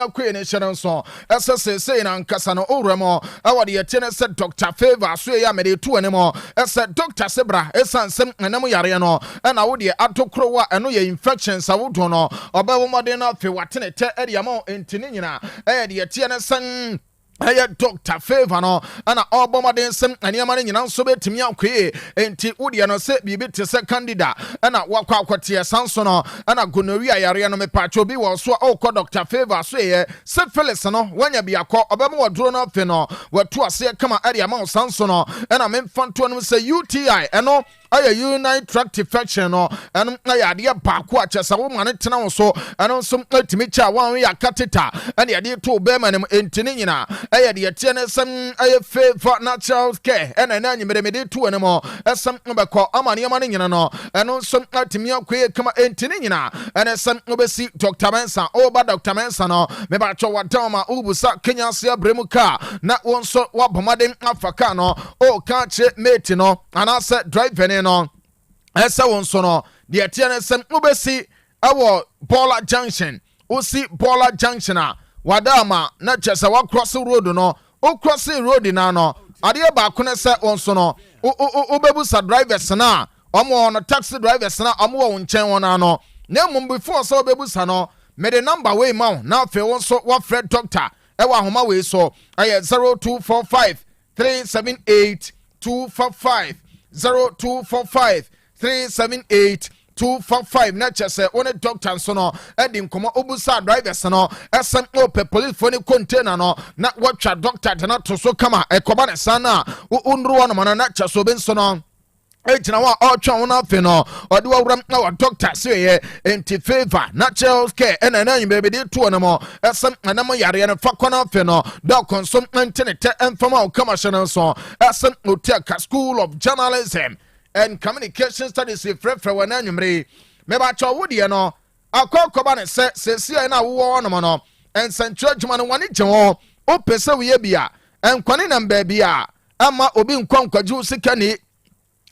Queen Shannon, SSA and Casano Oremo, our dear tenor said Dr. Favor, Sway made 2 anymore, as said Dr. Sebra, Esan Sem and Namuyariano, and I would the Atokroa and no infections I would know, or Bawmadena, Fiwatene, Ediamo in Tinina, Eddie Tiana. Hey, Dr. Favor, no, and all bombardiers and your money in answer to me. Okay, and Tiudiano said, be bit to second candidate, and I walk out what tia Sansono, and I gonorrhea Ariano me patrobi was so all Dr. Favor say, said Felicano, when you be a call, Obama drawn up, you know, where to a say, come at the amount Sansono, and I'm in fun to say UTI, and no. I unite tract infection or and I dear back watch as a woman at now so and also to meet ya 1 year catita and the idea to Beman in Tinina. I had the Tennessee I favor natural care and an animated me 2 anymore as some number call Amani and also to me queer come in Tinina and as some obesi Dr. Mensa over Dr. Mensa no me bacho watama ubusa Kenya sia bremuka not one so what pomading Africano or can't metino and I said drive no esa won so no de atiane sem obesi awo Bola Junction osi Bola Junction a wadama na chese wa cross road no o cross road na no ade ba ko ne se won so no obebu sa drivers na omo no taxi drivers na omo wo nchen won na no na mum before so obebu sa no me the number we ma na fe won so wa Fred doctor e wa homa we so aye 0245 378 245 0245 378 245 na chese one doctor so no edim komo obusa drivers no SMO pe police phone container no na watcha doctor na to so kama ekoba ne sana unru no mana na chese ben so no ejina wa otwa wona fe no ode wa wura na wa doctor say enti favor natural care ena na nyimbe de to no mo esem na mo yare no fakona fe no doc consum internet informal commercial so esem Otec School of Journalism and Communication Studies frefre wa na nyumre me ba cho wo de no akokoba ne se na wo no mo no ensantu adwuma no wani gye wo o pese wo ye bia enkwani na mba bia ama obi nkwankwaji sika ni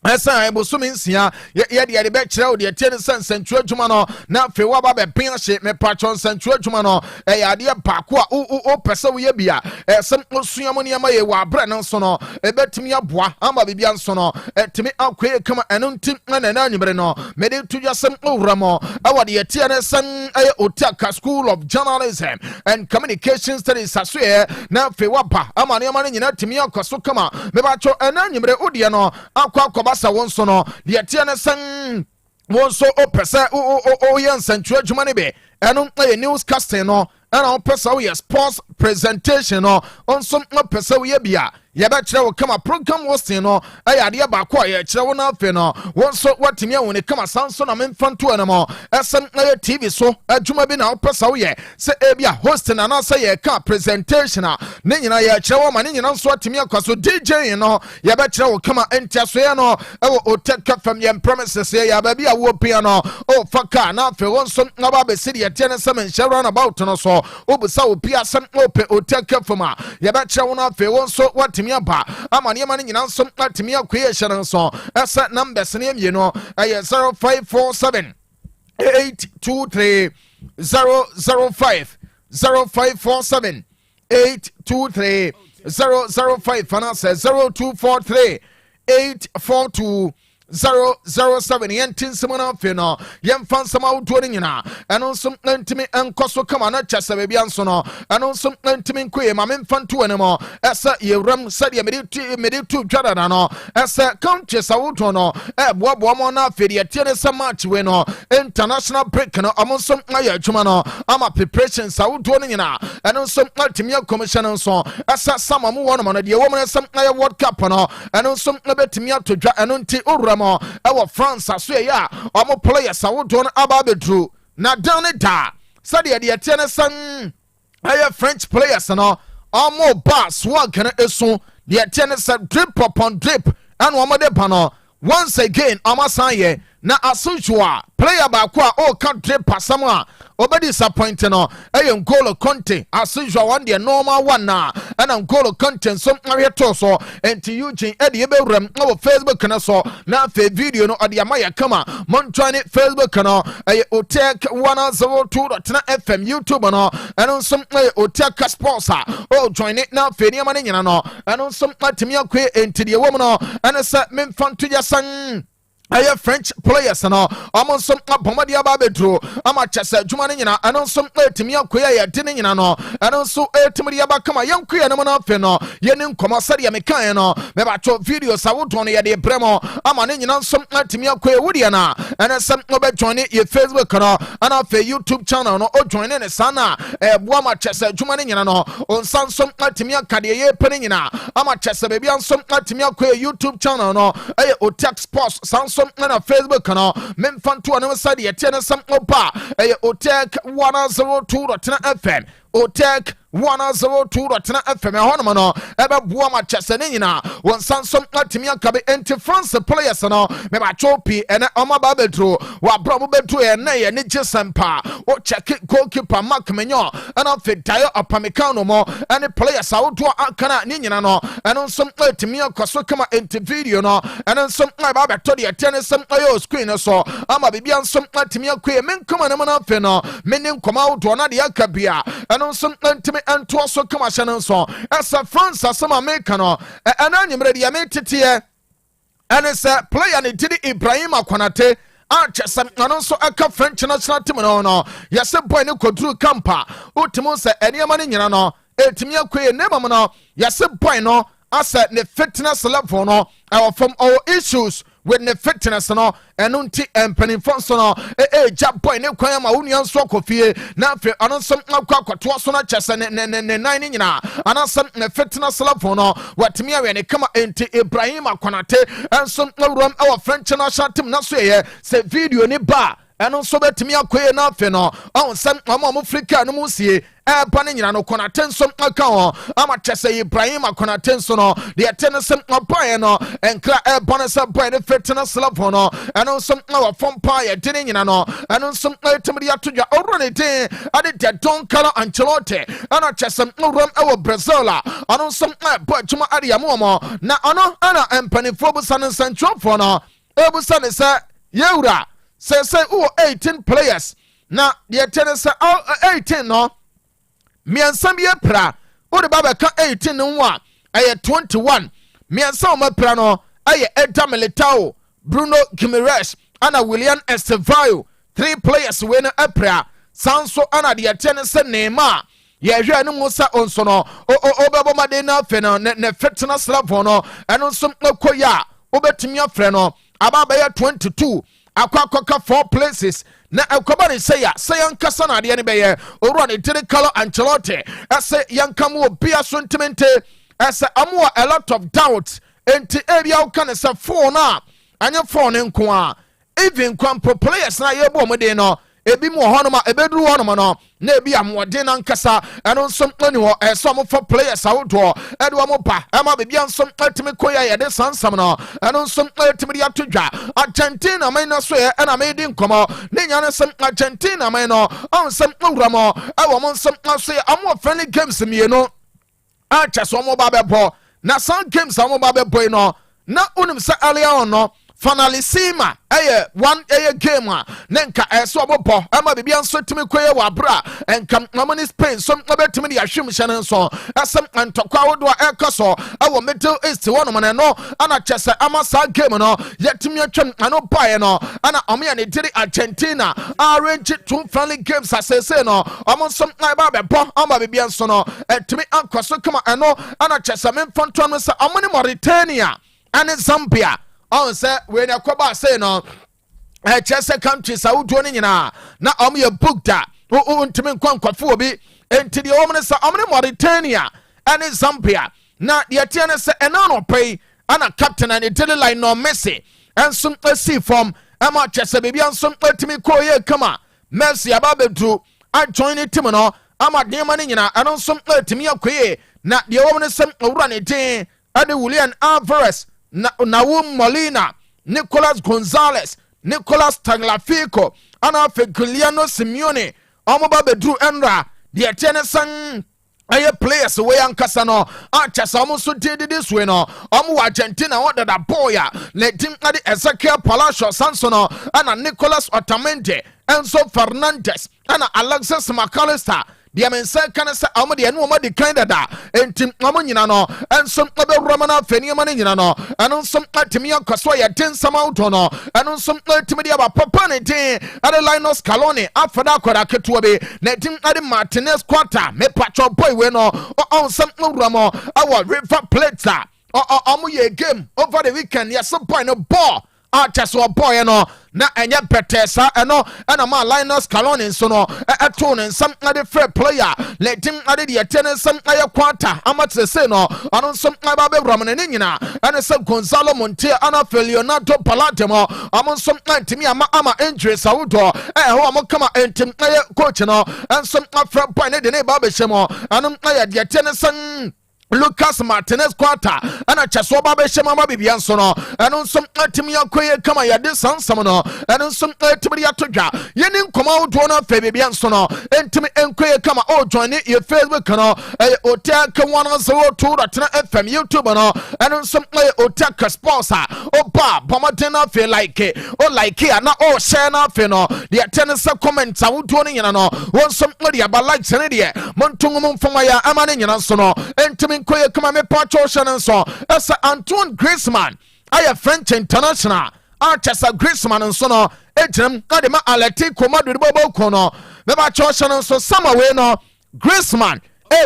esa ebo so mensia ye de be kire o de tie ne sensentu adwuma no na fe wa ba be pin hye me patron sentu adwuma no ya de paako a o pese wo ye bia sem osuamo ne ma ye wa bra no so no ebetimi aboa ama bibia nso no timi akwe kama eno ntim na na anyimre no me de tudwasem owramo awa de tie ne sen Otec School of Journalism and Communication Studies asoe na fe wa ba ama ne ma nyina timi akoso kama me ba cho ena anyimre odie no akwa Basa won so no de tiane san won so o pesa o yan santu adwuma ne be eno newscasting no ana o pesa o sports presentation no on so no pesa o ye bia ye ba kire wo kama program hosting no ayade ba kwa ye kire wo na afi no won so watimi a woni kama sanso na memfanto na mo esem na TV so adwuma bi na o pesa wo ye se e bia hosting na na say ye ka presentation na ne nyina ye kire wo ma ne nyina so atimi akwaso DJ no ye ba kire wo kama entiaso ye no e wo Otec FM ye promises ye ya ba bia wo pia no o faka na afi won so na ba be sidi ye tiene sem share about no so obusa wo pia sem ope Otec FM a ye ba kire wo na afi won so what ba amane mane nyina nso atimi akwe hye nso esa numbers ne ye no 0547 823 005 0547 823 005 fana se 0243 842 007 yentin simona fino yemfan sama wuto nyina eno nso ntimi enkoso kama na chese be bia nso no eno nso ntimi nkoye ma memfanto ene mo esa yewram sade mede tu dwada no esa country sa wuto no boabo mo na afedi etiene sa match we no international break no amonso aya adwuma no ama preparation sa wuto nyina eno nso ntimi commission nso esa sama mu wono no de wo mo sam aya world cup no eno nso betimi atodwa eno nti owura ewo France aso ya omo players awodon aba bedru na dan da sade de tiene san aye French players no omo ba swag na eso de tiene san drip upon drip and omo de pano once again omo san ye na asujua player ba ko a o ka drip pasam a obe disappoint no Ngolo Conte as usual one the normal one na Ngolo Conte so aweto so enti Eugene edi ebewrem no Facebook na so na fe video no odi amaya kama montwane Facebook no Otec 102.9Fm YouTube no ɛno nso Otec Sports join it na fe ni amane nyina no ɛno nso atimi akwe enti de wom no ɛne sɛ memfanto yasan French players no amonsom abomadi ababedro amachese dwuma ne nyina eno nsom etimi akoya ye de ne nyina no eno nso etimi de abakama yankoya ne mo na afe no ye ne nkoma sade ya mekan no me ba cho videos awodon ye de bremo ama ne nyina nsom etimi akoya wudi na eno sem obe join ye Facebook no ana fe YouTube channel no o join ne sana bo amachese dwuma ne nyina no onsan nsom etimi akade ye pe ne nyina amachese bebi nsom etimi akoya YouTube channel no Otec Sports sanso na Facebook no memfanto no side ye tie ne sam opa Otec 102.9FM Otec 102.9FM honoma no ebe bua ma chese ne nyina won sansom atimi akabe anti France players no me ba chopi ene oma ba betro wa bro betro ye na ye ne gisempa o check goalkeeper Mark Menyo ana fedayo apamekano mo ene players awodo akana ne nyina no eno nsom atimi akoso kama anti video no eno nsom ba beto de tie ne sam ayo screen so ama bibia nsom atimi akoe menkoma ne mo na fe no menin koma wodo na de akabia eno nsom antimi anto so kama hyɛ so asa France asama America no ɛna nyimre de ametete ɛne sɛ player ne didi Ibrahim Akonate achesam ano so aka French national team no yɛsɛ boy ne koduru kampa utimo sɛ eniama ne nyina no etimi akoe ne mam no yɛsɛ boy no asa ne fitness level no from all issues with the fitness no enunti empanifo so no ja boy ne kwan ma wonu anso akofie na afi anonso akwato so na chese ne nine nyina anasam ne fitness level no watimi awe ne kama enti Ibrahim Akonate enso awuram awa French national team na so ye se video ne ba ɛno nso betimi akoye na afi no ɔnsɛm ɔmo Africa no mu sie ɛba ne nyina no Konate nso aka ho ama kyese Ibrahim Akonate nso no de ɛtenesem ɔbae no ɛnkra ɛba ne sɛ boy ne fitness level no ɛno nso na wɔfom pa yɛ de ne nyina no ɛno nso ɛtimi de atodwa ɔwro ne den ade de Don Carlo Ancelotti ɛna kyese ɔwram ɛwɔ Brazil a ɔno nso ɛbɔ adwuma ade yamomo na ɔno ɛna empanifo bu sane nsantwofo no ebu sane sɛ yewura say 18 players na the tennis 18 no miansa bi pra o de baba ka 18 no wa aye 21 miansa o ma pra no aye Eder Militao Bruno Guimaraes ana William Estevao 3 players we no apra sanso ana the tennis Neymar ye hwe no musa onso no o bebo made na fe no ne fitness level no eno nso koya obetumi afre no ababa ya 22 akwakoka 4 places na akobane seya nkasa na de ne beye owura ne dire Carlo Ancelotti ase yankamo bia so ntimente ase amo a lot of doubt enti ebia ukane se phone na anya phone nko a even kwampo players na yebo omode no ebi mu hono ma ebeduru hono no na ebi amode na nkasa eno nsom ani ho eso mo for players awodo edo mo ba ema be bia nsom atimi koya ye de sansam no eno nsom atimi de atodwa Argentina man na so ye na me di nkomo ne nya ne nsem Argentina man no onsem nwura mo ewo mo nsem aso ye amo friendly games mi no a cheso mo ba bebo na some games amo ba bebo no na unim sa earlier on no finalissima one game nenka eso obopo ama bibia nso timi koye wa bra enka mamani Spain so obetimi de ahwem hyene nso asem antokwa wodo ekoso awo Middle East wono man no ana chese ama sa game no yetimi atwam ano bae no ana omya ne diri Argentina arrange 2 friendly games asese no omo nso ba bebo ama bibia nso no etimi ankoso kama eno ana chese memfonto no se omoni Mauritania ane Zambia on say when akoba say no chese countries awudo ni nyina na ye booked ntimi nkwankwafu obi enti de omne sa omne Mauritania and Zambia na de tiene se enano pay ana captain and the line no Messi and some see from ama chese bibia nsum atimi koye kama Messi ababedu a join the team no ama de mani nyina eno nsum atimi akoye na de omne sem owura ne den ade Julian Alvarez Naum Molina, Nicolas Gonzalez, Nicolas Tagliafico, Ana Giuliano Simeone, ɔmo ba bedru enra de tiene san aye players we ankasa no achasa omo so didi we no omo wa Argentina what that boy le tim ade Ezekiel Palacio Sansono ana Nicolas Otamendi Enzo Fernandez ana Alexis McAllister dia mensa kana sa omo de no omo de kind da entim omo nyina no enso obe romana fani ma nyina no eno nso atimi akoso ya den samauto no eno nso atimi de aba papa ne den ade Linus Scaloni afada akoda keto be na tim ade Martinez quarter me pacho boy we no on some ramo our River Plate omo ye game over the weekend yes boy no ball Archers boy no na enye betesa eno na ma Linus Scaloni so no etone some other fair player let him ade the attendance some aye quarter amate say no anon some aba be romane nyina ene se Gonzalo Montiel ana Leonardo Palatemo amon some antimi ama injuries awudo ho am kama entim aye coach no and some afra boy ne de ne ba be shemo anon aye the attendance Lucas Martinez quarter ana chaso ba be shema ma bibia nso no eno nso atimi akoye kama ya de sansam no eno nso atimi ya todwa ye ni nkoma wodo na fa bibia nso no entimi enkoye kama o join ye Facebook no Otec 102.9Fm YouTube no eno nso Otec Sports oba bomoden na fe like o like na o share na fe no de tennis comment wodo no nyina no wonso de aba like ne de montungu mfoma ya amane nyina nso no entimi koye kama me pacho shanan so esa Antoine Griezmann aya French international Archesa Griezmann nso no ejrem ade ma Atletico Madrid bobo ko no me pacho shanan so sama we no Griezmann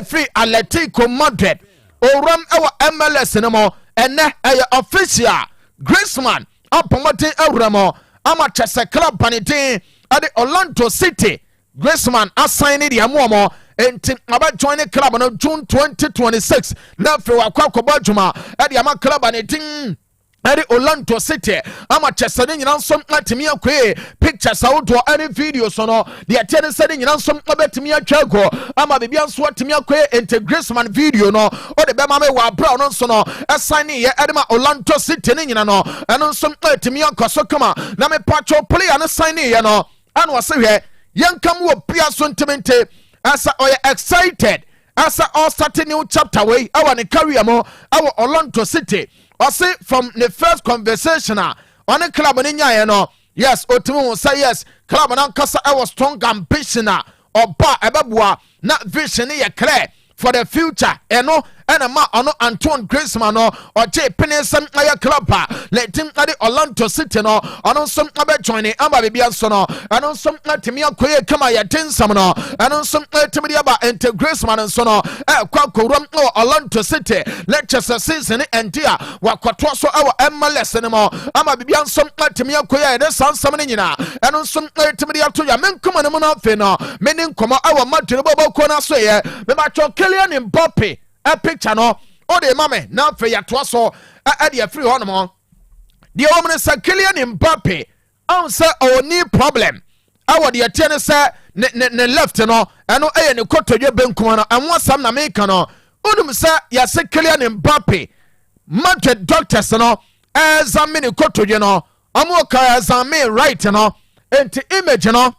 free Atletico Madrid oram ewa MLS no mo ene aya official Griezmann apomoten awramo ama chese club panitin ade Orlando City Griezmann assign the amomo enti aba join the club no June 2026 na fe wa kwakoba djuma e de ama club anitin ade Orlando City ama chesane nyina nsom atimi akwe pictures awdo any videos no de atene sane nyina nsom abetimi atwago ama bibia nso atimi akwe Griezmann video no o de be ma me wa bra no nso no assign ye ade ma Orlando City ne nyina no eno nsom atimi akoso kama na me patcho player no sign ye no anu wase hwe yankam wo pia so ntimente asa oye excited asa all starting new chapter way our ne career mo our Orlando City ose from the first conversation on the club ni nyaye no yes otimu say yes club na kasa our strong ambition oba ebabua na vision ye clear for the future eno ena ma ono Antoine Griezmann no oje penesem aya club let him ade Orlando City no ono som abe join amba bibia so no ono som atimi akoye kama ya tensam no ono som atimi dia ba Griezmann so no kwa korum Orlando City lecture season endia wakoto so awa MLS ne mo amba bibia som atimi akoye de sansam ne nyina ono som atimi dia to ya menkoma ne mo na fe no menin koma awa Madrid bobo ko na so ye me ba cho Kylian Mbappe a picture no o de mame na fe ya to so e de free ho no mo de o mne sa Kylian Mbappe on say o ni problem awo de tiene say ne left no eno eye ne kotodwe benkum no enwo sam na meka no onum say ya se Kylian Mbappe Madrid doctors no examine kotodwe no amo ka examine right no enti image no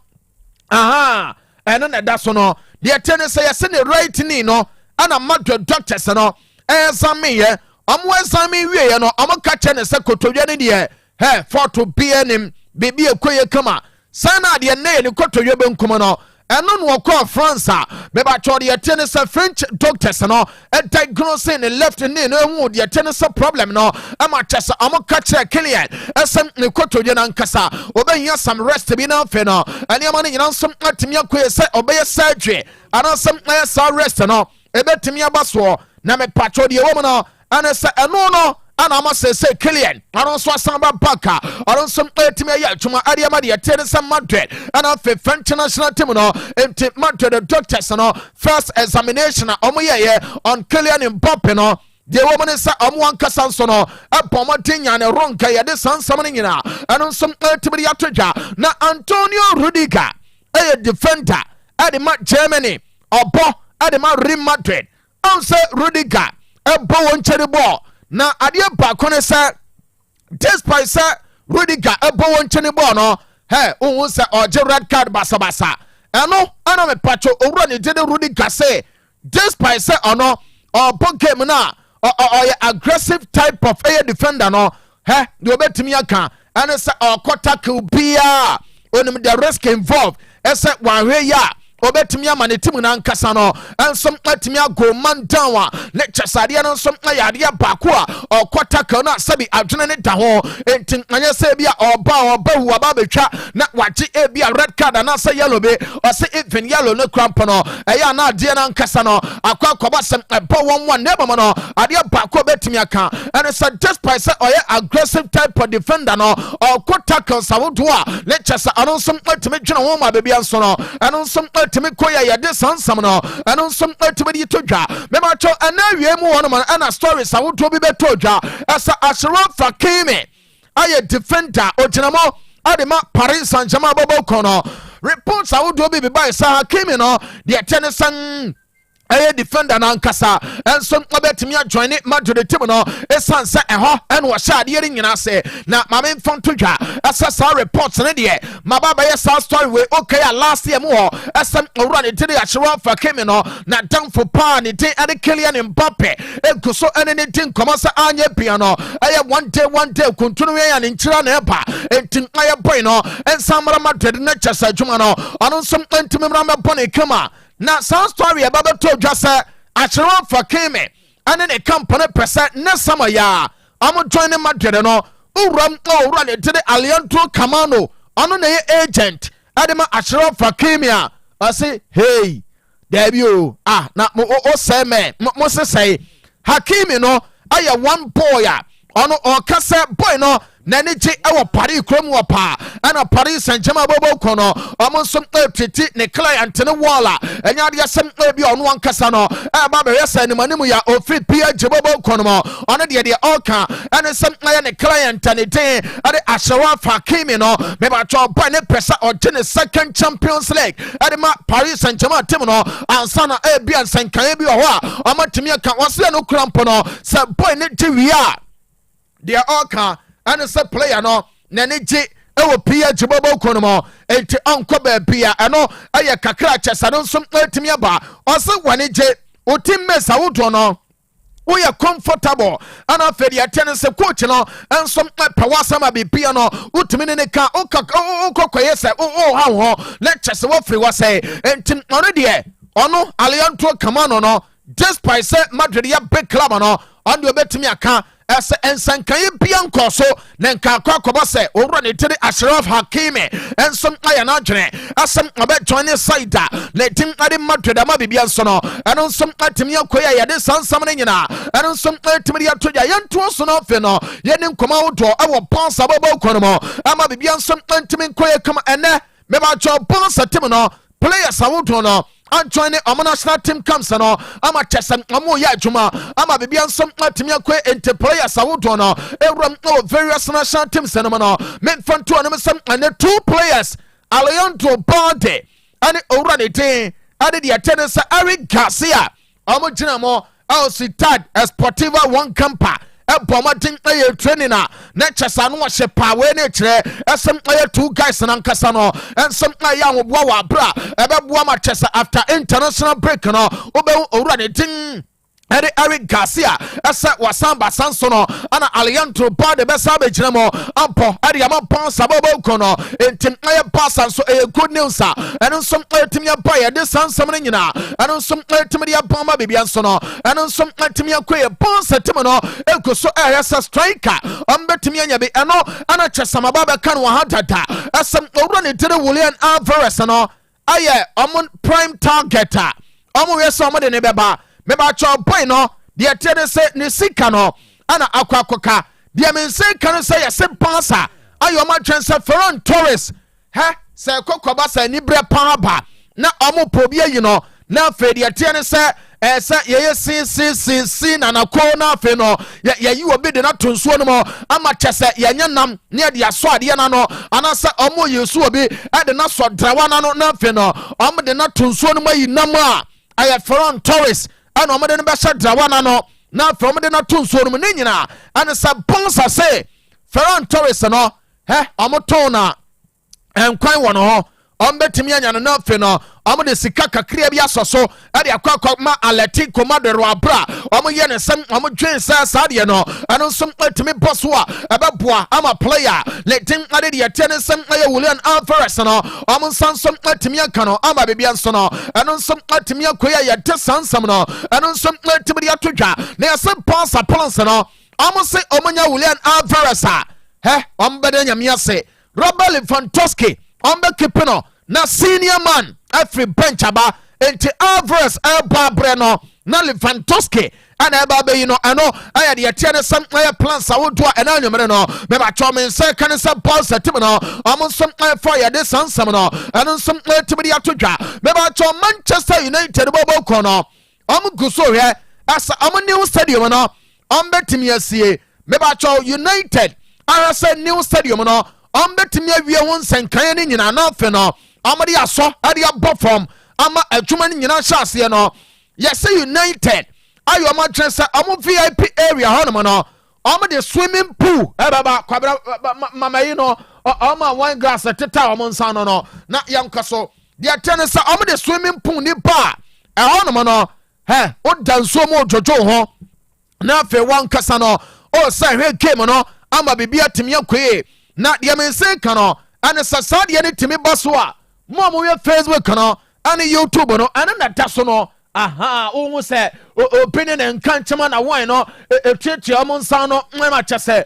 aha eno na da so no de tiene say ya se ne right ni no ana Madrid doctors no examine ye amo examine wie ye no amo ka che ne se kotodwe ne de he for to be enim bibi ekoye kama sana de ne ne kotodwe benkum no eno no ko France me ba cho de tene se French doctors no e diagnose ne left ne no hu de tene se problem no ama chese amo ka che Kylian esem ne kotodwe na nkasa obenya some rest bi na fe no ani ama ne nyina nsom atimi akoye se obeye surgery ana some sa rest no ebetimi abaso na me patcho de wo no ana se eno no ana ama se Kylian ana so asamba baka ana so etimi ya twuma ade ama de tene se Madrid ana fe French national team no enti Madrid doctors no first examination omo ye on Kylian Mbappe no de wo ne sa omo ankasa so no abomo tinya ne ronka ye de sansam ne nyina ana so etimi ya todwa na Antonio Rudiger defender ade ma Germany obo ade ma Real Madrid on say Rudiger ebo won chere ball na adie ba kone say despite say Rudiger ebo won chere ball no he ohun say oje red card basa ɛno ana me pacho owura ne dede Rudy Gase despite say ono ɔbɔ game na ɔyɛ aggressive type of air defender no de obetumi aka ɛne sɛ ɔkɔ tackle bia onim the risk involved ɛsɛ wahwe ya obetumi ama ne team na nkasa no ensom atumi ago man down a ne kyesade no nsom ayade baako a ɔkɔ tackle na sabi adwene ne da ho enti anya sɛ bia ɔba hu aba betwa na wagye bia red card na sɛ yellow be ɔsɛ even yellow no cramp no ɛyɛ na ade na nkasa no akwa sem ɛbɔ wɔn ne bɔ no ade baako obetumi aka ɛne sɛ despite sɛ ɔyɛ aggressive type of defender no ɔkɔ tackle sawodo a ne kyesa ano nsom atumi dwene ho ma bebia nso no ɛno nsom timi koya yade sansam no ɛno nsom timi di to dwa mema cho ana wie mu wono man ana stories awoto bi beto dwa asa Ashraf Hakimi aye defender oginamo adema Paris Saint-Germain bobo kono reports awoto bi by sa Hakimi no de tenesan aye defender na nkasa enso obetimi join Madrid team no esanse eho ene wo sha de nyina se na mame mfon to dwa asasa reports ne de mababa ye sa story we okay last year mu ho esem owura ne tiri Ashraf Hakimi no na danfo pa ne tin ade Kylian Mbappe eguso ene ne tin komasa anya bia no aye one day kuntunu we ya ne nkyira na eba entin aye boy no ensamara Madrid na chesa dwuma no ono nsom entimi mra mebɔ ne kama na some story about to just Ashraf Hakimi and ne company percent ne sama ya am joining Madrid no uram run to the Alianto Kamano ono ne agent adema Ashraf Hakimi I say hey debut na o say me mo say Hakimi no aya one boy ono o kase boy no nani je ewo Paris krom wo pa ana Paris Saint-Germain bobo kono omonsom titi ne client ne wala enya de asem bi ono ankasa no ba be yesa ne manimu ya ofi PSG bobo kono mo ono de oka ana sem na ne client ne den ade Ashraf Hakimi no me ba cho ba ne pesa o ne second Champions League ade ma Paris Saint-Germain team no ansa na bi ansankan bi ho a omatimi aka wose no cramp no se boy ne ti wia de oka and say player no nani ji ewo PSG bobo kono mo enti onko ba bia eno aye kakra chesa no nsom etimi aba ose wani je otim mesa wodo no we are comfortable and after the attendance coach no ensom pawasama bibia no utimi ne ka okokoye se ha ho lecture se wo free wa say enti ono de ono Alianto Kamano no despite say Madrid ya big club no on the betimi aka ese ensankan bianko so na nka akwa se owura ne tiri Ashraf Hakimi ensom aya na dwene asem obe join side na tim ade Madrid ama bibia nso no eno nsom atimi akoya ya de sansam ne nyina eno nsom atimi ya toja yento so no fe no ye ne nkoma wodo awo pansa bobo kono mo ama bibia nsom atimi koya kama ene me ba cho pansa tim no players awodo no and join the national team comes no ama chesem amu ya adwuma ama bibia nsom atimi akwe ente players awodo no ewram no various national teams no no me fanto no sem and 2 players Alianto Bande and owura ne tin ade the attendance Eric Garcia amu gina mo Ausitad Esportiva one camper Bomatin training na chesa no hye pa we ne kire esem 2 guys na nkasa no ensem ya wo boa wa bra ebeboa ma chesa after international break no obe owura ne tin Eric Garcia esa wasamba sanso no ana Alianto Bande besa be gina mo ampo ade ya mapon sabobo kono entim pasa so good news eno som etimi apa ya de sansam ne nyina eno som etimi ya pama bibia nso no eno som etimi akoye ponsa tim no ekoso esa striker ambetimi anya bi eno ana chesama baba kan wa hadada esem owura ne tire Julian Alvarez no aye omon prime targeter omo yesa omo de ne beba me ba cho boy no de tene se ne sika no ana akwakoka de men se kan se ya se pansa ayo ma twense Ferran Torres se kokoba se ni bre pa ba na omo probia yi no na fe de tene se esa ye si na na ko na fe no ye yi obi de na tonsuo no mo ama chese ye nyanam ne de aso ade na no anasa omo yesu obi e de na so drawa na no na fe no omo de na tonsuo no mayi nam a aye Ferran Torres ana omede no be drawa na no na from de na tonsuo no ne nyina ana sa bonsa se Ferran Torres no omoton na enkwan wo no ho betimi anya no na fe no de sika kakria bi asoso ade akwa ma aleti commodore abra ye ne sem dwen sa de no eno nso betimi boss a ebeboa ama player letin ade de yete ne sem aye Julian Alvarez no sansom betimi aka no ama bebia nso no eno nso betimi akoya yete sansam no eno nso betimi de atodwa na yese Pons no se omonya Julian Alvarez bede nyame ase Robert Lewandowski keep no na senior man every bench aba enti Alvarez bre no na Lewandowski ana eba be no ano aya de yete ne sam plans awodo ana nwumere no me ba cho me se kan se Pons team no som for ya de sansam no ano som team de atodwa me ba cho Manchester United bobo ko no guso he asa new stadium no betimi asie me ba cho United ara se new stadium no betimi awie ho nsenkan ne nyina na fe no de aso ade abɔ from ama adwuma ne nyina hyase no yes United ayo ma trense VIP area hono no de swimming pool baba kwabra mama yi no wine glass teta nsa no na yankaso de atene se de swimming pool ni ba hono no o danso mo jojo ho na fe wan kasa no say he game no ama bibia timi akoe na de mense ka no ane sasa de ne timi baso a mo ye Facebook no ane YouTube no ane na daso no o say opinion and kanchama na wine no etietie am nsa no ma chese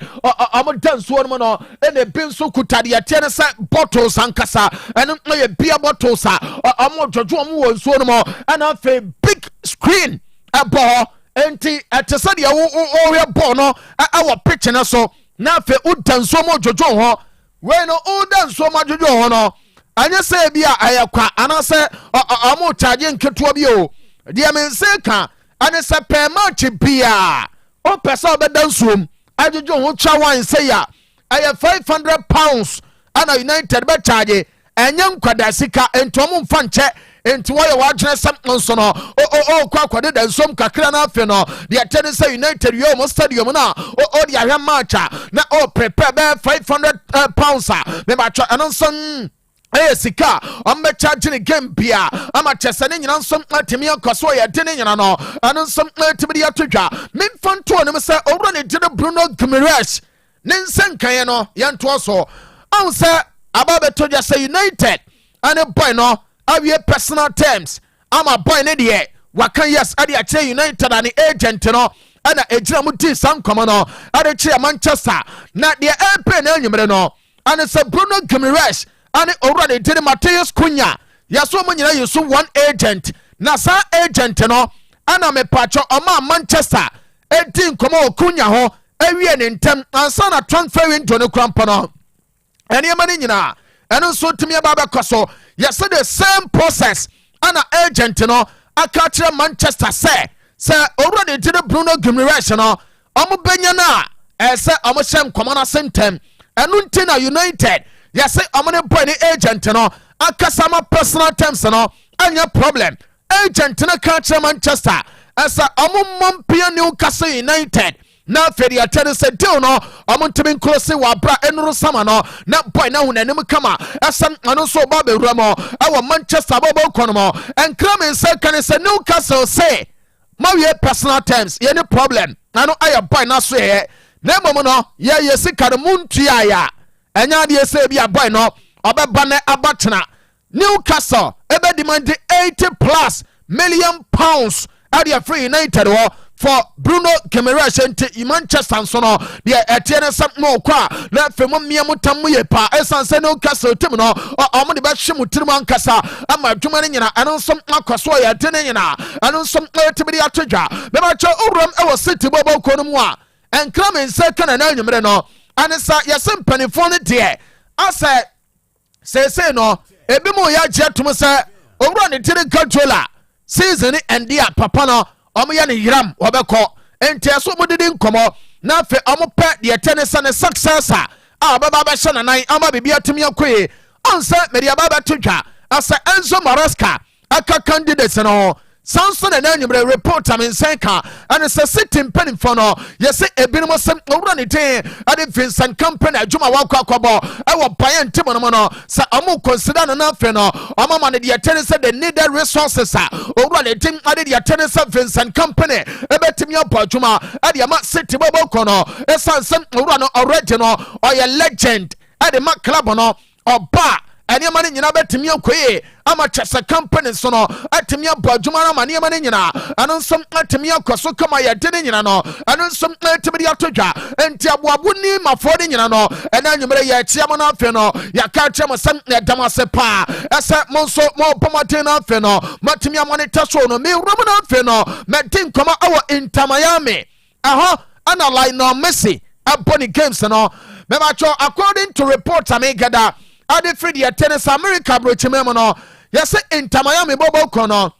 am danso no no ene binso kutade ate se bottles ankasa ene ye beer bottles am jojo am wo nso no mo ane fe big screen abo enti atese de wo hwe ball no awo picture na so na fe udanso mo jojo ho we no udanso mo jojo ho no anya se bia ayakwa anase amo charge nketo bi o de men se ka ane se pe match bia o pesa obedanso ajojo ho cha wan se ya aya £500 ana United be charge enya nkwada sika entom mfa nche enti wo ye wadwene sam nso no kwakwade da nsom kakra na afi no de atene say United yo mo stadium na de ahwe match na prepare be £500 me ba twa anonson sika be charge ne game bia ama chese ne nyina nsom atemi akoso ye de ne nyina no anonson atemi atodwa memfa nto ne se owura ne de Bruno Guimaraes ne nsenkan no ye nto so on say ababe todwa say United ane boy no awie personal terms ama boy ne de wakan yes ade a United and agent no ana ejira mu ti sankomo no ade kire Manchester na de EP na anyumre no ane se Bruno Guimaraes ane already did Mateus Cunha yaso mo nyina yeso one agent na sa agent no ana me pacho oma Manchester edi nkomo Cunha ho awie ne ntem ansa na transfer window no krampo no ene ma ne nyina eno so timi aba koso yes the same process ana agent no akatre Manchester say already did Bruno Guimaraes no omo benya na say omo shem komona sentem enu ntina United yes omo ne boy ni agent no akasama personal terms no anya problem agent no katre Manchester asa omo mompia Newcastle United na fedi atene se deal no omontimi nkrosi wa bra enuru sama no na boy na hunanim kama asam anu so ba bewura mo awo Manchester bobo kono enkram se kan se Newcastle say mawie personal terms ye ni problem anu aya boy na so ye na momo no ye sika no muntua ya enya de se bia boy no obeba na abatena Newcastle ebe demand 80+ million pounds area free United for Bruno Guimaraes enti Manchester so no de etiene sam no kwa na femu miamu tamu ye pa esanse Newcastle team no omo de ba hwemu tirmu ankasa ama dwuma ne nyina anonsom akwaso ya de ne nyina anonsom etibiri atodwa be ba cha owuram e wo City bobo ko no mu a enkram ense kana na anwumre no anesa yesem panifo ne de asa say no ebi mo ya je tum se owura ne tiri controller season and dia papa no omo ya ne yiram obekọ enti eso mo didi nkomo na fe omo pe de tenesa ne successor baba ba hye nanan ama bibia atumi akoe onse media baba todwa asa Enzo Maresca aka candidates no Samson and annual report I'm in Sanka and it's a sitting penny for no. Yes, a binum over the day at the Vincent Company, Juma Wakabo, our Payan Timono, Sa Amu consider enough, Amma man the attendance said they need their resources, over the team added the attendance of Vincent Company, a betimia Pajuma, at the Amat City Bobocono, a Sanson Urano original or a legend at the Mac Clabono or Bar. And your money in a betimio que, Amachasa company sono, Atimia Bajumana, Mania Manina, and on some Atimia Kosukama, Dinino, and on some Atimia Toja, and Tiabuni, Mafordinano, and then you may Chiamana Feno, Yakachama San Damasepa, as a Monso, more Pomatina Feno, Matimia Manitasono, me Romana Feno, Matin Koma our into Miami. And a line no Messi, a Bonnie Games and all. Memacho, according to reports, I make that. Ade free tennis America bro chimemono yese Inter Miami bobo kono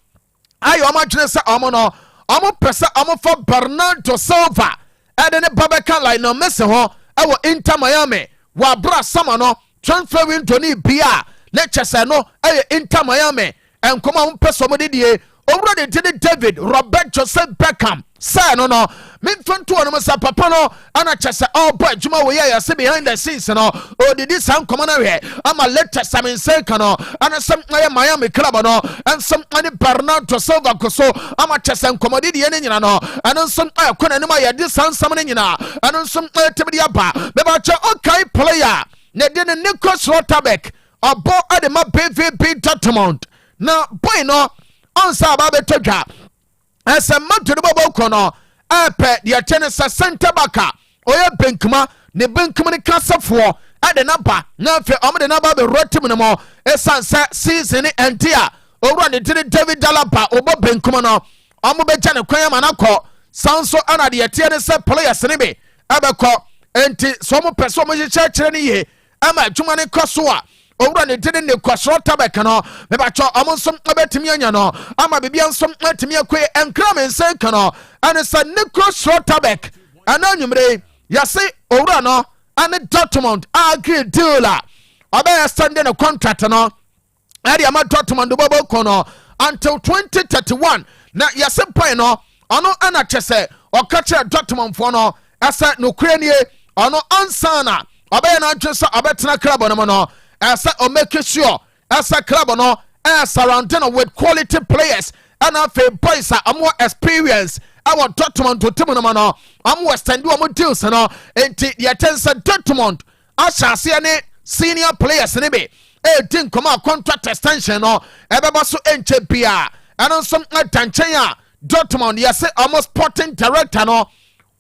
ayo amagene se omono omo pese omo for Bernardo Silva ade ne babeka line no mese ho ewo Inter Miami wa bra sama no transfer window ni bia lecture no Inter Miami enkoma mo pese mo dedie owura de David Robert Joseph Beckham say no me fanto no masa papa no ana chese all boy juma we ya se behind the scenes no o did this am come na we ama later some say kano ana some Miami club no and some any Bernardo Silva koso ama chese nkomodi de ne nyina no ana some akona ne ma ya this some ne nyina ana some tibidi aba be ba cha okay player ne de ne Nicholas Rotterbeck obo adema BVB Dortmund na boy no on sa ba be todwa as a man to the bubble corner ape the tennis center backa oya benkuma ne benkuma ne kasa for at the number na fe the number be rotim no mo esansa season entia owura ne tiri David Dalapa obo benkuma no omo be ja ne kwan ma na kɔ sanso ana the tennis players ne be abekɔ enti so mo pese mo kyekye ne ye ama adwuma ne kɔso a owura ne tiri ne kwasro tabeka no me ba cho omonsom obetimi anya no ama bibia nsom atimi akwe enkra me nsen ka no ane sa ne kwasro tabek ana nwumre yase owura no ane Dortmund agree deal a obey standing a contract no ade ama Dortmund bobo kono until 2031 na yase point no ono ana chese okache Dortmund for no asa no kranie ono ansana obey na chese obetena club no asa o make sure asa club no surrounded with quality players and afi boys are more experience our Dortmund to team no am western do am deals no enti the attention Dortmund asase ne senior players ne be tin come contract extension no ebeba so enche bia and some attention ya Dortmund yes almost sporting director no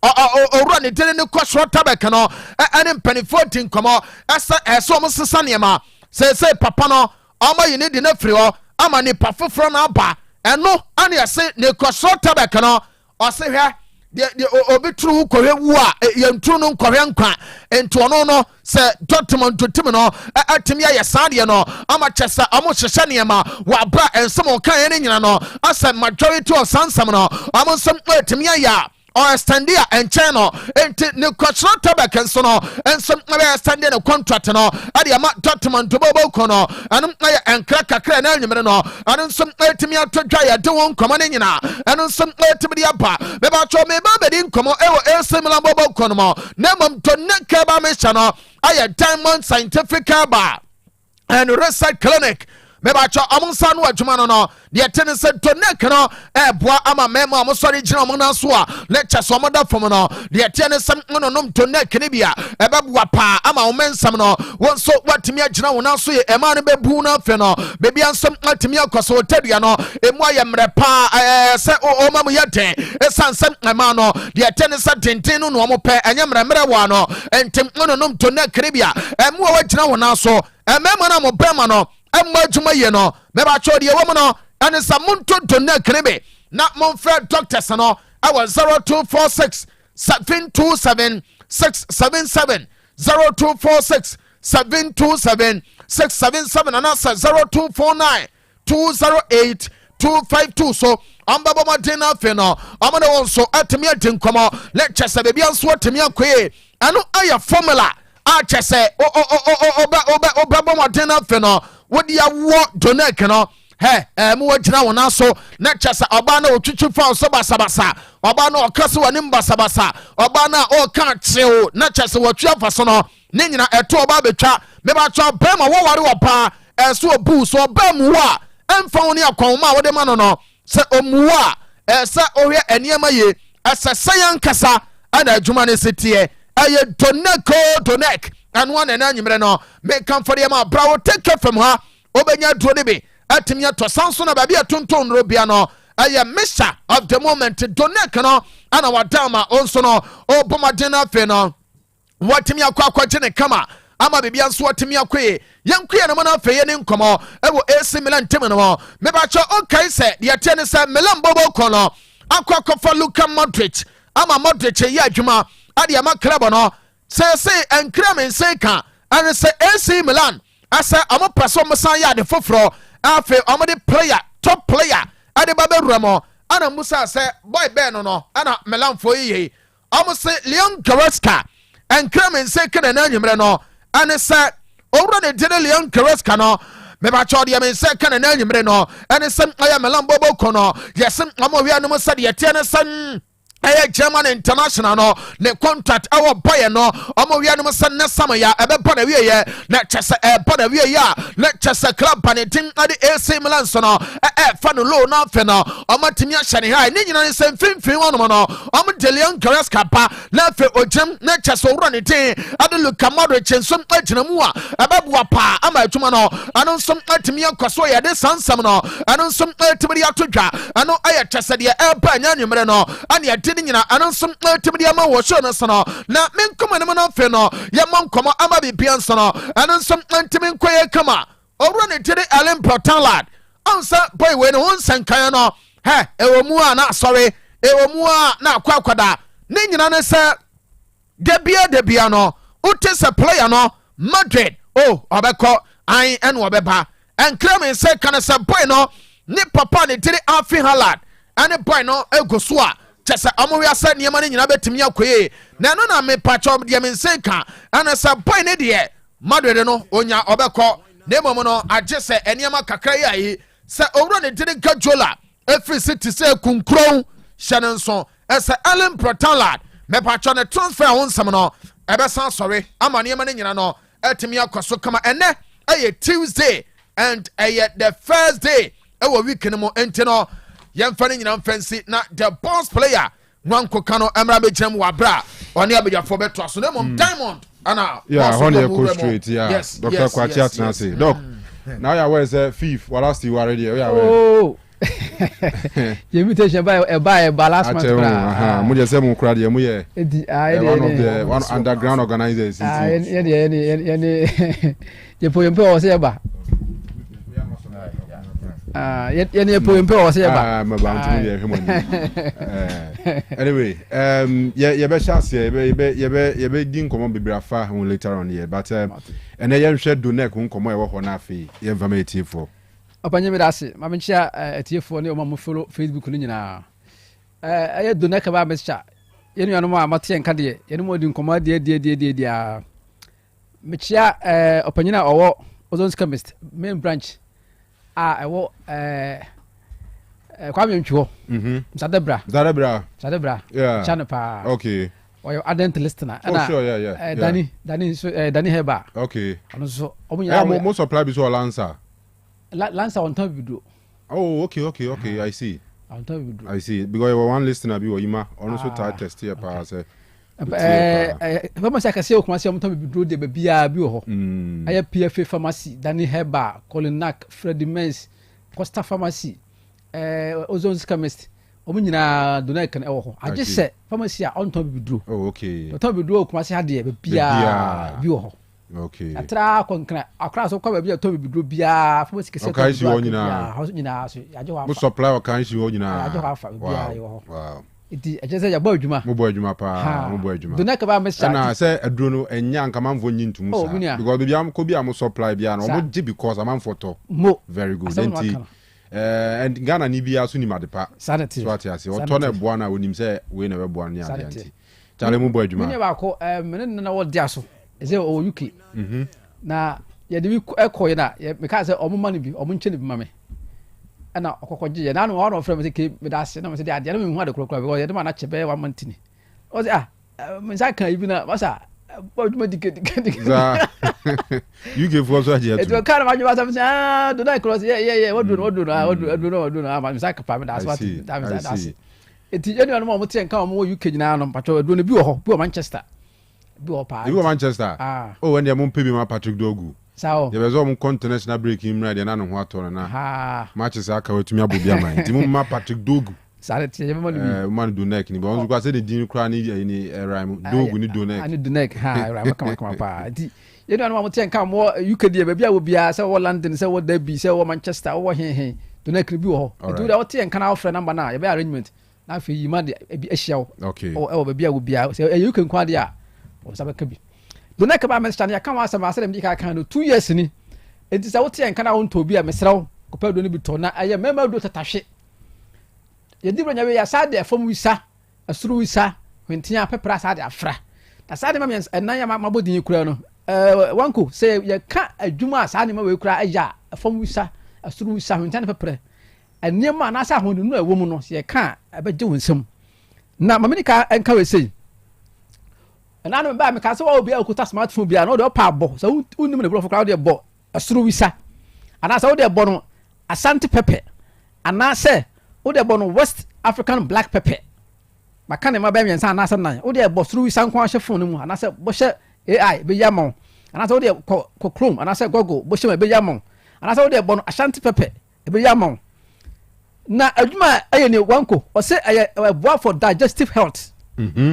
run it in the cost tabaka no and penny 14 come on as almost sanema say papa no ama you need enough free or ama ni pafo from aba and no and you say ne cost tabaka no or say here the obi true kohwe wu a yantru no kohwe nkwa ento no say Dortmund to team no atimi ya sade no ama chesa amo hyehye ne ma wa bra ensom kan ne nyina no asa majority of sansam no amo som atimi ya or standia and channel enti ne kwatro tabaka nso no ensom na standia ne contract no ade ama Dortmund to bobo kono anum na ya enkra kakra na nwumere no anum som atimi atodwa ya de won koma ne nyina anum som atimi aba me ba cho me ba be din komo ewo esemla bobo kono mo na mom to ne ka ba me cha no aya Diamond Scientific Bar and Research Clinic me ba cho amonsa no adwuma no de tene se to neck no boa ama memo amosori gina mo na so a lecture so mo da fom no de tene se no nom to neck ne bia ebeboa pa ama wo mensam no won so watimi agina wo na so ye ema no bebu na fe no be bia nsam atimi akoso tadua no emu aye mre pa se o mamu yete esansam ema no de tene se tenten no mo pe enye mre wa no entem no nom to neck ne bia emu wa gina wo na so emema na mo bema no emma juma ye no me ba cho de wo no and it's a munto to ne krebe na monfred doctors no our 0246 727 677 0246 727 677 and that's 0249 208 252 so ambabo madina feno amana wonso atemi atinkomo lecture se bebia nso atemi akwe anu aya formula a chese obabo madina feno wodi awo donek no mu wajina wona so na chasa oba na otwitwi fa so basabasa oba na okase wani basabasa oba na o ka chew na chasa watwa fa so no ne nyina eto oba betwa me ba twa ba ma wo ware opa so obu so oba mu wa emfa woni akon ma wo de ma no se omuwa se ohwe eniema ye asasayan kasa ana adwuma ne setie aye donek and one and any no make come for them bra take care from her obenya dro be atimia to sanso baby atonton robiano aye Mr. of the moment donek no ana wadama onso no obomade na fe no watimi akwa gene kama ama bibia nso watimi akwe yankwe na mana fe ye ne nkomo ewo AC Milan tem no me ba cho okay se de ate ne se Milan bobo kono akwa for Luka Modric ama Modric ye adwuma ade ama club no say enkram say ka and say AC Milan asa amo person musan ya de foforo afi amo de player top player ade ba beramo ana musa say boy ben no ana Milan fo yi amo say Leon Goretzka enkram say ka na anyimre no and say owro ne de Leon Goretzka no me ba cho de me say ka na anyimre no and say aya Milan bobo kono yes amo wi anu musa de tie ne san German international no ne contract our boy no omo wi anum san na sama ya ebe bana wi ye na chese bana wi ya na chese club panetin ade AC Milan so no fa no low na fe no omo timi a hye ne ha ni nyina ne sem finfin wono no omo Delion Goretzka pa na fe ojem na chese wuro ne tin ade Luka Modric nsum agina mu a ebe boa pa ama atuma no anu nsum atimi akoso ye de sansam no anu nsum atimi atodwa anu aye chese de ba nya nwumre no ane tini nyina anonsom timidi ama wo show no sono na menkoma ne no fe no ye monkomo ama bibia nso no anonsom ntimi nkoye kama owro ne tiri Allen Protalad onsa boy we no nsankan no ewo mu a na sorry ewo mu a na akwakwada ne nyina ne se debia no uti se player no Madrid obeko an en obeba enkram se kan se boy no ni papa ne tiri Afi Haaland ane boy no egoso a chese amowe asa niema ne nyina betimi akoye na no na me pacho de me nsenka ana sa boy ne de Madrid no onya obeko na momo no agese eniema kakra yi se owro ne dire gajola every city se kunkron shanenso ese Allen Protalad me pacho ne transfer on sam no ebesan sorry ama niema ne nyina no etimi akoso kama ene eye Tuesday and eye the first day ewo week no enti no yemfa ne nyina mfansi na the boss player nwanko kano emra be gyam wa bra oni abegyafo beto aso na mom Diamond ana honey go straight Dr. Kwachi Atenase doc now you are say fifth what last you already invitation by last month mo je say mo kra de mo ye one underground organizers je poyempe o say ba yene poyempe o say ba anyway ye be chance ye be din komo bibrafa later on here but and ye hwe donek komo e wo ho na afi ye informative for opanye me dase ma menchia etiefo ne o ma follow Facebook ni nyina aye donek ba menchia ye nuano ma mate nka de ye no din komo de a mechia opanye na owo ozone chemist main branch ewo Kwame Ntwo Zadebra yeah channel pa okay oyo ardent listener and sure yeah Danny Heba okay and so omunya mo supply bi so Lancer on top video okay I see on top video I see because one listener bi oyima on so test here pa say pharmacy akase okuma se on top video de bia bi ho aya PFA pharmacy Danny Heba Colinac Freddy Mens Costa pharmacy ozone chemist omunyina donek kan ewo ho age se pharmacy a on top bidro okay on top bidro kuma se hade bia bi ho okay atra konkra akra so kwa bia top bidro bia pharmacy kese okay si wonyina ho nyina so yaje ho afa mo supply o kan si wonyina yaje ho afa bia yo ho wow iti ejese ya bo adwuma mo bo adwuma pa mo bo adwuma donek ba me chat na say aduro no enya nka manfo nyintum sa because bia am ko bia mo supply bia na mo gi because am photo very good enti and Ghana ni bia so ni madepa sanity so atiase o to na eboa na onim say we na beboa ni adanti chale mo bo adwuma me ba ko me na wo dia so eze o UK na ye de bi ekoye na me ka say o mo mani bi o mo nche ni bi ma me ana okokoje ye na no one of them say ke me da ase na me say de ade na me hu ade krokro because ye de ma na chebe 1 month ni o say me say kan ibi na masa boduma dike you give us what you it will kind of you must say do not cross yeah what do no ma me say ka me da ase what that ase eti je no mo tie nka mo UK nyina no pacho do no bi wo ho bi wo Manchester bi wo pa bi wo Manchester oh when they mo pebi ma Patrick Dogu sao ye bezo mo international break him na de na no ho atoro na matches aka watumi abobia man ti mo ma Patrick Dogu sare tie je mo bi man do neck ni bo onzo kwa say the din kra ni Raim Dogu ni do neck ani do neck Raim kama pa eti ye no mo tie nka mo UK de ba bia wo bia say wo London say wo Derby say wo Manchester wo he do neck bi wo ho eti wo tie nka na offer number na ye be arrangement na fe yi ma de bi ahia wo okay o ba bia wo bia say you can kwa de a o sabe ka bi do neck ba me stand ya kan wa asama asem bi ka kan no 2 years ni enti say wo tie nka na wo nto bi a mesraw ko pa do ni bi to na aye mema do tatahwe ye di branya we ya sa de fom wisa asuru wisa hwentia pepra sa de afra na sa de ma men enan ya mabodin kura no wanko say ye ka adwuma sa de ma we kura aja fom wisa asuru wisa hwentia pepra eniema na sa honu no ewo mu no ye ka abeje wonsam na mamenika enka we sei na no ba me ka so wa obi akuta smartphone bia no de pa abo so unim ne bro kura de bo asuru wisa ana sa wo de bo no asante pepe ana se wo de bo no West African black pepper maka ne ma ba miensa ana se nan wo de bo asuru wisa nko ahye phone mu ana se bo hye AI be yamon ana se wo de ko Chrome ana se Google bo hye be yamon ana se wo de bo no asante pepe be yamon na adwuma aye ne wanko o se aye boa for digestive health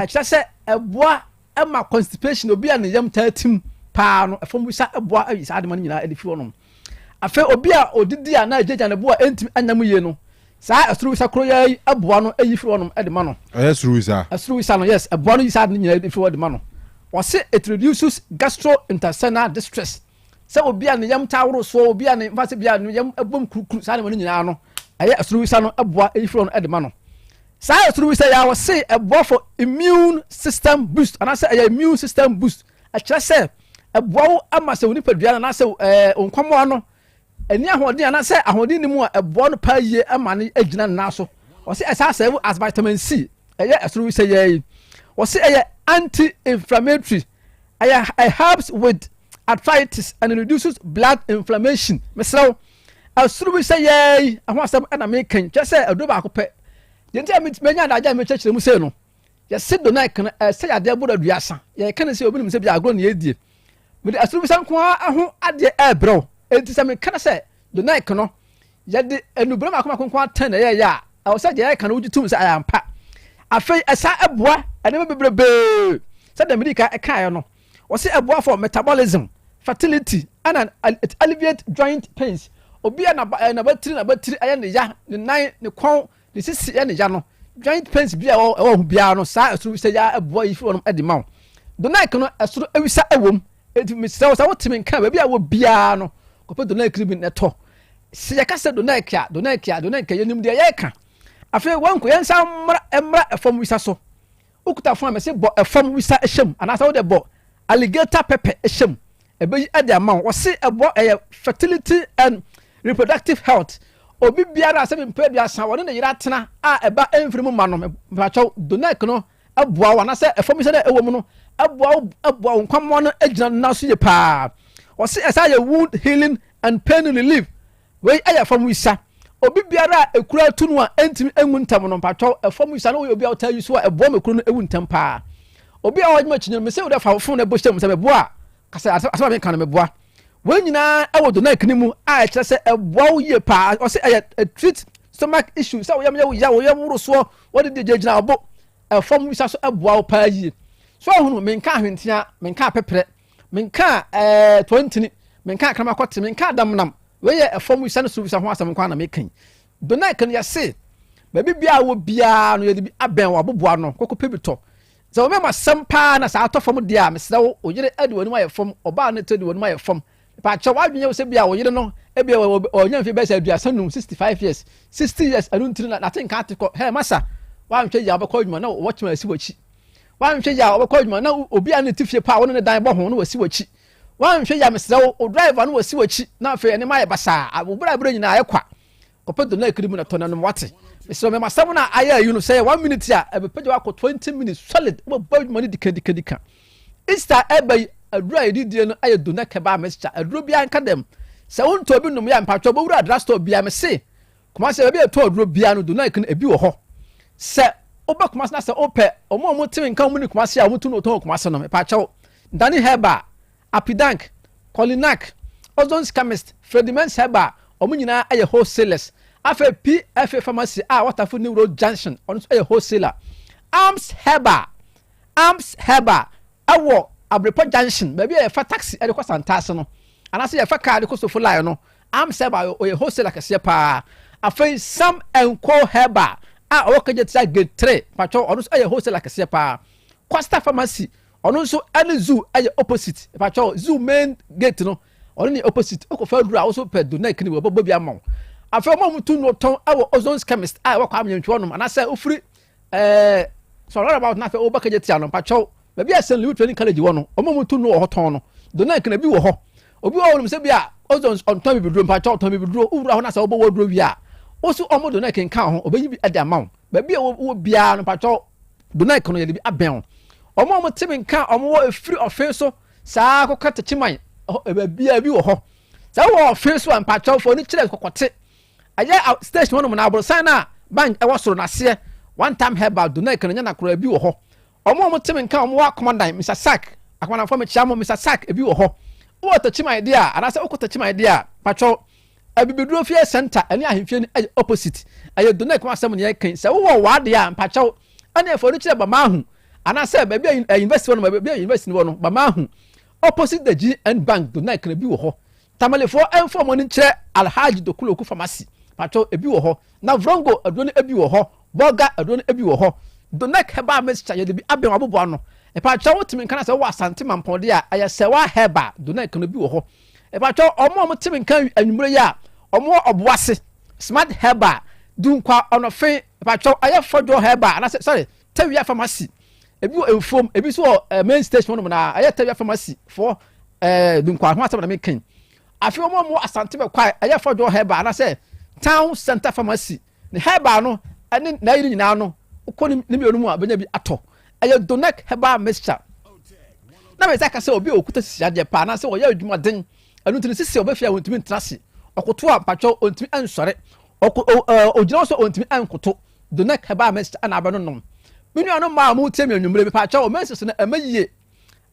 actually se boa ama constipation obi a ne yam tatim pa no efom wisa boa ayi sa de man nyina edifi wonom afa obi a odidi a na ajeja ne boa entim anyam ye no sa asuru wisa kro yayi aboa no ayi fi wonom ede ma no asuru wisa no yes aboa no yi sa de nyina edifi wo de ma no o se it reduces gastrointestinal distress se obi a ne yam tawro so obi a ne fa se bia ne yam abom kurukuru sa de man nyina no aye asuru wisa no aboa ayi fi wonom ede ma no sa asuru wisa ya wo se aboa for immune system boost ana se immune system boost a kira se aboa ama se woni padua na se onkomo no eni ahodin ana se ahodin ni mu a aboa no pa yie ama ne agina na so o se esa serve as vitamin C aye asuru wisa ye o se anti inflammatory helps with arthritis and reduces blood inflammation mesraw asuru wisa ye aho asem ana me kan kira se ado ba ko pe yenti amenya da ja me chechire mu se no ye se do na kan se ya de bodo duasa ye kan se obi nim se bi agro na yedie me de asuru bisan ko aho ade ebro enti se me kan se do na kan no ye de enubro ma ko atan na ye ya o se je kan ujitum se ayampa afei esa eboa ade bebrebe se de medika e kan no o se eboa for metabolism fertility and it alleviate joint pains obi na batiri aye ne ya ne nan ne kon ne sisi ne ya no joint pains bia hu bia no sa asuru se ya eboa yi fi wonom ede ma do na kan no asuru ewisa ewom eti misra wo timi kan ba bia wo bia no ko pe do na kribi ne to se ya ka se do na kia yenim de ya ka afi wanko yen sa emra efom wisa so ukuta fon me se bo efom wisa ehyem ana sa wo de bo alligator pepper ehyem ebe yi ade ama wo se ebo fertility and reproductive health obi biara se mpe bia san woni ne yira tena a eba emfirimu ma no bacho donek no aboa wana se efom se na ewom no aboa nkwamo no agina na so ye pa o se esa ye wound healing and pain relief we aya fom wisa obi biara ekura tunu a entimi enwuntam no bacho efom wisa no obi a ota yusu a eboa mekuru no ewuntam pa obi a wajima chinyo me se wo da fa fon na bohtem se meboa kasa asaba me kan meboa when nyina awo do na knimu a kire se eboa ye pa o se treat stomach issue se wo yam woro so wo de gina obo efom wisa so eboa pa yi so hunu menka hwentia menka pepre menka 20 menka krama kwete menka damnam we ye efom wisa no so wisa ho asem kwa na mekan do na kan ya se ba bibia wo bia no ye bi aben wa boboa no kokope bito so wo mema sampa na sa atofom dia mesra wo oyire ade woni ma ye fom oba na tedi woni ma ye fom pa cha wadwenye wo se bia wo yire no ebia onye mfi be sa aduasa num 65 years 60 years anu ntiri na think atiko he masa wa ntwe ya be kodwuma na wo chima asi wachi wa ntwe ya wo kodwuma na obi an tifie pa wo ne dan bo ho no wasi wachi wa ntwe ya mesra wo driver no wasi wachi na afa ne ma ye basa obura nyina ye kwa kope do na ekiri na tona no wate so me masam na aya you no say 1 minute a e be page wa 20 minutes solid wo bold money dika Easter ebe adura edidie no aye do na keba mixture aduro bia nka dem se wonto bi num ya mpatwo bo wura drug store bia me se kuma se bia to aduro bia no do na ekene ebi wo ho se oba kuma na se ope omo timi nka mu ni kuma se a mutu no to kuma se no mpatwo Dani Heba Apidank Colinac Ozon's Chemist Fredimens Heba omo nyina aye wholesalers afa PFA pharmacy Waterford New Road Junction on aye wholesaler Arms Heba awo Abrepo Junction baby e fa taxi e de kwa Santase no anase e fa car de ko so line no Arms Heba o ye wholesaler kase pa afa Sam Enko Heba o kaje tia gate 3 patcho ono so aye wholesaler kase pa Costa Pharmacy ono so ane zoo aye opposite patcho zoo main gate no ono ni opposite o ko fa dura o so pe do na kini wo bobo bia ma afa mo mutu no ton awo Ozon's Chemist wa kwa amyentwo no anase ofuri so all about na fa o bakaje tia no patcho baby a St. Louis Training College wo no omo mutu no ho ton no do na kina bi wo ho obi wo no se bia Ozon's on ton bi duro patcho ton bi duro ura ho na se obo wo duro wi a o so omo do na kin kan ho obeyi bi ade amount baby a wo bia no patcho do na kin no ye bi aben omo timi nka omo wo free offense so saa ko kata chiman baby bi wo ho saa wo offense so patcho fo ni kire kokote aya station no na abrosan na bank e wo soro na se one time herbal do na kin nya na kro bi wo ho omo timi nka omo wa commandant Mr. Sack akwana fo me chiamo Mr. Sack ebi wo ho wo ta chiman dia anase wo ta chiman dia patcho abibeduro fie center ani ahemfie ni opposite aye do na kuma asem ne kan se wo wa dia patcho ani fo ni kire ba ma hu anase baby university no baby university no ba ma hu opposite the GN Bank do na kan bi wo ho tamalefo enfo mo ni kire Alhaji Dokuloku Pharmacy patcho ebi wo ho na Vrongo aduro ni ebi wo ho Boga aduro ni ebi wo ho do na heba mixture ye de bi aben abobo ano e patcho wotimi kan se wo asante mampode a aye se wa heba do na kan bi wo ho e patcho omo timi kan anwumre ya omo oboase smart heba dunkwa onofe patcho aye fojo heba na sorry Tawia Pharmacy ebi enfom ebi so main station no na aye Tawia Pharmacy for dunkwa ho asem na me kan afi omo asante be kwai aye fojo heba na se Town Center Pharmacy ne heba no ene na yiri nyina no ukoni ne mi onum a benya bi ato aye Donek heba mixture na me saka se obi okuta sisia de pa na se wo ya adwuma den anu tini sisi obafia wontimi ntrase okoto a patcho ontimi ansore ogina so ontimi ankoto Donek heba mixture ana aba no nom minu anu ma mu temi anwumre bi patcho o meses na amayiye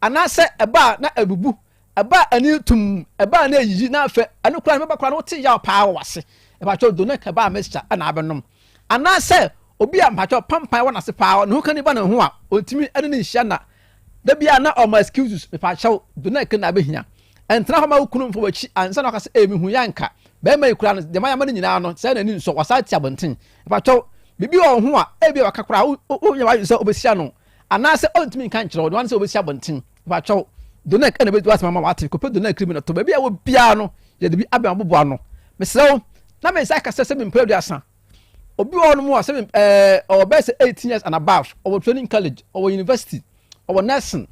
ana se eba na abubu eba ani tum eba na yiyi na afa anu kura me ba kura no ti ya pa wase patcho Donek heba mixture ana aba nom ana se obi a patcho pampan wona se pa no kan ba na ho a ontimi ani ne hia na da bia na o ma excuses me patcho Donek na behia entra ho ma ukunu mfo bachi ansa na kase emi hu yanka be ma ikura no de ma yama nyina no se na ni nso wasa ti abonten patcho bibi o ho a ebi wakakura o nya wa se obesia no ana se ontimi kan kire o wan se obesia bonten patcho Donek na be duas mama wate ko pe Donek krimi no to bia wo bia no ye de bi aben abobo ano mesrew na me sa kase se me mpadu asa obi o no mo se o be se 18 years and above or training college or university or nursing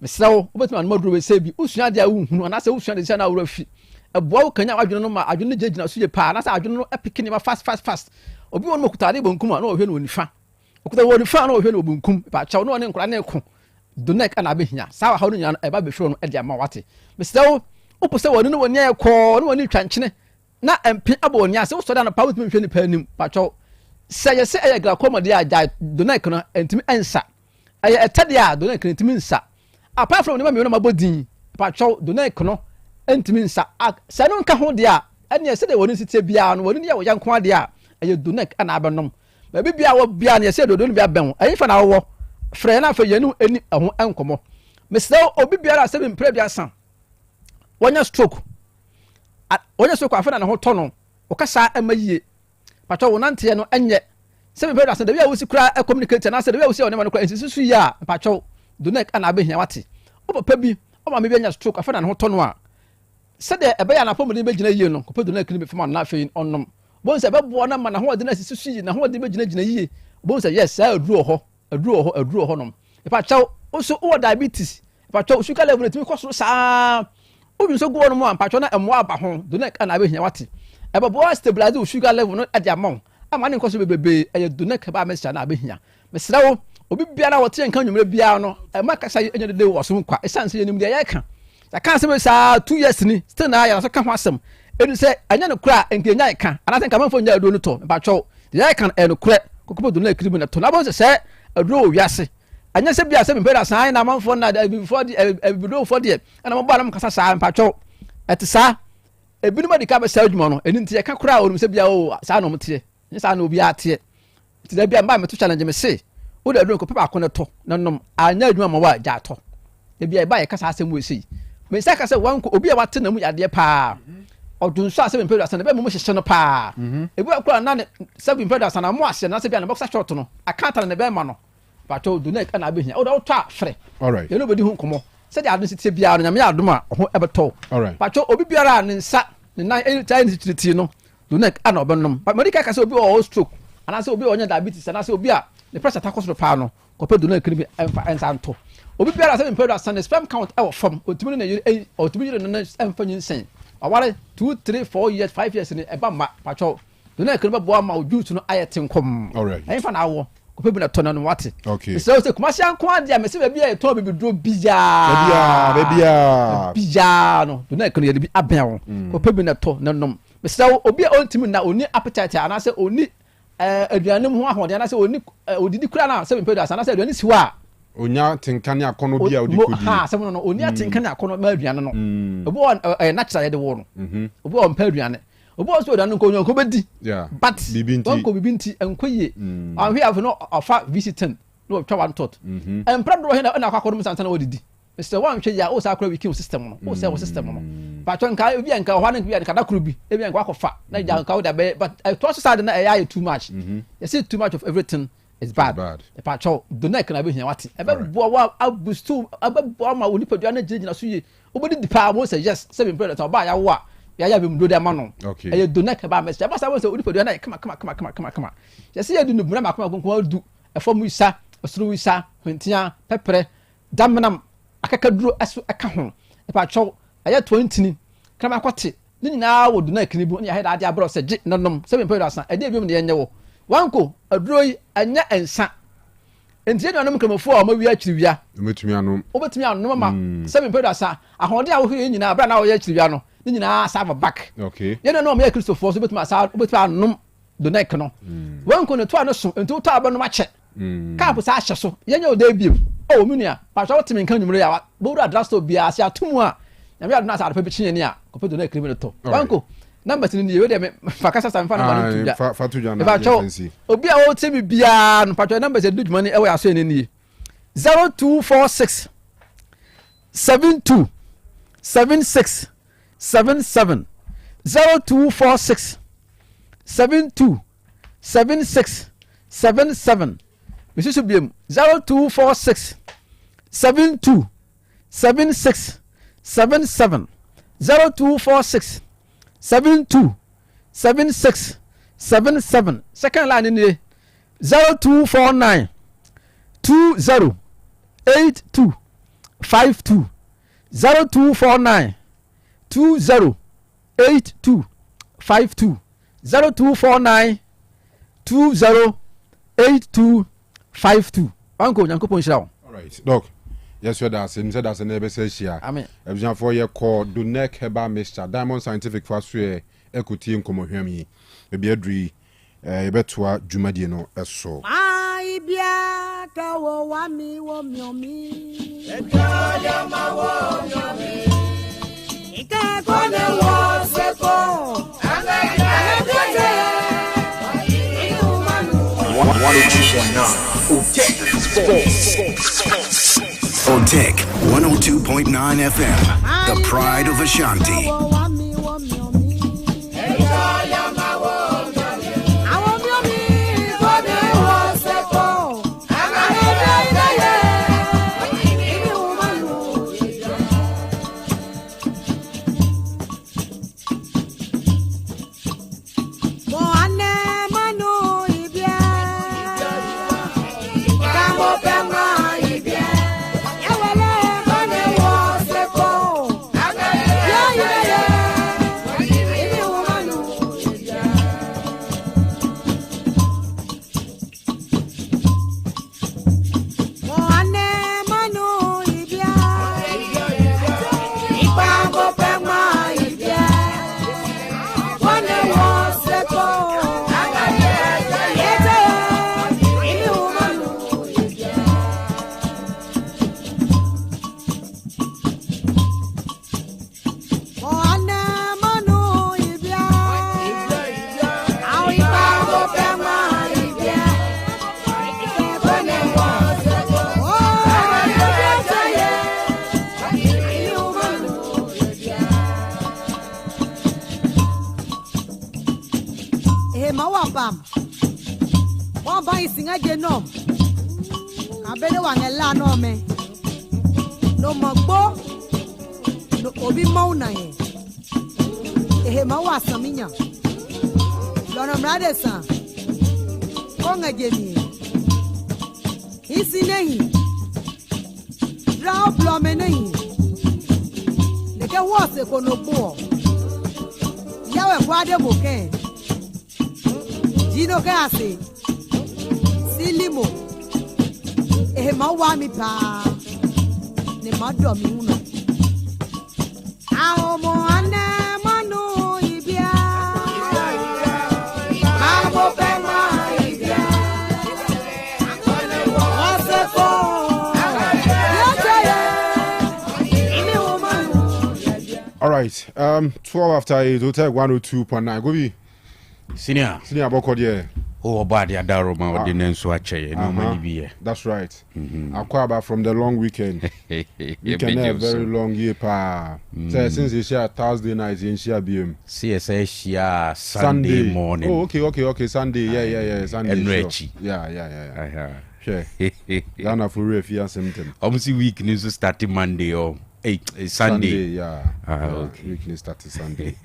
mesrew obetuma no maduro be se bi usua dia wo hunu ana se usua de sia na wura fi eboa wo kanya adwene no ma adwene jejina so ye pa ana se adwene no epikini ma fast obi won mo kutade bonkum na ohwe no onifa okuta wo onifa na ohwe no bonkum pa chaw no ne nkura na eko Donek ana behia sawa ha no nya eba be hwe no e dia ma wate mesrew opose wo no woni ekọ no woni twankyene na empi aba woni ase wo so da na pa wo timi hwe ni pa anim pa chaw se eye gra komode a Donek no entimi ensa eye etade a Donek no entimi nsa apart from ni ma bodin pa chaw Donek no entimi nsa se no nka ho de a ene se de woni sitie bia no woni ne ya wo yanko ade a eye Donek ana abanom ba bibia wo bia ne se do no bia ben ayi fa na wo frɛ na fa yenu eni ho enkomo mesɛ obi bia ra se bi mpre bia san wonya stroke afena na ho tɔ no okasa amaye patɔ wonante no enye se bi mpre bia san da bia wo sikura communicate na se da bia wo si onema no kwa ensisu su ya patɔ Donek ana abehia wate o papa bi o ma me bia nya stroke afena na ho tɔ no a se de ebe ya na pomode be gina yie no ko Donek ni be fama na afei onnom bon se be bo na ma na ho de na sisu su yi na ho de be gina yie bon se yes sa aduro ho nom e pa chaw o so o diabetes e pa chaw sugar level timi koso saa o bi so go no mo pa chaw na emo aba ho Donek ana be hia wate eba bo stabilize wo sugar level no e dia mon ama ne nkoso bebebe e donate ka ba message na abehia mesra wo obi biara wo te nka nwumre biara no e makasa enye de wo so nkwa e sanse yenim de ya ka ya kan se sa 2 years ni still na ya so ka ho asem enu se anya ne kura enke nya ka ana se nka manfo nya do no to ba cho de ya kan enu kura kokopo donate kribu na to na bo se adro wiase anya se bia se mpeda san na manfo na before the video for the ana mo ba na mkasa sa mpa cho etisa ebinuma dika be sa adwuma no eni ntie ka kura onum se bia o sa no mtie ni sa no obi atie ti da bia mba me to challenge me se wo da dron ko papa ko ne to na nom anya adwuma ma wa ja to da bia ba ye ka sa asem we sei me sa ka se wanko obi a wate na mu yade pa odun so asem mpeda san na be mo hyehye no pa ebi akura na ne 7 mpeda san na mo ase na se bia na boxa short no akanta na be ma no pato do na ka na be hia o da to afre alright ye no bedi hu nkomo se dia adun sitie bia no nyame adom a ho ebeto alright pato obi biara ne nsa ne nan anytime sitie no do na ana obenom but medical ka se obi o stroke ana se obi o nya diabetes ana se obi a the pressure ta koso pa no ko pe do na kiri bi ensa nto obi biara se mpeda san sperm count e wo fam otimi na otimi na enfa nyinsen awale 2 3 4 years 5 years ni eba ma pato do na kiri ba bo ama ojutu no ayetin kom alright enfa na awo ko pe bi na tono no wate okay so kuma sia nko ade a mese ba bia e to bi dro bija no do na kiri bi aben wo ko pe bi na to na nom mese obi a ontimi na oni appetite ana se oni aduanem ho ahode ana se oni odidi kura na se bi pedo ana se aduane siwa onya tenkane akono bia odi kodi ha se no oni atenkane akono ma aduane no obo natural yede wo no obo on pa aduane obo so aduane nko nko bedi but nko bibinti enkoye ahwe af no afa visitant no twa one tot empra do he na akwakono msansa na odidi Mr. One hwe ya o sa akwa wiki system no o se wo system no ba to nka obi nka hwa na bia nka da kuru bi e bia nka akofa na ja nka o da be but to so side na e too much you see too much of everything is bad e pa cho do na kana be hia wati e be bo wa abustu ababo ma oni padua na jina so ye obodi di pa mo say yes 7 predator ba ya wo a ya be mdo de ma no e do na ka ba message ba sa wo say oni padua na kama you see you do no buna ma kama konko du e fo mu isa osuru isa hwentia pepre damnam akakaduro aso aka ho e pa cho aya 20 ni kama akwate ni nyina wo do na kinibu ni ya heda ade abro se gi nonom 7 predator e de biom de yenye wo wanko aduro yi anya ensa entie no anum kramofo a ma wi akiriwia obetumi anom ma 7 predator ahode a wo hwe nyina abra na wo ya akiriwia no ni nyina save back okay ye no ma ya Christopher so betumi asa obetumi anom do na no wanko no to anoso ento to abanom ache kapo sa ahye so yenye oda biem o munua pa so timi nka nwumre ya boru adrasto bia ase atumu a nyame aduna sa adepa bi chinye ni a kope do na krimi no to wanko number ni we dem fakasa sanfa na manu tuja fa tuja na agency obi a o temi bia no patwa number se duduma ni e we aso ni 0246 72 76 77 0246 72 76 77 Mrs. Biem 0246 72 76 77 0246 72 76 77 second line in 0249 20 82 52 0249 20 82 52 0249 20 82 52 Uncle Yankopon Shao. All right, Doc. Yes, you are saying that never says here. Amen. Everyone for your call do neck heba Mr. Diamond Scientific Fastway equity in komo hwemi. Ebi adri ebetua dwumadi no eso. Ai bia ka wo wa mi wo miomi. Eka ya ma wo miomi. Ika ko ne wo seko. Otec 102.9 FM, the pride of Ashanti. Yeah. buy sing again no. I better one a la no me. No magbo. No obi mauna ye. Ehe mawa saminya. Lona mrade sa. Konga jeni. Isi nehi. Drao plome nehi. Neke wase kono buo. Yawe kwade moke. Jino kasi. Silimo. Ehe mawa mi pa. Ne mado mi uno. Ao mo ane manu ibia. Amo pema ibia. Oseko. All right. 12 after 8, Otec 102.9. Go be. Senior Boko there. Oh, body Adaroma ordinance wache. No money be. That's right. Akwaba from the long weekend. Weekend have very long year pa. So since you share Thursday night in share BM. CSA share Sunday morning. Oh, okay. Sunday. Yeah. Sunday. Enrichi. Yeah. Sure. Ghana for real fear symptom. Almost week news starting Monday or Sunday. Yeah. Okay. Week news starting Sunday.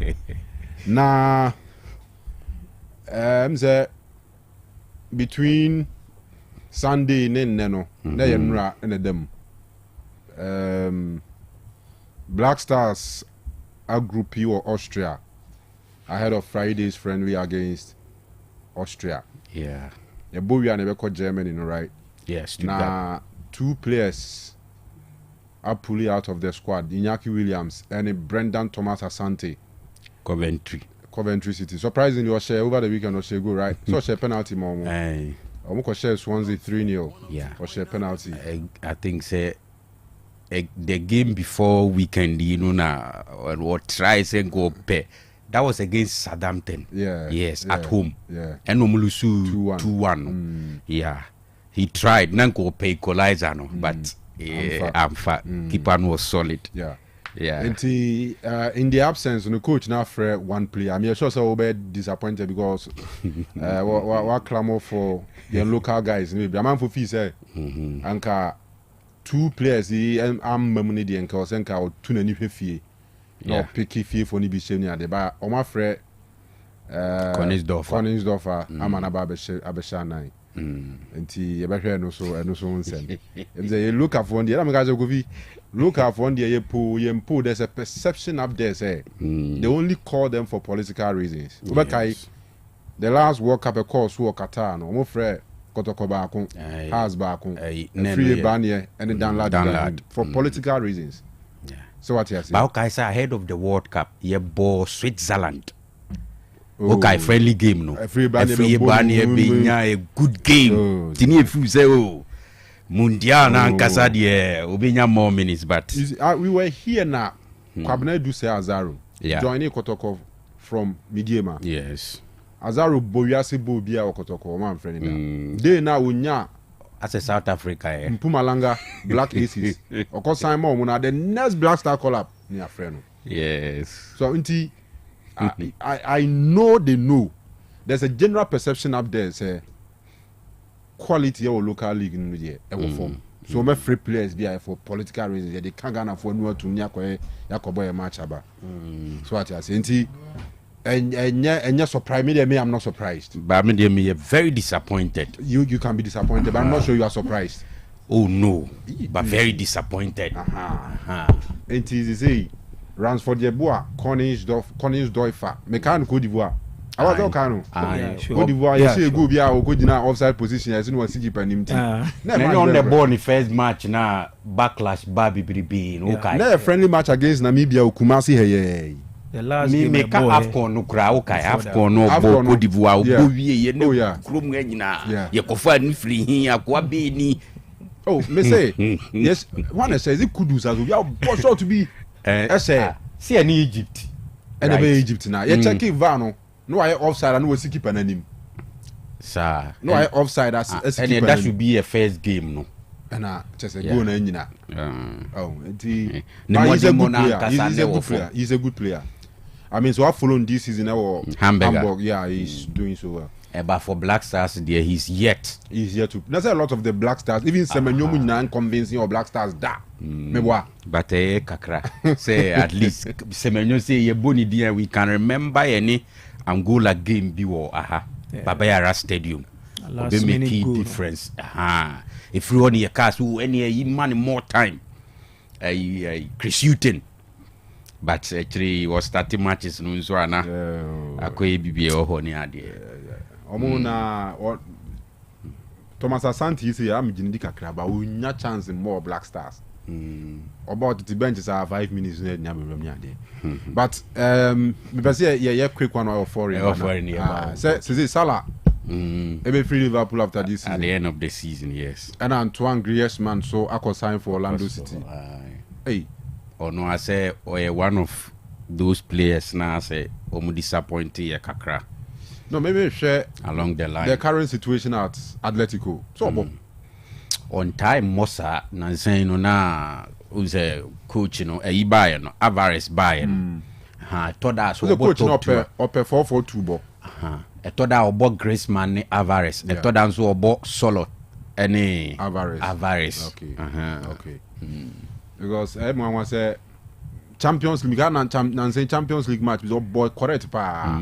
Nah. Say between Sunday and Neno, and them. Black Stars are Group P or Austria ahead of Friday's friendly against Austria. Yeah. The boy are never called Germany, right? Yes. Now, 2 players are pulling out of the squad: Iñaki Williams and Brendan Thomas Asante. Coventry City. Surprisingly, Osei over the weekend, Osei go right. So Osei penalty more. Osei Swansea 3-0. Yeah. Osei penalty. I think say the game before weekend, what tries and go pay. That was against Southampton. Yeah. Yes, at home. Yeah. And Omulusu 2-1. Yeah. He tried. Nanko pay equalizer, but keeper was solid. Yeah. Yeah. And in the absence of the coach now for one player, I'm sure so we'll be disappointed because what clamor for the local guys. Maybe a man for fees, Anka 2 players. I'm money the Anka Senka or 2 new fee. No picky fee for Nibishenia. The bar or my friend Koningsdorfer. I'm an Abesha and you better no so send. If they look at one, the other guys will be. Look at one day you there's a perception up there say they only call them for political reasons. Yes. The last World Cup of course who Qatar no mo frɛ Kotoko baako has baako free banye and download for political reasons. Yeah. So what you say? But okay, say ahead of the World Cup, you bought Switzerland. Okay, friendly game no. Free banye be a good game. Tini if you say Mundial and Casadie, Obinya more minutes, but we were here now. Kwabena do say Azaro. Joining Kotoko from Midiema. Yes. Azaro Boyasi Bobia or Kotoko, man friend. They now unya as a South Africa. Mpumalanga Black Aces. Of course, Simon when the next Black Star collab near friend. Yes. So I know they know. There's a general perception up there say quality or local league in the form. So my free players be for political reasons. They can't go for no to Yakoboy match about. So what I say, and you're surprised. Me, I'm not surprised. But me, very disappointed. You can be disappointed, but I'm not sure you are surprised. Oh no, but very disappointed. And it is say Ransford Yeboah, Koningsdorfer, Mekan Cote d'Ivoire. I was all Kanu. Cote d'Ivoire, you see a good year or good offside position as soon as you keep him. Never on the ball in the first match now. Backlash, Babi Bibi. Okay. Never friendly match against Namibia or Kumasi. Hey. The last me make Afcon no kra okay Afcon no ball Cote d'Ivoire go wie ye no krom nyina ye kofa ni free hin akwa be ni. Oh, me say yes. One says it could do as we are sure to be. Say see any Egypt. And Egypt now. You check it Vano. No, I offside and no keep an enemy. Sir. No, I offside as and that should be a first game, no. And just a good engine. Oh, he's a good player. I mean, so I've followed this season our Hamburg. Yeah, he's doing so well. But for Black Stars, there he's yet to. There's a lot of the Black Stars, even Semenyo Munan convincing or Black Stars da. But kakra say at least Semenyo say ye boni dia we can remember any Angola game be war Babayara Stadium. They make a difference. If you want your cast who any money more time Chris Hutton. But actually was starting matches no so ana akoye bibie o ho ni ade omuna Thomas Asante say am ginidi kakra ba onya chance more Black Stars about the benches are 5 minutes na nyamem ade but me be say ye quick one or foreign say Salah ebe free Liverpool after this season at the end of the season, yes, and Antoine Griezmann so akọ sign for Orlando City. Hey, or no, I say one of those players now say omu disappointed kakra. No, maybe share along the line the current situation at Atletico. So on time Mosa na saying no na who's a coach no Bayern no Alvarez Bayern. Thought that so coach no up 4-4-2 ball. I thought that about Griezmann ni Alvarez. I thought that so about Solo any Alvarez. Okay. Okay. Because everyone was a Champions League and say Champions League match is boy correct pa.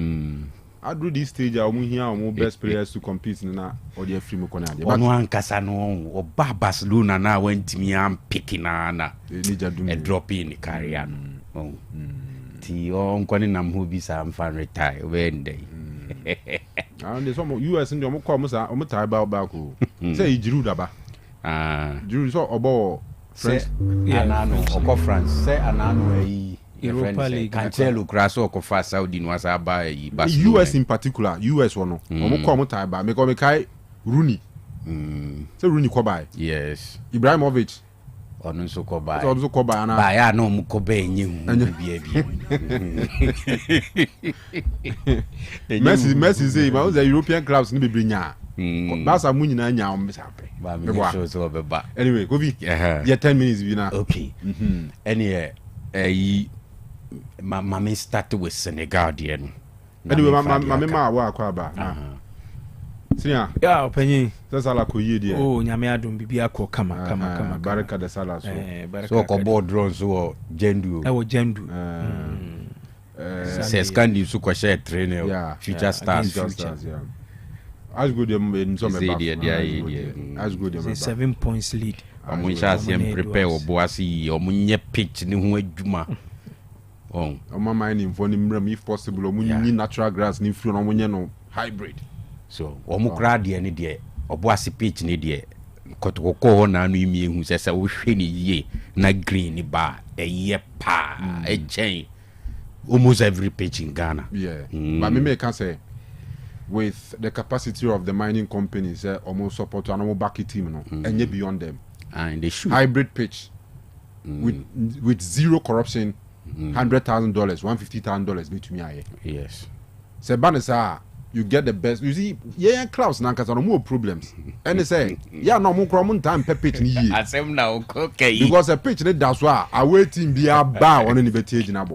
I do this stage I will hear more best players to compete na or the free mukona. But one Casano or Barcelona now went me am picking na a drop in the career. Ti on kwani nam hu bi sam fan retire when day. And there's some US in the omo tie back o. Say Giroud aba. Giroud so obo France anano oko France say anano Europa League Cancelo Crasso oko fa Saudi no asa ba US in particular US one omo tie ba me ko kai Rooney say Rooney ko buy yes Ibrahimovic onu so ko buy na ba ya no mu ko ba enye hu Messi say ma the European clubs ni be nya Basa mu nyina nya om sape ba me show so be ba anyway go be yeah 10 minutes bi na okay Mama started with Senegal there no anyway mama wa akwa ba Sinya ya opanyi Sala ko yie there nyame adom bibia ko kama baraka de Sala so ko board drone so Jendu se scandi su ko share trainer future stars yeah as good in some as good 7 points lead omuncha sem prepare oboasi omunye pitch ni ho adwuma mama ni mfo ni mram if possible omunyi natural grass ni free no omunye no hybrid so omukra de ni de oboasi pitch ni de kotoko ho na anu imi ehu sese wo hwe ni yie na green ni ba eye pa echen almost every pitch in Ghana but me can say with the capacity of the mining companies almost support an almost back team no and beyond them and they should hybrid pitch with zero corruption $100,000 $150,000 between me yes say banisa you get the best you see clubs na kasa no more problems and they say no mo krom time per pitch ni yi asem na okay because a pitch ni that's why away team be aba on ni betage na bo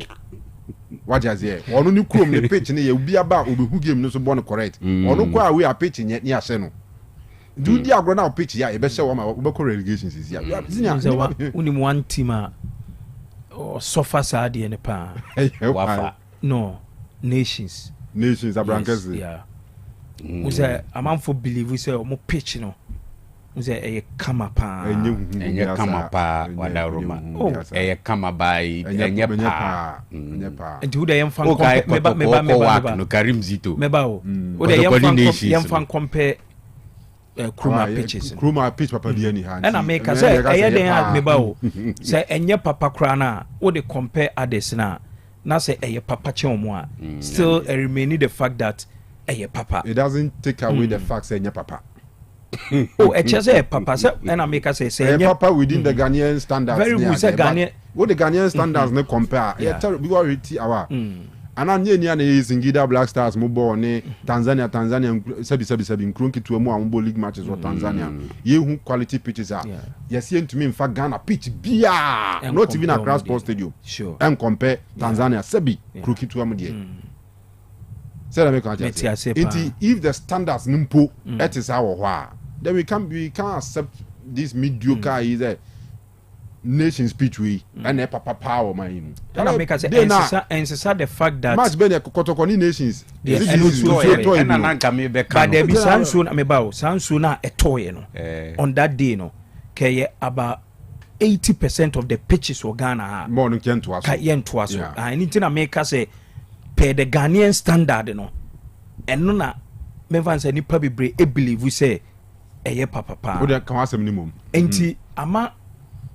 wajas here onu ni krom ni pitch ni ye obi aba obehu game no so born correct onu kwa we a pitch ni ahye no do di agro na pitch ya e be hye wo ma we ko relegation is ya unim one team suffer sad in pa wafa no nations abrankes yeah we say amount for believe we say omo pitch no we say kama pa enye kama pa wada roma kama by enye pa and who dey compare meba no Karim Zito meba o dey compare Kruma pitches Kruma pitch papa di any hand and America say dey meba o say enye papa kra na wo dey compare others na say papa cheomo a still remaining the fact that papa it doesn't take away the fact say papa say papa say and America say papa within the Ghanaian standards very good say Ghanaian what the Ghanaian standards no compare we already our and anye ni ana Singida Black Stars mo ball ne Tanzania sabi nkronki to mu ambo league matches for Tanzania ye hu quality pitches are yes ntumi in fact Ghana pitch bia not even across sports stadium sure and compare Tanzania sabi nkronki to am there say that make if the standards nimpo it is our then we can't accept this mediocre is a nation speech we and a papa power man. And make us say the fact that much better Kotokoni nations but there be Sansun ameba Sansun na a toy on that day no kay about 80% of the pitches were Ghana more than yen to us anything I make us say per the Ghanaian standard and no na me van say nipa bebre e believe we say eye papa we dey kan asem minimum enti ama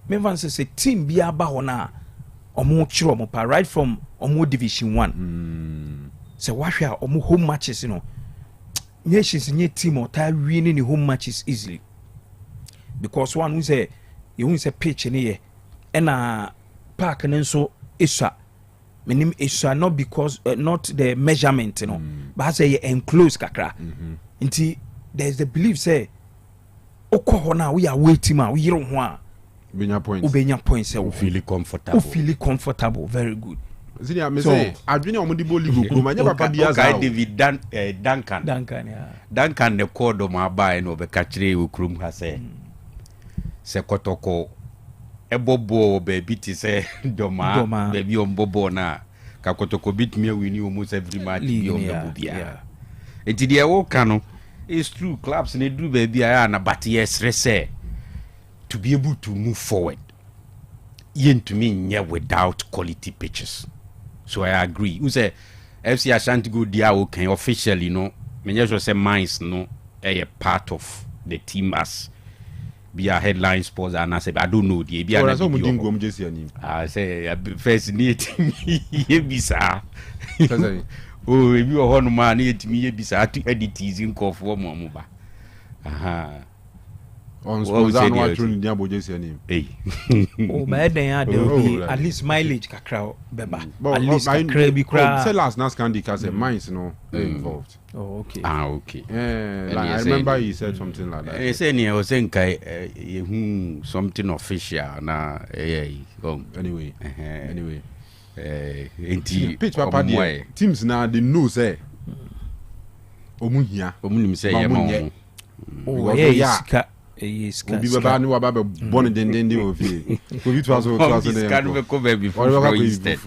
me van say team bi aba ho na omo chiro mo pa right from omo division 1 say wahwe a omo home matches nations nye team or ta winning the home matches easily because one who say you say pitch ni ye na park nso isha menim isha not because not the measurement but say enclose kakra nti there's the belief say okọ na we are waiting we yiro ho a ubenya points say feel comfortable very good Zinia me say adwene omodibo league kuro manya papa bia za David Duncan the code ma ba no be ka kire okrum ha say se kotoko ebobo baby ti say doma baby ombobo na ka kotoko bit me win almost every match bi ombobo bia enti de wo kanu it's true clubs ne do baby aya na but yes say to be able to move forward yen to me without quality pitches. So I agree. You say FC Ashanti go dia okay officially no. Me just say Mines no a part of the team as be a headline sports and I say I don't know the be I say first need ye bisa. Oh if you on man need me ye bisa to edit is in call for mo ba. Aha. On sports and what you need about just name. Hey. Oh, but then there will be at least mileage kakra beba. At least kakra. Say last Naskandi cause Mines no involved. Oh, okay. Okay. Like, I remember he said something like that. He said he was saying something official na anyway. Pitch papa teams now they know say omuhia omunim say yema oh yes yes obi baba ni wa baba born den ofie covid was there can be cover before Easter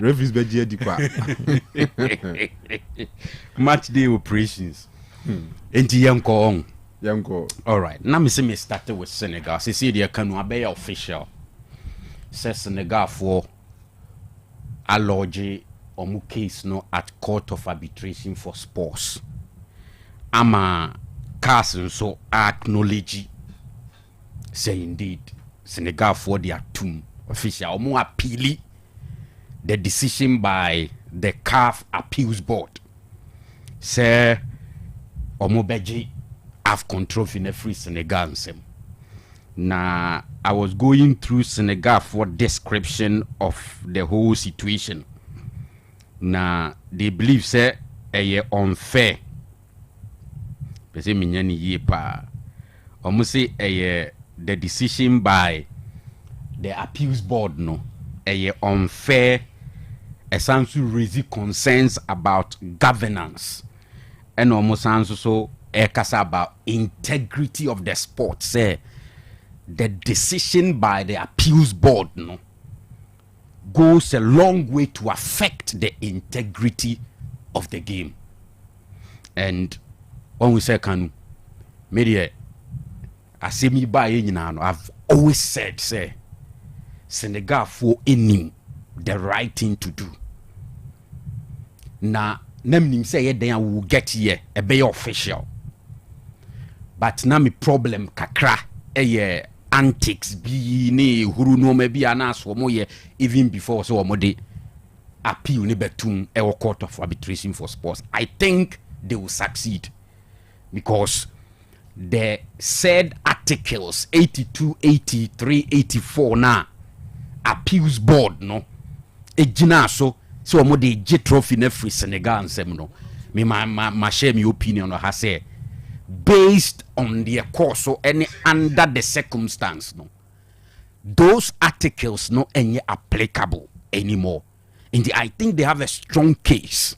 referees be je di kwa match day operations enti yanko all right now me say me started with Senegal say the Kanu abey official say Senegal for alloge omu case no at court of arbitration for sports ama Carson so acknowledge say indeed Senegal for their tomb official omu appeal the decision by the CAF appeals board say omu beji have control in free Senegal nsem. Na I was going through Senegal for description of the whole situation. Na they believe say unfair. Pese minyani ye pa. Omo say the decision by the appeals board no unfair. Essentially raise concerns about governance. And almost so kasa about integrity of the sport. Say the decision by the appeals board no goes a long way to affect the integrity of the game. And when we say Kanu, media asemi ba nyina no, I've always said say Senegal for any the right thing to do. Na namnim say then will get here a be official. But na me problem kakra antics bi ne huru no ma bi anas wo moye even before so wo de appeal ne betum e court of arbitration for sports. I think they will succeed because the said articles 82, 83, 84 na appeals board no ejina so wo de G trophy na free Senegal nsem no me ma share my opinion on has say based on their course so any under the circumstance no those articles no any applicable anymore. And I think they have a strong case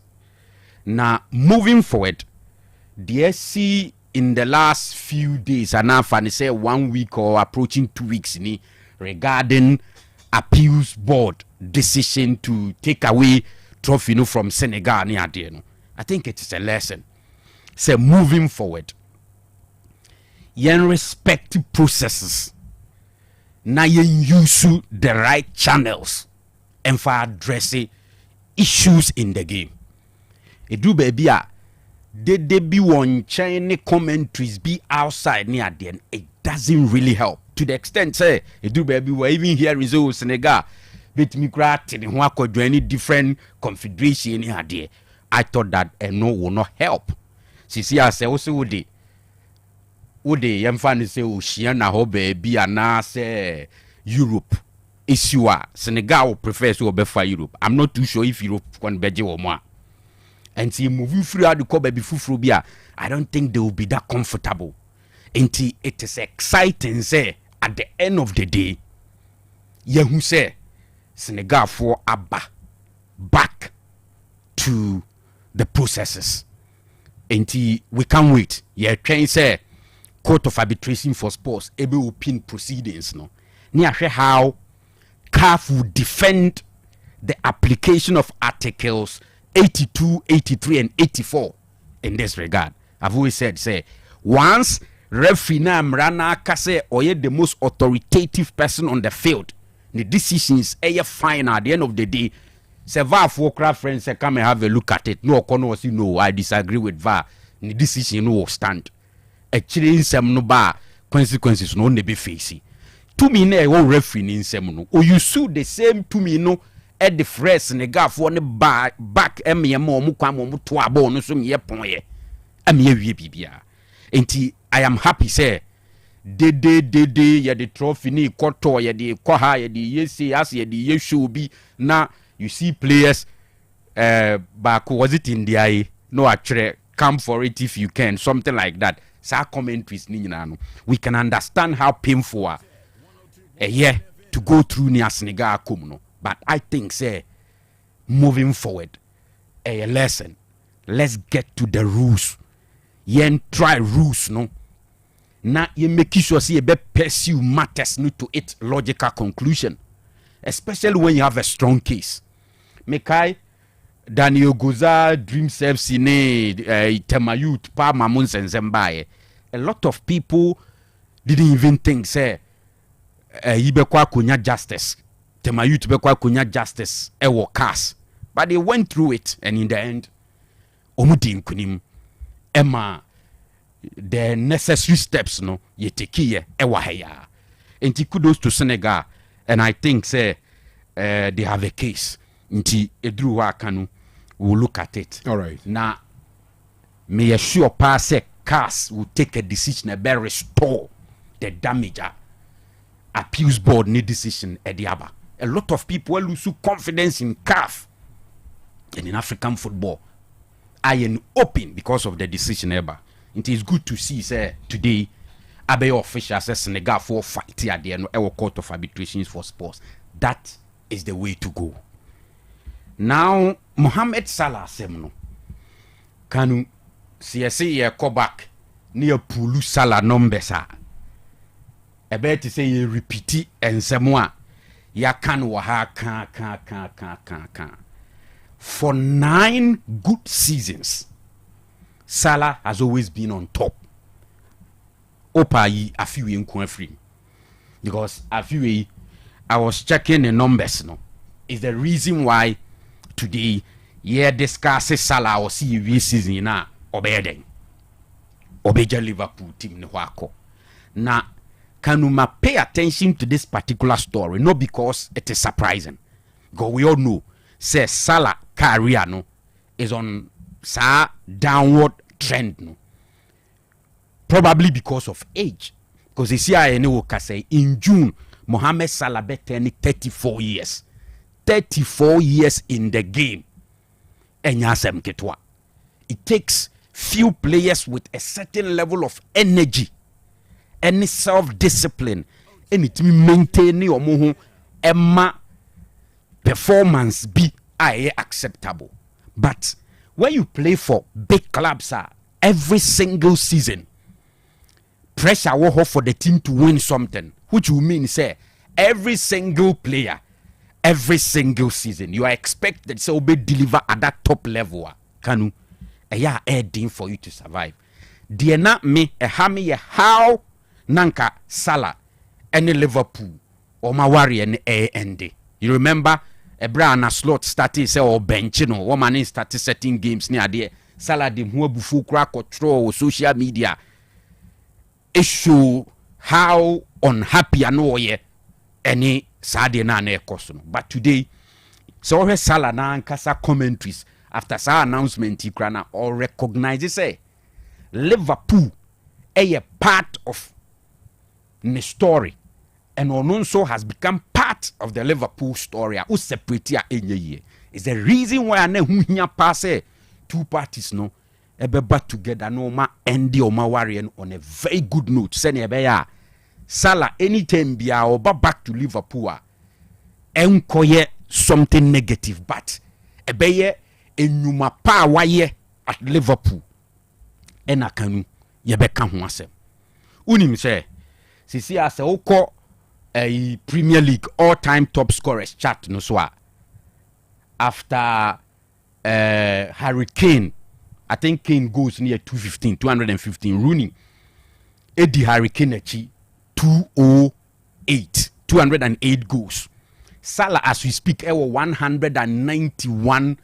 Now, moving forward, the SC in the last few days, and now I say 1 week or approaching 2 weeks, regarding appeals board decision to take away trophy from Senegal. I think it is a lesson. So moving forward, yen respect processes. Now yen use the right channels and for addressing issues in the game. It do baby they be one Chinese commentaries be outside near the end. It doesn't really help to the extent say it do baby we're even here in Senegal. But me created in what could do any different confederation near there. I thought that no will not help. See, I say also would they young fan say Oceania ho baby and now say Europe issue Senegal prefers to obey for Europe. I'm not too sure if Europe can be or more. And see moving through the call baby Fufrobia, I don't think they will be that comfortable. And it is exciting say at the end of the day, who say Senegal for Abba back to the processes. And we can't wait. Train say Court of Arbitration for Sports able open proceedings no. Near how CAF will defend the application of articles 82, 83, and 84 in this regard. I've always said, say, once referee na mrana kase or the most authoritative person on the field, the decisions are fine at the end of the day. Say VAR for craft friends say come and have a look at it. No, I disagree with VAR. The decision will stand. Actually, some no bar consequences no ne be facing. To me, ne one referee in some or you sue the same to me no. At the fresh Senegal for the back mukwamo to a bon so ye ponye. I am happy say de ye the trophy ni koto ye the koha ye the yesi as ye the yeshu be na you see players back was it in the eye no actually come for it if you can something like that. Sa commentaries ni no we can understand how painful a year to go through near Senegal come no. But I think, say, moving forward, a lesson. Let's get to the rules. Yen try rules, no. Now you make sure see a be pursue matters no to its logical conclusion, especially when you have a strong case. Mekai Daniel Goza Dream Service ne Temayut Pa Mamun Senzembaye. A lot of people didn't even think say Ibekwa kunya justice. My youth be kunya justice ewo cast, but they went through it and in the end omudi nkunim emma the necessary steps no ye take ye ewa heya. Nti kudos to Senegal, and I think say they have a case. Nti edru wa Kanu will look at it. All right. Now may assure pass cast will take a decision about restore the damage. Appeals board need decision ediaba. A lot of people lose confidence in CAF and in African football. I am open because of the decision ever. It is good to see say today Abe officials say Senegal for fight at the end of Court of Arbitrations for Sports. That is the way to go. Now Mohamed Salah semno Kanu CSA ye go back near Pulu Salah numbers are. I bet to say you repeat and semwa. Ya kan waha kan. For 9 good seasons, Salah has always been on top. Opa yi afiwe nkwa free. Because afiwe, I was checking the numbers no. Is the reason why today yeah discuss Salah or see this season na obeden. Obeja Liverpool team ne wako. Na Kanuma pay attention to this particular story, not because it is surprising. Because we all know, say Salah career no is on sa downward trend no. Probably because of age. Because you see, I know say in June, Mohamed Salah be turning 34 years. 34 years in the game. It takes few players with a certain level of energy. Any self-discipline, and it maintain your moho Emma performance be acceptable. But when you play for big clubs, every single season, pressure will hold for the team to win something, which will mean, say, every single player, every single season, you are expected to be deliver at that top level. Kanu, a adding for you to survive. Dear not me, a hammy, how Nanka Salah, any Liverpool, or Mawari and A&D. You remember? A brand slot started say or bench, you know, woman started setting games near there. Salah de bufu crack or throw social media. It show how unhappy I know ye any Saturday na kosono. But today, so he Salah na ankasa commentaries after sa announcement he krana or recognize say Liverpool a part of the story. And Ononso has become part of the Liverpool story. Who separate ye? It's the reason why I know pass two parties no back together no ma endi o ma warrior on a very good note. Send ya Salah anytime be or back to Liverpool. Enkoye something negative, but ebeye enyuma pa waye at Liverpool. Ena Kanu yebeka ho asem. Unim say sisi ase okọ a Premier League all-time top scorers chart no so after Harry Kane, I think Kane goes near 215 Rooney Eddie Harry Kane achi 208 goals. Salah as we speak 191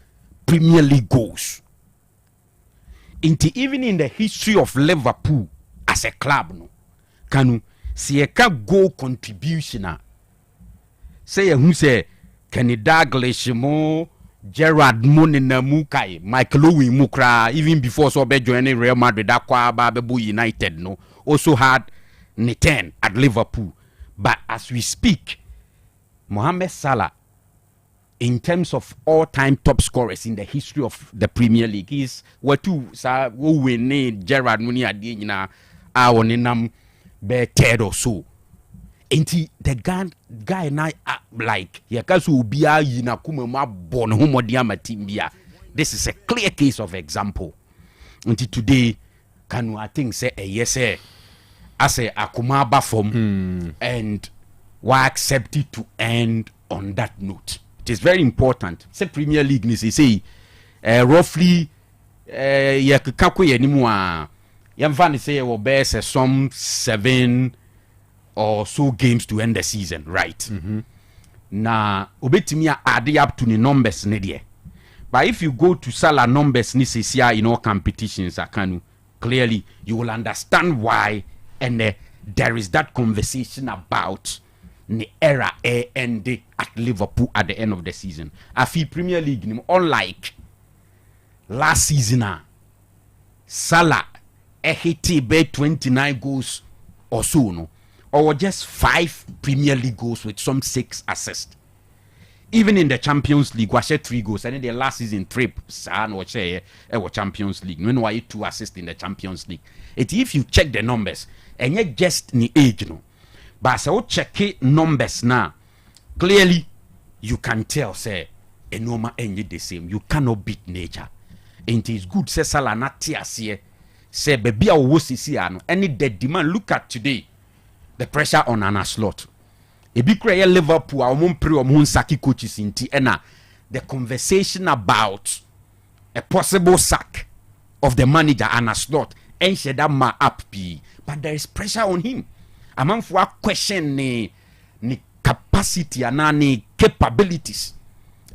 Premier League goals. Even in the history of Liverpool as a club no Kanu si eka goal contribution say who say Kenny Dalglish mo Gerrard mo na mu kai Michael Owen mu kra even before so be joining Real Madrid akwa ba be United no also had 10 at Liverpool. But as we speak, Mohamed Salah in terms of all-time top scorers in the history of the Premier League is what two sa wo win Gerrard mo ni ade nyina a wonenam be third or so. Enti the guy na like yakaso obia yina kuma ma bon homodi amatimbia. This is a clear case of example. Enti today Kanu I think say yes as a akuma ba form and why accept it to end on that note. It is very important. Say Premier League ni say roughly yakako yanimu a Yamfani say we best some 7 or so games to end the season, right? Na obetimi add up to the numbers ne. But if you go to Salah numbers ni say in all competitions Kanu, clearly you will understand why and there is that conversation about the era and at Liverpool at the end of the season. I feel Premier League unlike last season Salah hit be 29 goals or so no or just 5 Premier League goals with some 6 assists. Even in the Champions League, was 3 goals and in the last season trip san or Champions League. No why 2 assists in the Champions League. If you check the numbers and you just ni age no. But so check numbers now. Clearly you can tell say enoma enye the same. You cannot beat nature. And it is good say Salah na tiasie. Say baby a wo sisi ano any the demand. Look at today the pressure on an slot. Ebi kura Liverpool a omon pre omon saki coaches inti ena the conversation about a possible sack of the manager and a slot and said that ma up p but there is pressure on him. A man for a question ni capacity and ni capabilities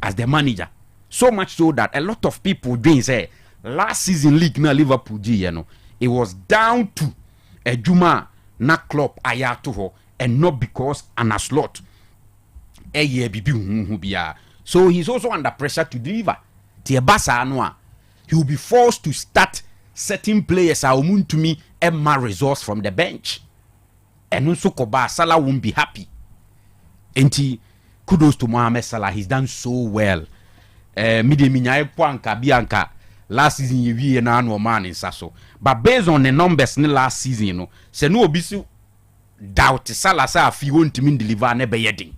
as the manager. So much so that a lot of people doing say last season league na Liverpool you know it was down to a Juma na Klopp ayato ho and not because an a slot a year bibi. So he's also under pressure to deliver. Tiebasa anwa he will be forced to start certain players to me and my resource from the bench. And also Koba Salah won't be happy. And kudos to Mohamed Salah, he's done so well. Bianca last season you na no man in Sasso. But based on the numbers in the last season, you know, say no bisu doubt Salah say if you want to deliver never yeding.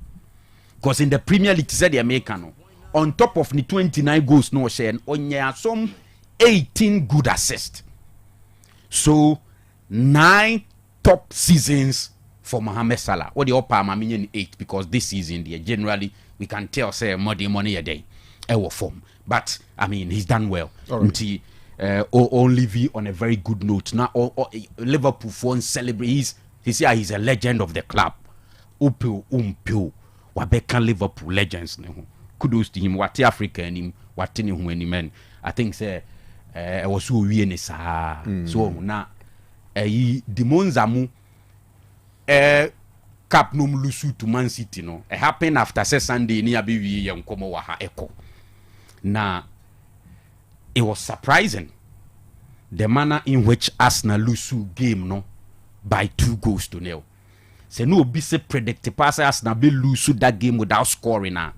Because in the Premier League said the American on top of the 29 goals no share on some 18 good assists. So 9 top seasons for Mohamed Salah. What the upper Maminian 8 because this season generally we can tell say money a day. Form. But I mean he's done well. Right. Only be on a very good note. Now Liverpool phone celebrate. He's a legend of the club. Wabeka Liverpool legends. Kudos to him. What Africa and him. What any man. I think say I was so we so now Dimonzamu Cap num lusu to Man City no. It happened after Sunday ni abiwi ya mkomo wa echo. Now it was surprising the manner in which Arsenal lusu game no by 2 goals to 0. Se no be se predict pass Arsenal be lose that game without scoring na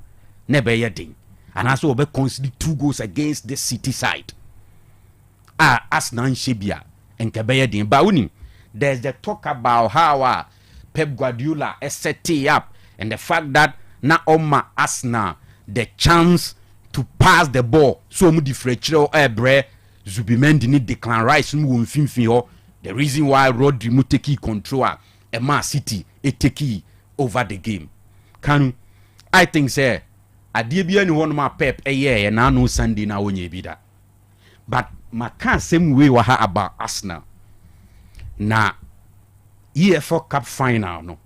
never yetting. And also be concede 2 goals against the City side. Arsenal Shebia and Kabeyadin. But there's the talk about how Pep Guardiola is setting up and the fact that na Oma Arsenal the chance to pass the ball. So mu differential ebre Zubimendi ni Declan Rice mu mfimfin. The reason why Rodri mu take control Man City take over the game. Kanu, I think say adie ni one ma Pep na no Sunday na onye bi da. But maka same way wa about Arsenal. Na EFL Cup final no.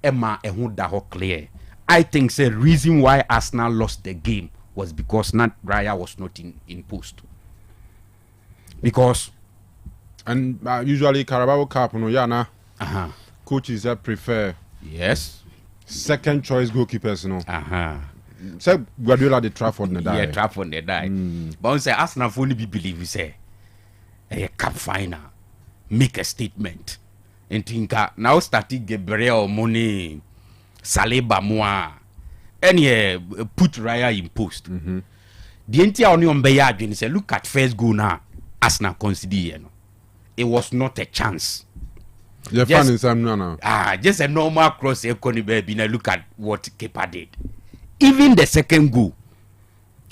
Emma ehun da ho clear. I think say reason why Arsenal lost the game was because Raya was not in post. Because and usually Carabao Cup no yana. Coaches that prefer second choice goalkeepers no. So Guardiola the Trafford na die. Yeah, Trafford na die. But on say Arsenal only be believe say a cup final make a statement. And think now starting Gabriel money Saliba moi any put Raya in post. The entire on Bayard say look at first goal now Arsenal consider it was not a chance. The fan is no. Just a normal cross economy baby. Now look at what Kepa did. Even the second goal,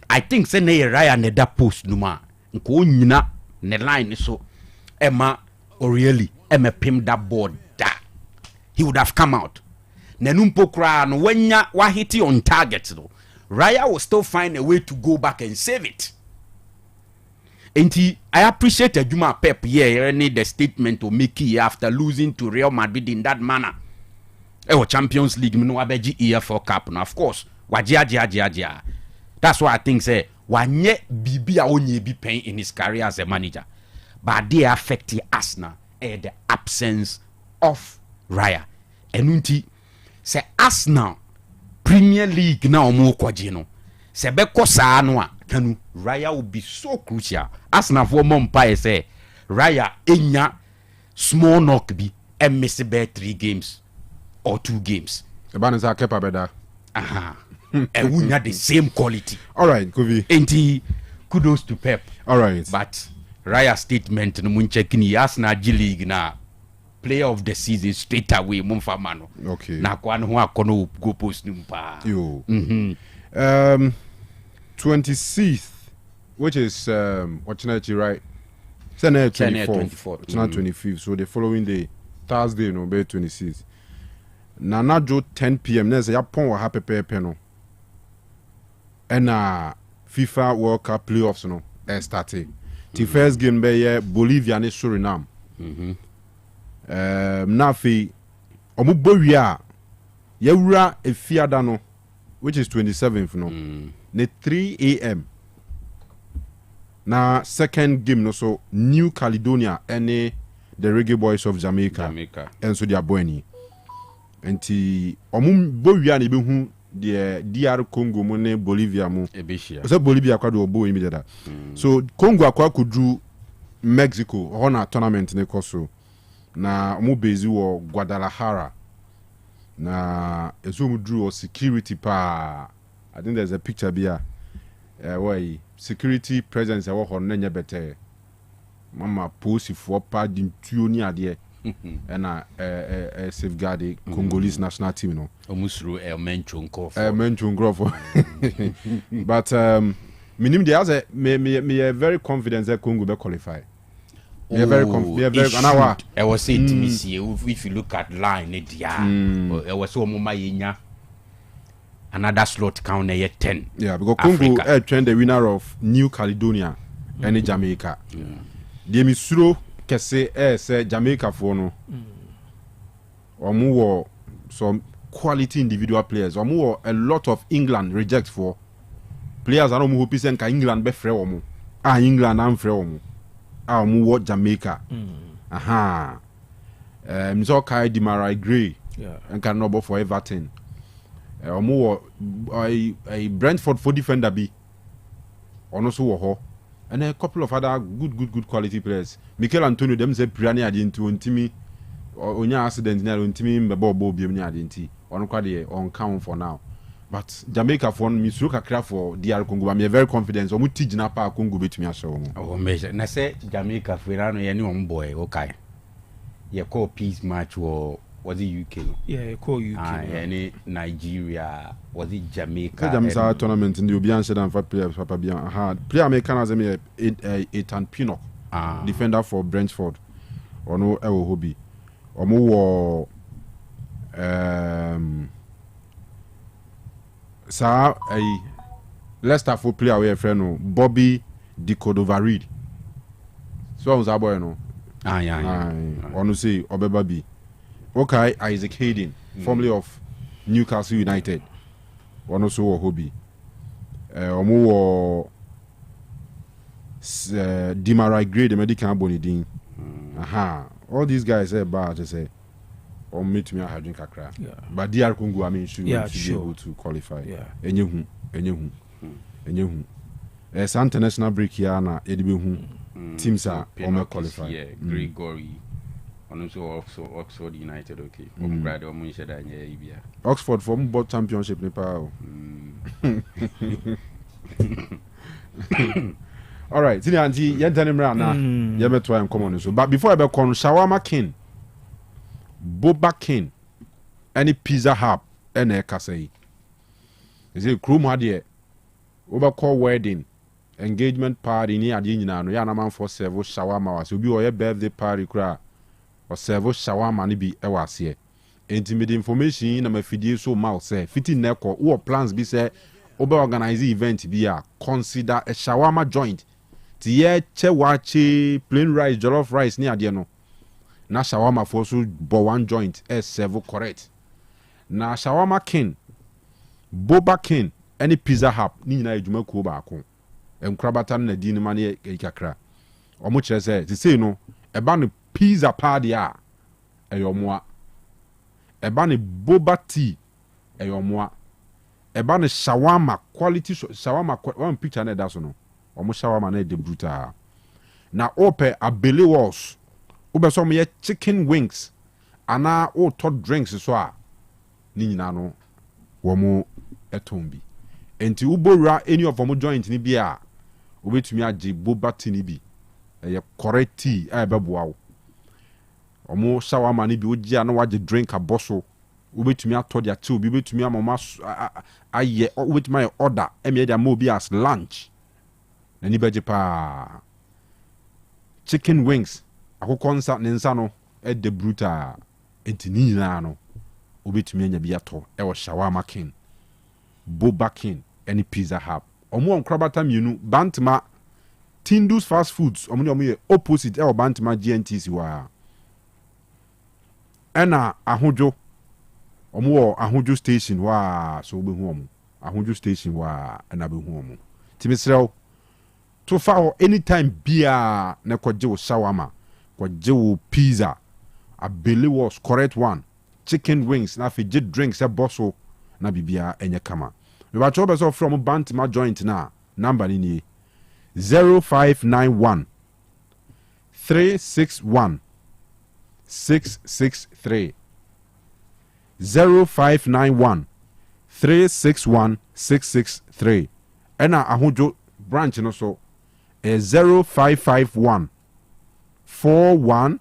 I think say na Raya ne da post numa. Nko nyina ne line so Emma O'Reilly Emma pim that board da. He would have come out. Nenumpo kra no wenya wa hit on target though. Raya will still find a way to go back and save it. And I appreciate Juma Pep here need the statement to make it after losing to Real Madrid in that manner. Champions League no abeji EFL Cup no of course. Wajia. That's why I think say wanye bibi a onye bi pen in his career as a manager. But they affect Arsenal the absence of Raya. Enunti say Arsenal Premier League na omo kwaji no. Se be kosa no a Kanu Raya will be so crucial. Arsenal for Mumpai say Raya enya small knock be and miss about 3 games or 2 games. The banners are kept better. And we had the same quality. All right, Kovi. And kudos to Pep. All right. But Raya statement no mun checking Arsenal G League na player of the season straight away Mumfamano. Okay. Na kwa no akono go post numpa. Yo. 26th, which is watching right? Sunday 24th. 25th. So the following day, Thursday, no, be 26th. Nana Joe 10 p.m. There's a Japan wa happy penno. And FIFA World Cup playoffs no starting. The first game be Bolivia and Suriname. Nafi omu bowia yewura efiada no which is 27th no. Ne 3 a.m. Na second game no so New Caledonia and the Reggae Boys of Jamaica. And so they are boyni. Enti omu bowia ne behu the DR Congo mo ne Bolivia mo. So Bolivia kwa do bow immediately. So Congo akwa kudru Mexico on tournament ne koso. Na omu bezi wo Guadalajara. Na ezo mu drew security pa. I think there's a picture here. Why security presence I work on nenya better. Mama post for part in tuoni ade and safeguard the Congolese national team no. Almost through a mention call. Mention growth. But Minim they has me very confident that Congo will qualify. We are very confident. I was saying to me, if you look at line, I was so mama another slot count 10. Yeah, because Congo trained the winner of New Caledonia and Jamaica. The misuro kese say Jamaica for no. Or some quality individual players. Or a lot of England reject for players. I don't know who pisen ka England be free omo. England am free omo. Mu Jamaica. Aha. Mzo Kai Demarai Gray. Yeah. And can number for Everton. A Brentford for defender be. Also ho. And a couple of other good quality players. Mikel Antonio them say Priani adintu ontimi onya accident na ontimi mbebo bi nya adinti. Ono kwa de on count for now. But Jamaica for me kakra for DR Congo. I'm very confident. Omu tijina pa Congo betumi aso omu. Oh measure. Na say Jamaica for no ye ni on boy okay. Ye call peace match or was it UK? Yeah, call UK. Any Nigeria, was it Jamaica? Jamaica tournament in the Obian said and for players Papa Bian hard. Player American as a Ethan Pinnock. Defender for Brentford. Or no Ewo Hobby. Omu Sa a Leicester for player we friend Bobby Dicodovarid. So was our boy no. Onu say Obeba B. Okay, Isaac Hayden, formerly of Newcastle United. One also a hobby. Omo Demarai Gray, the medical bonidin. Aha. All these guys say bad to say. Or meet me a drink a crack. But DR Congo, I mean, should be able to qualify. Yeah. Any As international break here now, teams are almost qualified. Yeah, Gregory. And also Oxford United, okay. Oxford for both championship Nepal. All right, Tini Auntie, you're telling me now. You better try and come on. So, but before I be con Shawarma King, Boba King, any Pizza Hub, and a Kasei. Is it crew madie? Over call wedding, engagement party near Dinina, no Yanaman for several shawarma was. Will be your birthday party cry. Or several shawarma ni bi ewas here. Intimate information na me fidie so mouth say fitting neko or plans be say obe organize event be a consider a shawarma joint. Ti ye che wache plain rice jollof rice ni ade no. Na shawarma for so bo one joint several correct. Na shawarma king Boba King any Pizza Hub ni na edwuma ko ba ko. Enkrabata na di ni mane kakra. Omo kire say ti say no eba no pizza party a eyomwa eba ne boba tea eyomwa eba ne shawarma quality shawarma one picture na da so no omo shawarma na de brutal na ope abele walls obeso mo ye chicken wings ana o to drinks so a ni nyina no wo mo etombi enti ubora any of them joint ni bia obetumi age boba tea ni bi eye correct tea a beboa wo omo shawarma ni bi ogia na waje drink aboso obetumi atọ dia che obi obetumi amama aye obetumi order emi dia mo bi as lunch na ni beje pa chicken wings akoko nsa ne nsa no e de brutal entini na no obetumi anya bi atọ e wo shawarma king Boba King any Pizza Hub omo onkrabata mienu Bantama Tindus fast foods omo ye opposite e Bantama GNTC wa ena ahojo omo ahojo station wa so be hu omo ahojo station wa na be hu omo timisrew to fa anytime bia na kwaje wo shawarma kwaje wo pizza abele was correct one chicken wings na fi drinks e bosso na bibia enye kama we ba cho be so from Bantama joint na number ni 0591 361 663 0591 361 663 ena ahojo branch no so 0551 41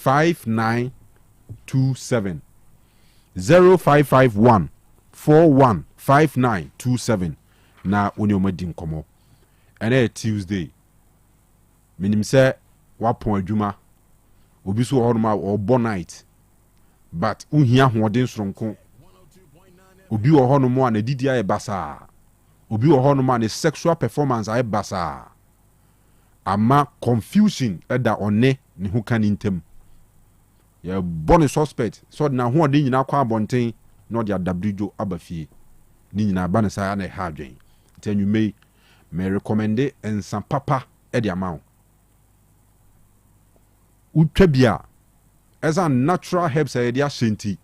5927 0551 41 5927 na oni omadi nkomo ɛna Tuesday menim sɛ wapɔn adwuma obi so hɔ no ma ɔbɔ night but uhia hoɔden soronko obi wɔ hɔ no mo a ne didi ayɛ basaa obi wɔ hɔ no ma ne sexual performance ayɛ basaa ama confusion ɛda ɔne ne ho ka ne ntam yɛbɔ ne suspect so ɔde nahoɔden nyinaa kɔ abɔnten na ɔde adabridwo aba fie ne nyinaa ba ne saa na ɛha adwen nti anwumei me recommende nsa papa ɛde ama wo wotwa bi a ɛsɛ natural herbs a yɛde ahyɛ nti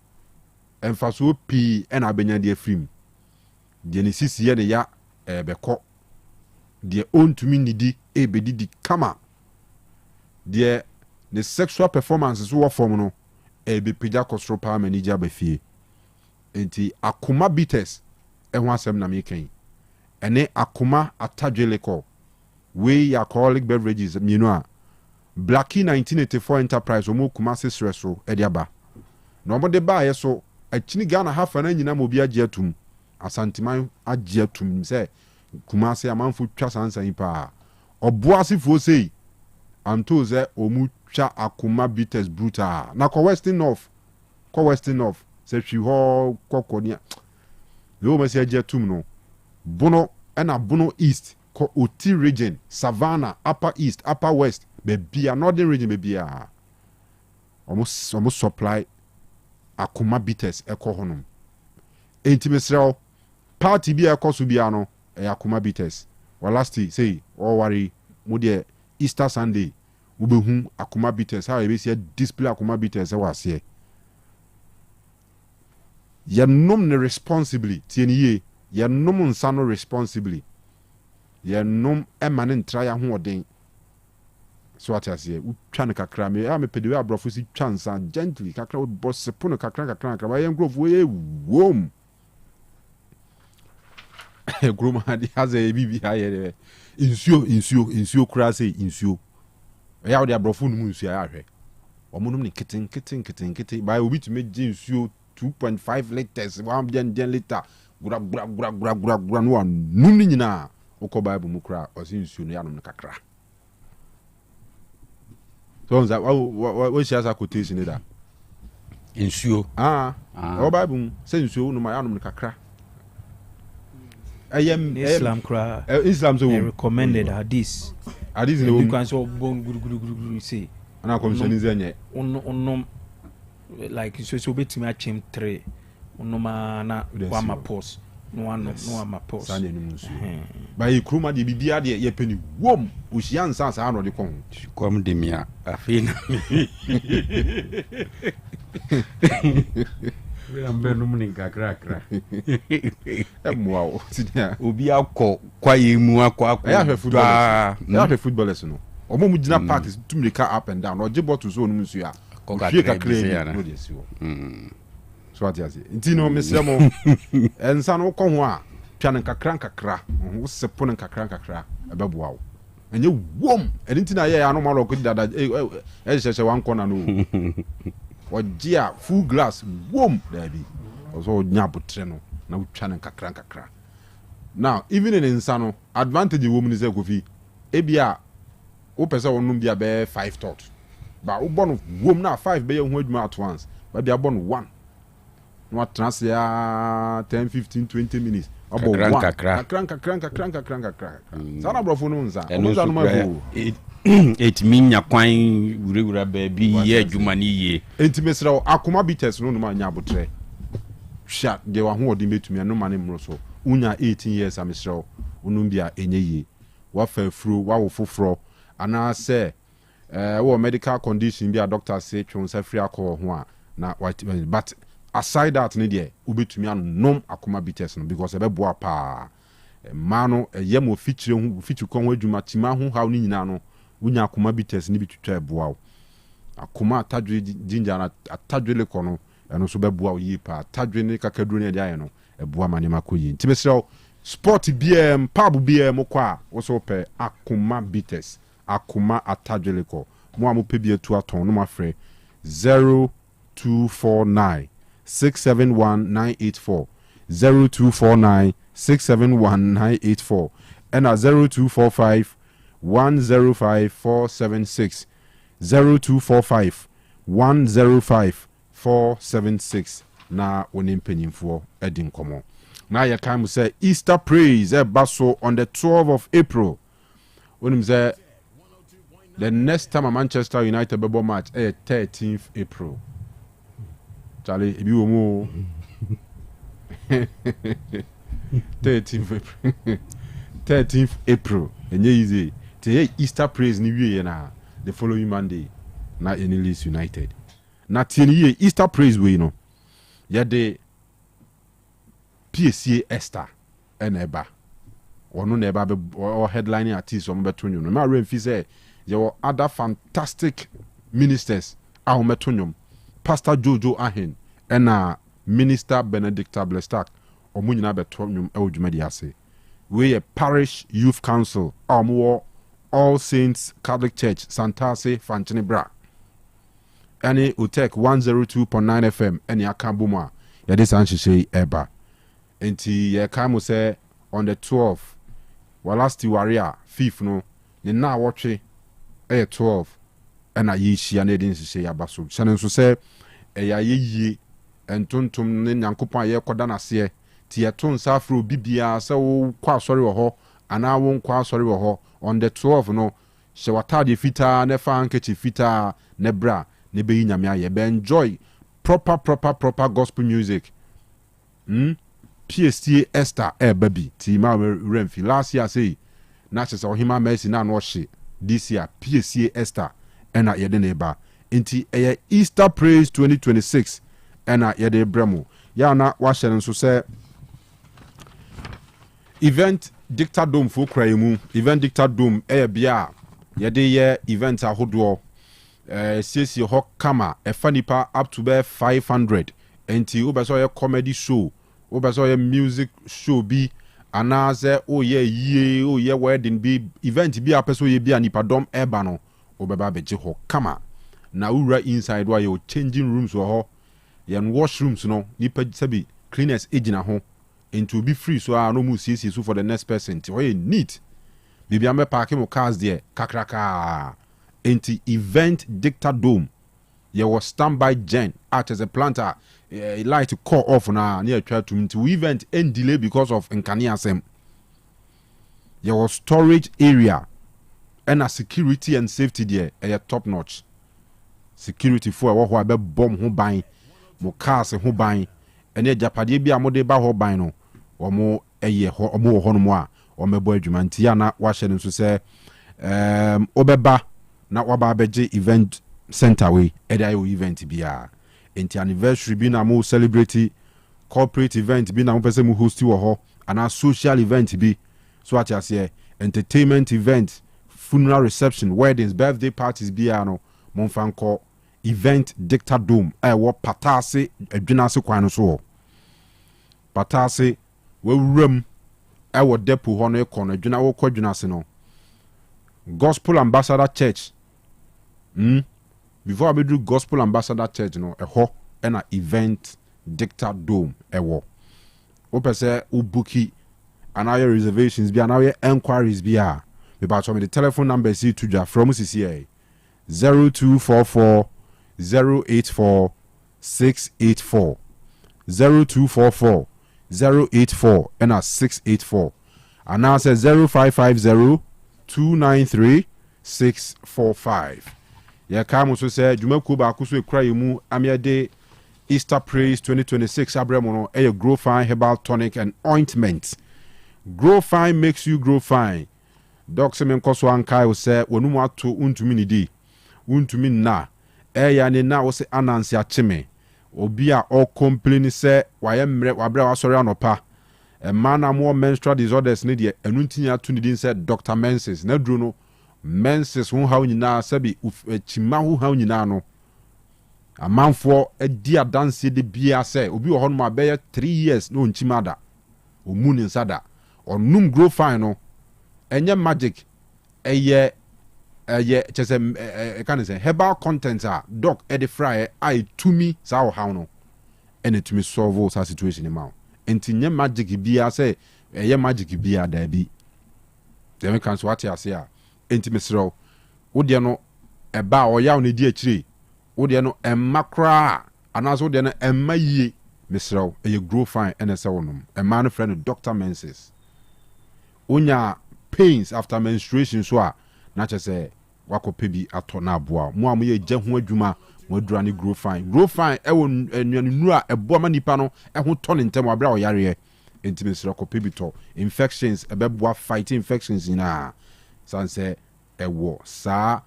ɛmfasoɔ pii ɛna abɛnya de afirim deɛ ne sisiɛ ne ya bɛkɔ deɛ ɔntumi nnidi ɛbɛdidi kama deɛ ne sexual performance so wɔ fam no ɛbɛpagya kɔ soro paa ma nigya aba fie enti akoma bitters ɛho asɛm na mekan ɛne akoma atadwelikɔ wei alcoholic beverages mmienu a Blackie 1984 Enterprise ɔmo kuma sesrɛ so ɛde aba na ɔmo de baayɛ so akyini Ghana hafa na nyina ma obi agye atum asanteman agye atum sɛ kuma se amanfo twa sansan paa ɔboa sefuo sei anto sɛ ɔmo twa akoma bitters brutal na kɔ Western North sɛ hwi hɔ kɔkɔnia leo ma se agye atum no bono ɛna bono east kɔ Oti region Savannah upper east upper west bebia northern region bebia almost supply akoma bitters ɛkɔ honom enti mesrɛ party bi ɛkɔ so bia no akoma bitters walasti say worry mo de Easter Sunday wobɛhu akoma bitters how yɛbɛsi display akoma bitters ɛwɔ aseɛ yɛnom ne responsibly tieni ye yɛnom nsa no responsibly yɛnom ɛma ne ntra yɛ ahoɔden so what I say utwa ne kakra me pedi we abrofo si twa nsa gently kakra boss sepo ne kakra ba yen growth we wom groma di haze bibi haye insuo kura say insuo ya de abrofo no mu insuo ya hwe omunum ne keten ba obi to me insuo 2.5 liters 1 liter gura no num ni nyina ukọ bible mu kura o si insuo no ya no kakra. So what she has a quotation that insuo o bible say insuo no ma ya no kakra Islam kra Islam so recommended hadith no you can so bon guru say ana commission is enye onnom like so betimi achem 3 onnoma na wa ma pause no ama pause sane ni musu ba yi kruma de bibia de ye pani wom ohia nsa sa no de kon kom de mia afina we ambe no mun kakra emwa tinia obi akọ kwaye mu akọ ya hwe footballers no omo mu gina park tumrika up and down oje bottle so no musu ya hwe kakra no de siwo so what you say ntino mesrɛ mo ensa no kɔ ho a twa ne kakra wo sepo ne kakra ɛbɛboa wo enye wom ɛntina yɛ ya no ma lɔkɔ dada ɛhyehyɛ wan kɔ na no oje a full glass wom dabi so nya botre no na wo twa ne kakra now even in ensa no advantage wo mu ni sɛ kofi ebia wo pɛsɛ wonum bia bɛ 5 tot ba wo bɔ no wom na 5 bɛ yɛ ho adwuma at once ba bia bɔ no 1 no trans ya 10 15 20 minutes abo kakra sana brofo no nza no ma go it minya kwan wura baabi ye adwuma ni ye enti mesrɛ akoma bitters no ma nya abotre hwa de wa ho odi metumi no ma ne mmro so unya 18 years amesrɛ unum bia enye ye wa fa afuro wa wo foforo ana se wo medical condition bia doctor say twon sa free akọ ho a na but aside that ne de ubetumi anom akoma bitters no because ebeboa pa ma no yemo feature kon ho adwuma tima ho haw ni nyina no unya akoma bitters ni bitutwa eboa akoma atadwe ginger na atadwe lekọ no eno so beboa yi pa atadwe ne kakaduro ne de aye no eboa mane makoyi ntibesrew sport bm pub bm kwa a wo so pe akoma bitters akoma atadwe lekọ mo amope bi atu aton no mafrɛ 0249 671 984 0249 671 984 ɛna 0245 105 476 0245 105 476 na woni mpanyimfoɔ edi nkɔmɔ na yɛ kan mu sɛ Easter praise ɛba so on the 12th of April wonim sɛ the next time a Manchester United bɛbɔ match 13th April Charlie ebi wo mu 13th April enye easy te Easter praise ni wie na the following Monday na any Leeds United na tieni ye Easter praise we no ye de PSA Esther eneba ono na eba be headlining artist o beto nyum no ma remfi say ye other fantastic ministers a o meto nyum Pastor Jojo Ahen ena Minister Benedicta Blestack o mu nyina beto nyum e odwuma di ase we a parish youth council amwo All Saints Catholic Church Santase Fanchini Bra any Otec 102.9 FM any akabuma ya de sanhye eba enti ye ka mo say on the 12th walasti warrior 5th no ne na wotwe 12 ena ye hia na de nhye ya baso sane nso say ya ye entontom ne nyankopon ye koda na se ti ye to nsa afro bibia se wo kwa asori wo ho ana wo nkwa asori wo ho on the 12 no she watade fita ne fa ankechi fita ne bra ne be nyame aye be enjoy proper gospel music PSA Esther baby ti ma remfi last year say na che so hima mercy na no hye this year PSA Esther ena ye de ne ba enti Easter praise 2026 ena ye de bremo ya na wa hye nso say event Dicta Dome for Kraimu, event Dicta Dome, bia, ye event ahodo, CC Hawk Kama, a funny pa up to be 500, and Ubasoya comedy show, Ubasoya music show be, anaze, ye, wedding be, event be a person ye be an ipadom ebano, Obaba Beji Kama. Na ura inside while you're changing rooms or ho, yan washrooms no, nipa sabi, cleaners agent ho. And to be free so I no mu see so for the next person to neat bibi am parking cars there kakraka enti event Dicta Dome ye was standby gen out as a planter light to call off na near try to event and delay because of nkania asem ye was storage area and a security and safety there top notch security for what ho be bomb ho ban mo cars ho ban ene japade bia mo de ba ho ban no omo omo ho no mo a omebo adwuma ntia na wa hye nso se obeba na waba beje event center we ayo event bia enti anniversary bi na mo celebrate corporate event bi na mo pese mo host wo ho ana social event bi so at ase entertainment event funeral reception weddings birthday parties bia no mo fanko event Dicta Dome wo patase adwinase kwan no so patase wewuram wo depo ho no ekọ no adwina wo kwadwinase no Gospel Ambassador Church before we do Gospel Ambassador Church no ho na event Dicta Dome wo pese ubuki anaye reservations bi anaye enquiries bi a me ba cho me the telephone number see to ja from CCA 0244 084 684 0244 084 and a 684 and now says 0550 293 645. Ya come so say Jumaku ba kuso ekra yemu amiade Easter praise 2026 abremono a grow fine herbal tonic and ointment. Grow fine makes you grow fine. Doc semen koso ankai o say wonu ato untumi ni di untumi na ya ne na wo se anansi acheme obi a all complain say waye mre wabra wasori anopa man na more menstrual disorders ne de enuntinya to ne din say Dr. Menses na duro no Menses ho hawo nyina sabi chima ho hawo nyina no amanfo adi adanse de bia say obi wo ho no abeye 3 years no nchima da omuni nsada onum grow fine no enye magic eye chese can say herbal contents are doc edi fry I to me sao how no ene to me solve all situation now enti nye magic bia say eye magic bia da bi dem kan so ate ase a enti mesrew wo de no eba o yaw ne di akire wo de no emma kra anaso wo de no emma yie mesrew eye grow fine ene se wonom emma no friend Dr. Menses onya pains after menstruation so a na chese wakope bi ato na aboa mo am ye gye ho adwuma mo adura ne grow fine e won anuanu a ebo ma nipa no e ho to ne ntem abra o yare intimacy kope bi to infections ebeboa fighting infections ina sanse ewo sa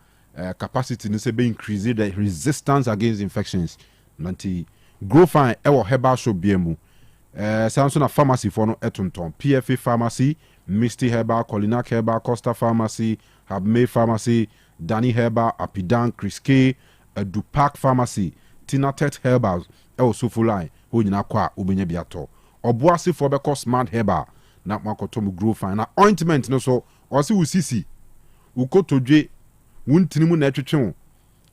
capacity no se be increase the resistance against infections nanti grow fine ewo herbal shop biemu sanso na pharmacy for no etonton PFA pharmacy Misty Herbal, Colinac Herbal, Costa Pharmacy, Habme Pharmacy, Danny Herbal, Apidan, Criske, Dupac Pharmacy, Tinatet Herbal, El Sufulai, who nyina kwa ubenye biato. Obuasi for beko Smart Herbal, na makotomu grow fine. Na ointment no so, wasi usisi, ukotoje, wuntinimu na etwetwe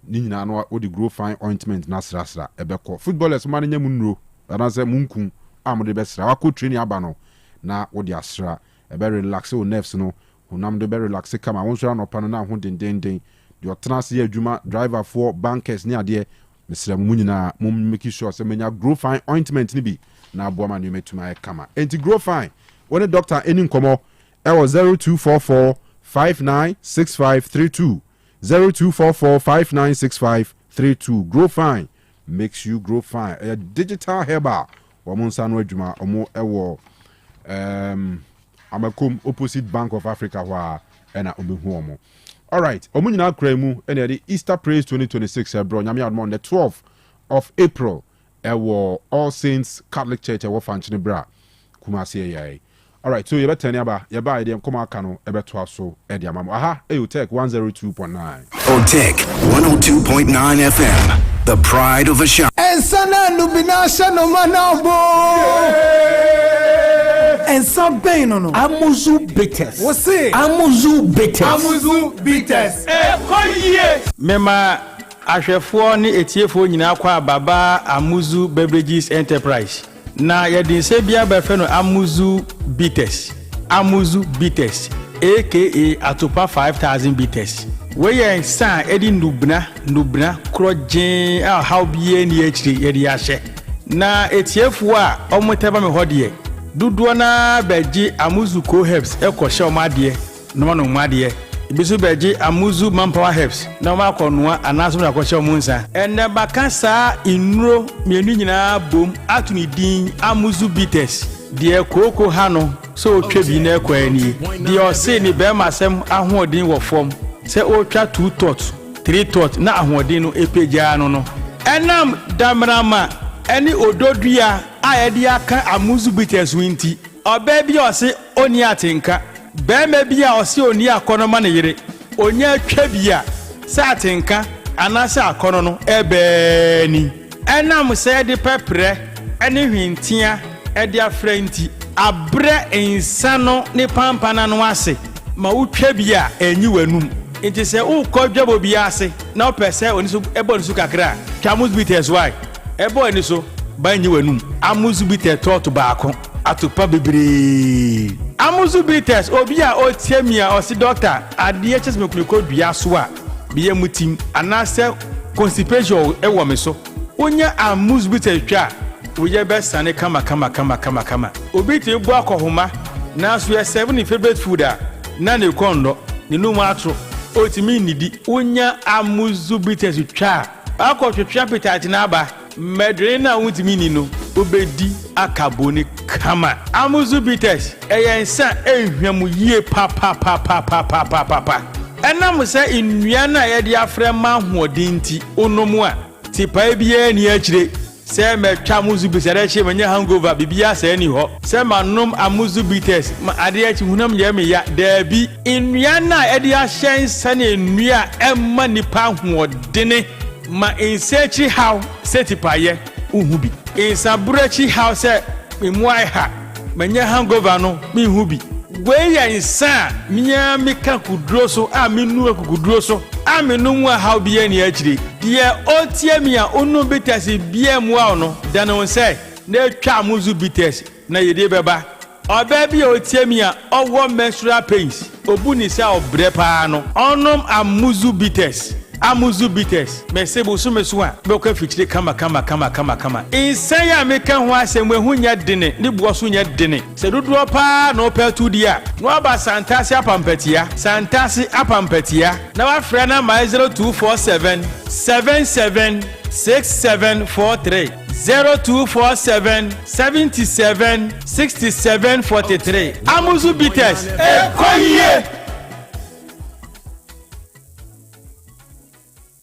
ni nyina no odi grow fine ointment na srasra ebeko. Footballers mane nya munro, anase munkun amode besra. Wako training aba no na odi asra. Ebe relax o nerves no honam de be relax kama won so na opa no na ho den de otenase adwuma driver for bankers ni ade mesra mu nyina mo make sure say menya grow fine ointment ni bi na abo ma no metuma kama enti grow fine one doctor eni nkomo e was 0244 596532 0244 596532 grow fine makes you grow fine a digital herbal wo mo nsa no adwuma omo ewo Amakum opposite Bank of Africa wa ena obehu omo. All right, omu nyina kra mu ena the Easter Praise 2026 bro nyame admo on the 12th of April ewo All Saints Catholic Church ewo fanchine bra Kumasi yai. All right, so you better aba ye ba idea come aka no ebeto aso e dia mamo. Aha, Otec 102.9. Otec 102.9 FM. The pride of Ashanti. Ensana nubinasha no manabo. And some pain no. Amuzu bitters. What's it? Amuzu bitters. Amuzu bitters. Mema ahwefo ni etiefo nyina kwa baba Amuzu Beverages Enterprise. Na yedin se bia ba fe no Amuzu bitters. Amuzu bitters aka Atopa 5000 bitters. We yen san edi nubna krojen a how bie ni akiri yedi ahye. Na etiefo a omoteba me hodie. Dudu na beji Amuzu Co Herbs ekoshe omade no no omade ibisu beji Amuzu Manpower Herbs na ma konoa anaso na koshe omunsa enne bakasa inuro mienu nyina bom atuni din Amuzu bitters de koko ha no so otwebi na ekwani de ose ni be masem ahoodin wo fom se otwa 2 tot 3 tot na ahoodin no epeja no enam damrama eni ododua ayedi aka Amuzu bitters winti oba bi ose oni atenka be me bi a ose oni akono ma ne yire onye atwa bi a sa atenka anasa akono no ebe ni enam se de pepre eni hwintia edi afrenti abre insano ne pampana no ase ma utwa bi a enyi wanum enti se ukodwabo bi ase na opese oni so ebo ni so kakra Amuzu bitters why ebo ani so banyi wanum Amuzu bitters to baako atopa bebre Amuzu bitters obi a otiamia osi doctor ade chesme kuliko dua so a biye mutim anase constipation ewo me so onya Amuzu bitters twa oye be sane kama obi ti bu akohoma na so ye 7 favorite food a na ne kondo ne numu atro otimi nidi onya Amuzu bitters twa akotwetwa appetite na aba medre na wutimi ni no obedi akaboni kama Amuzu bitters eyensa ehwam yie pa enam se nnua na ye de afre ma hoodinti onomu a tipa bia ni akire se metwa Amuzu bitters re menye hangover bibia se ni ho se manom Amuzu bitters ma ade achi hunam ye me ya dabi nnua na ye de ahyen sane nnua emma nipa hoodene ma insechi how setipaye uhubi insaburechi how se memuai ha menye hangover no mi hubi we ya insa minya meka kuduro so a menu akuduro so a menu mu how bia ni akire de otiamia onu bitters bia mu a no dano se na twa Amuzu bitters na yede beba Obebi otiemia owo menstrual pains. Obunisa obrepa no. Onom amuzu bitters. Mesebo so meswa. Boko fitire kama. Insaya meka ho asem ehu nya dene. Ni buoso nya dene. Se dodo pa no petu dia. No aba santasi apampatia. Na wa frɛ na 0247 776743. 0247 77 6743. Amuzu bitters. Koye.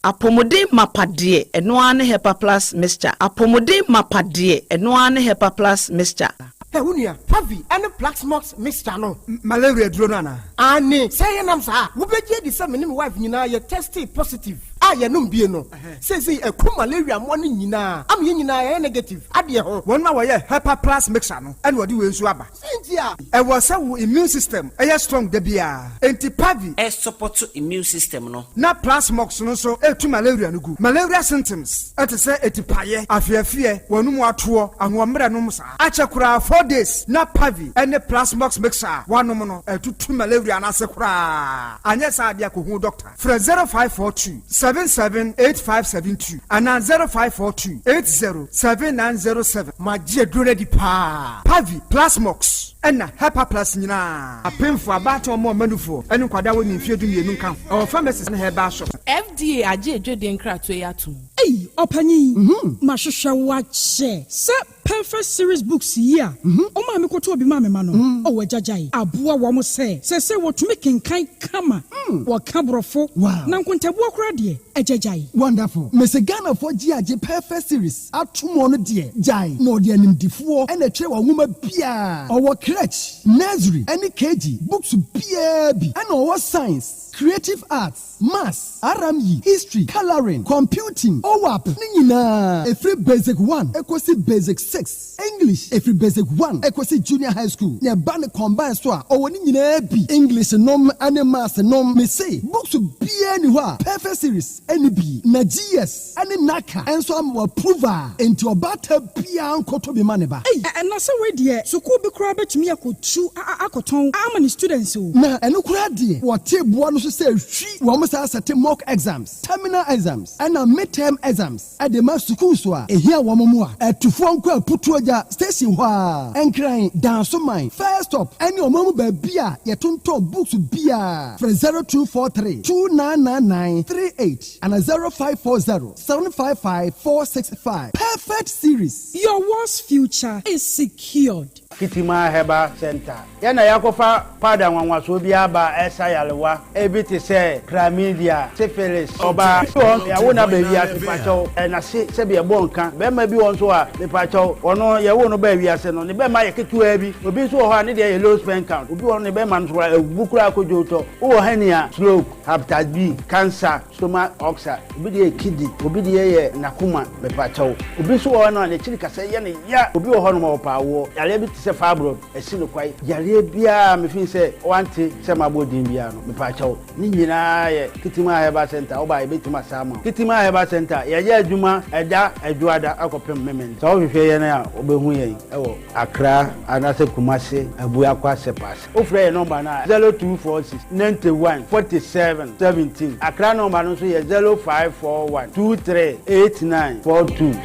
Apomode mapade eno ane Hepa Plus mixture. Apomode mapade eno ane Hepa Plus mixture. Unia, Pavi, and the Plaxmox mixture no. Malaria dronana. Ani, say nam sa. Ubeje di sa menim wife nyina ye tested positive. Aye no bie no. Say a malaria money nyina. Am ye nyina ye negative. Ade ho. Won ma wo ye Hepa Plus mixture no. And wodi we nsu aba. Sentia. E wo sa wo immune system. E strong de bia. Enti Pavi e support immune system no. Na Plaxmox no so e tu malaria no gu. Malaria symptoms. Et say etipaye, afiafie, wonu mu ato, anwomre no musa. Achekura 4 days na Pavi and the Plasmox mixer one no to malaria na sekura anya sa dia ko hu doctor fra 0542 778572 and 0542 807907 ma je dure di pa Pavi Plasmox and Hepa Plus nyina apemfo abato mo manufo enu kwada woni mfie du mienu kan o pharmacies na Herbal shop FDA aje edwede nkrato yatum ei opanyi mahwehwe wache se perfect series books here o ma me koto obi ma me ma no o wajajai aboa wo mo se wo tumi kenkan kama wo kabrofo na nkontabu akora de ajajai wonderful Mr. Ghana for GAJ perfect series atomo no de jai no de animdifo na tire wa nwoma bia o wo crèche nursery any KG books bia bi and o science creative arts, maths, RME, history, coloring, computing, OWAP, Nina, a free basic 1, equals basic 6, English, a free basic 1, equals junior high school, near Band combined soa, or Nina B, English, nom, and maths, nom, me say, books to be anywhere, perfect series, NB, Nagias, and Naka, and so I'm a prover into a batter pian kotobi maneba. And that's a way, dear, so could be crab to me, I could chew, I could tongue, how many students who, na, and look at dear, what tip one say she almost has a mock exams, terminal exams, and a midterm exams at the master school. A here one more at to phone call put to a station and crying down so mine. First up, and your mom by beer, yet to books beer for 0243 299938 and a 0540 755 465. Perfect series. Your worst future is secured. Kitima Heba Center. Yana yakofa pada wanwaso biaba esa yalewa ebiti se chlamydia syphilis oba ya wona ba wi ase pacho na se be bonka be ma bi won so a me pacho ono ye wo no ba wi ase no ne be ma ye ketua bi obi so ho a ne de low sperm count obi won ne be ma no bukura akojoto wo hania stroke hepatitis B cancer stomach ulcer obi de kidney obi de ye nakuma me pacho obi so ho no ne chiri kase ye ne ya obi wo ho no ma pa wo yale bi se fabro esi no kwai yale bia me fin se wante se mabodin bia no me pacho ni nyina ye Kitima Heba Center oba e betima sama Kitima Heba Center ye ye adwuma eda adwada akopem memen so wo hwehwe ye na obehu ye ewo Accra anase Kumasi Abuya Kwase pass o frɛ ye number na 0246 91 47 17 Accra number no so ye 0541 23 89 42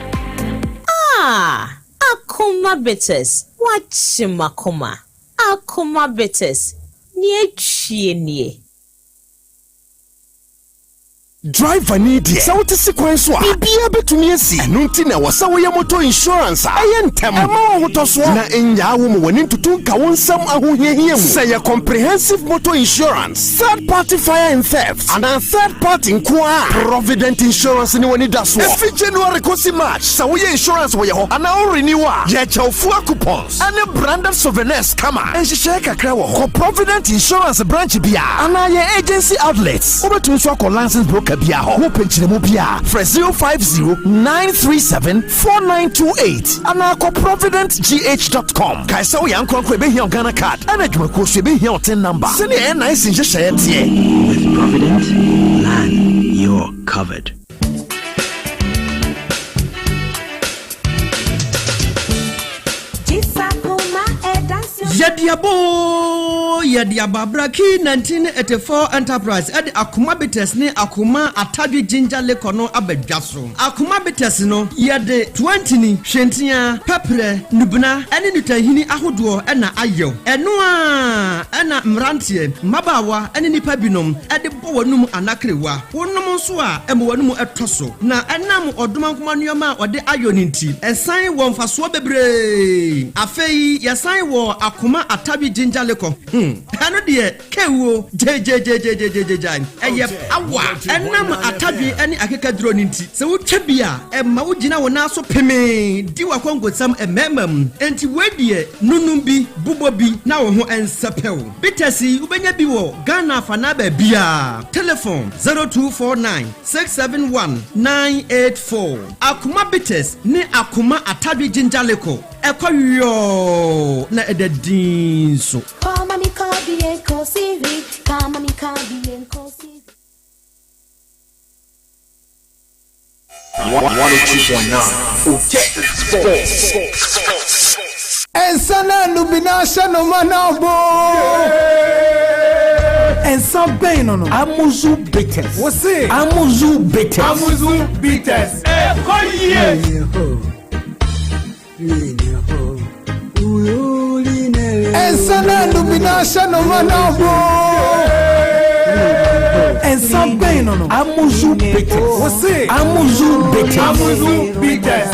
Akuma bitters wachimakoma Akuma bitters nie chie nie Driver need it. So to sequence wa. Bibia betumi asi. Enu nti na wasa wo ye motor insurance. Aye ntem. Ema wo to so. Na enya wo mo wani tutu nka wonsam ahohiahia mu. Say a comprehensive motor insurance, third party fire and theft, and a third party nkoa. Provident insurance ni wani daso. Every January kosi March. Sa wo ye insurance wo ye ho. Ana o renewer. Ye chawfua coupons. Ana branded souvenirs kama. Enhihye kakra wo ho. Provident insurance branch bia. Ana ye agency outlets. Obetu so akọ license broker bia ho penchiremu bia for 050-937-4928 and call providentgh.com kaisa wo yankon ko be here Ghana card and adwumako so be here tin number send the nice in just with Provident land you're covered. Yadiababra Key 1984 Enterprise at Akuma Bites ne Akuma Atabi Ginger Lekono Abedjaso. Akuma Bites no yade 20 ni Shentia Pepre Nubna any Nutahini Ahuduo ena ayo. Enua ena Mrantie Mabawa any Nipabinum at the Bowanum Anakrewa. Wonum Swa Emwanumu etoso. Na enam Odumankumanyama or the Ayoninti. A sign one for Swabebre. Afei yasign war Akuma Atabi Ginger Leko. Ano de kewo jjjjjjjjjj eye awa enam Atabi ani akeka dro ninti se wo twabia e ma wo gina wona so peme di wa kwangosam ememam enti wedie nunum bi bubo bi na wo ho ensepew bitesi ubenya bi wo Ghana fana ba bia telephone 0249 671 984 Akuma bites ni Akuma Atabi Ginger Leko ekoyo na edadin so Kama mikabi enko sivi, kama mikabi enko sivi. 102.9 Otec Sports. Ensana nubinasha no manabo. Ensa bem no. Amuzu bitters. Você? Amuzu bitters. Amuzu bitters. Ensana nubinasha no manabo. Ensa bem no. Amuzu bitters. Você? Amuzu bitters. Amuzu bitters.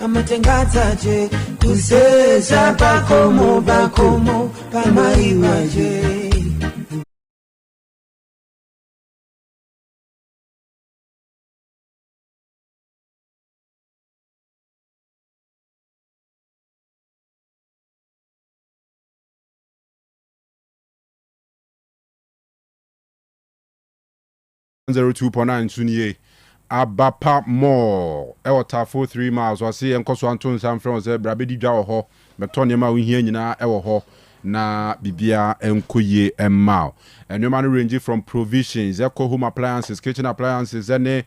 Amatengataje kuseza bakomo kama iwaje. Sunye Abapa more Ewata 43 miles was see enko so Anton Sam from say brabedi dwa wo ho beto ne ma wo hia nyina ewo ho na bibia enkoye emma enoma no range from provisions eco home appliances kitchen appliances ene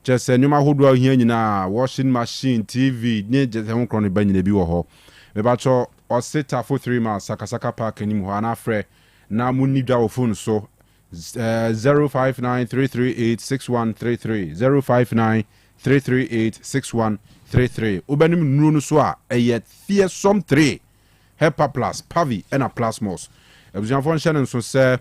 just enoma hodo hia nyina washing machine TV ne just ho kro ne ba nyina bi wo ho me ba cho osita 43 miles sakasaka park anim ho ana frɛ na munni dwa wo phone so 059-338-6133 059-338-6133 Ubenim nunu so a fearsome 3 Hepa Plus Pavi and a Plasmos Ebusianfon Shannon so say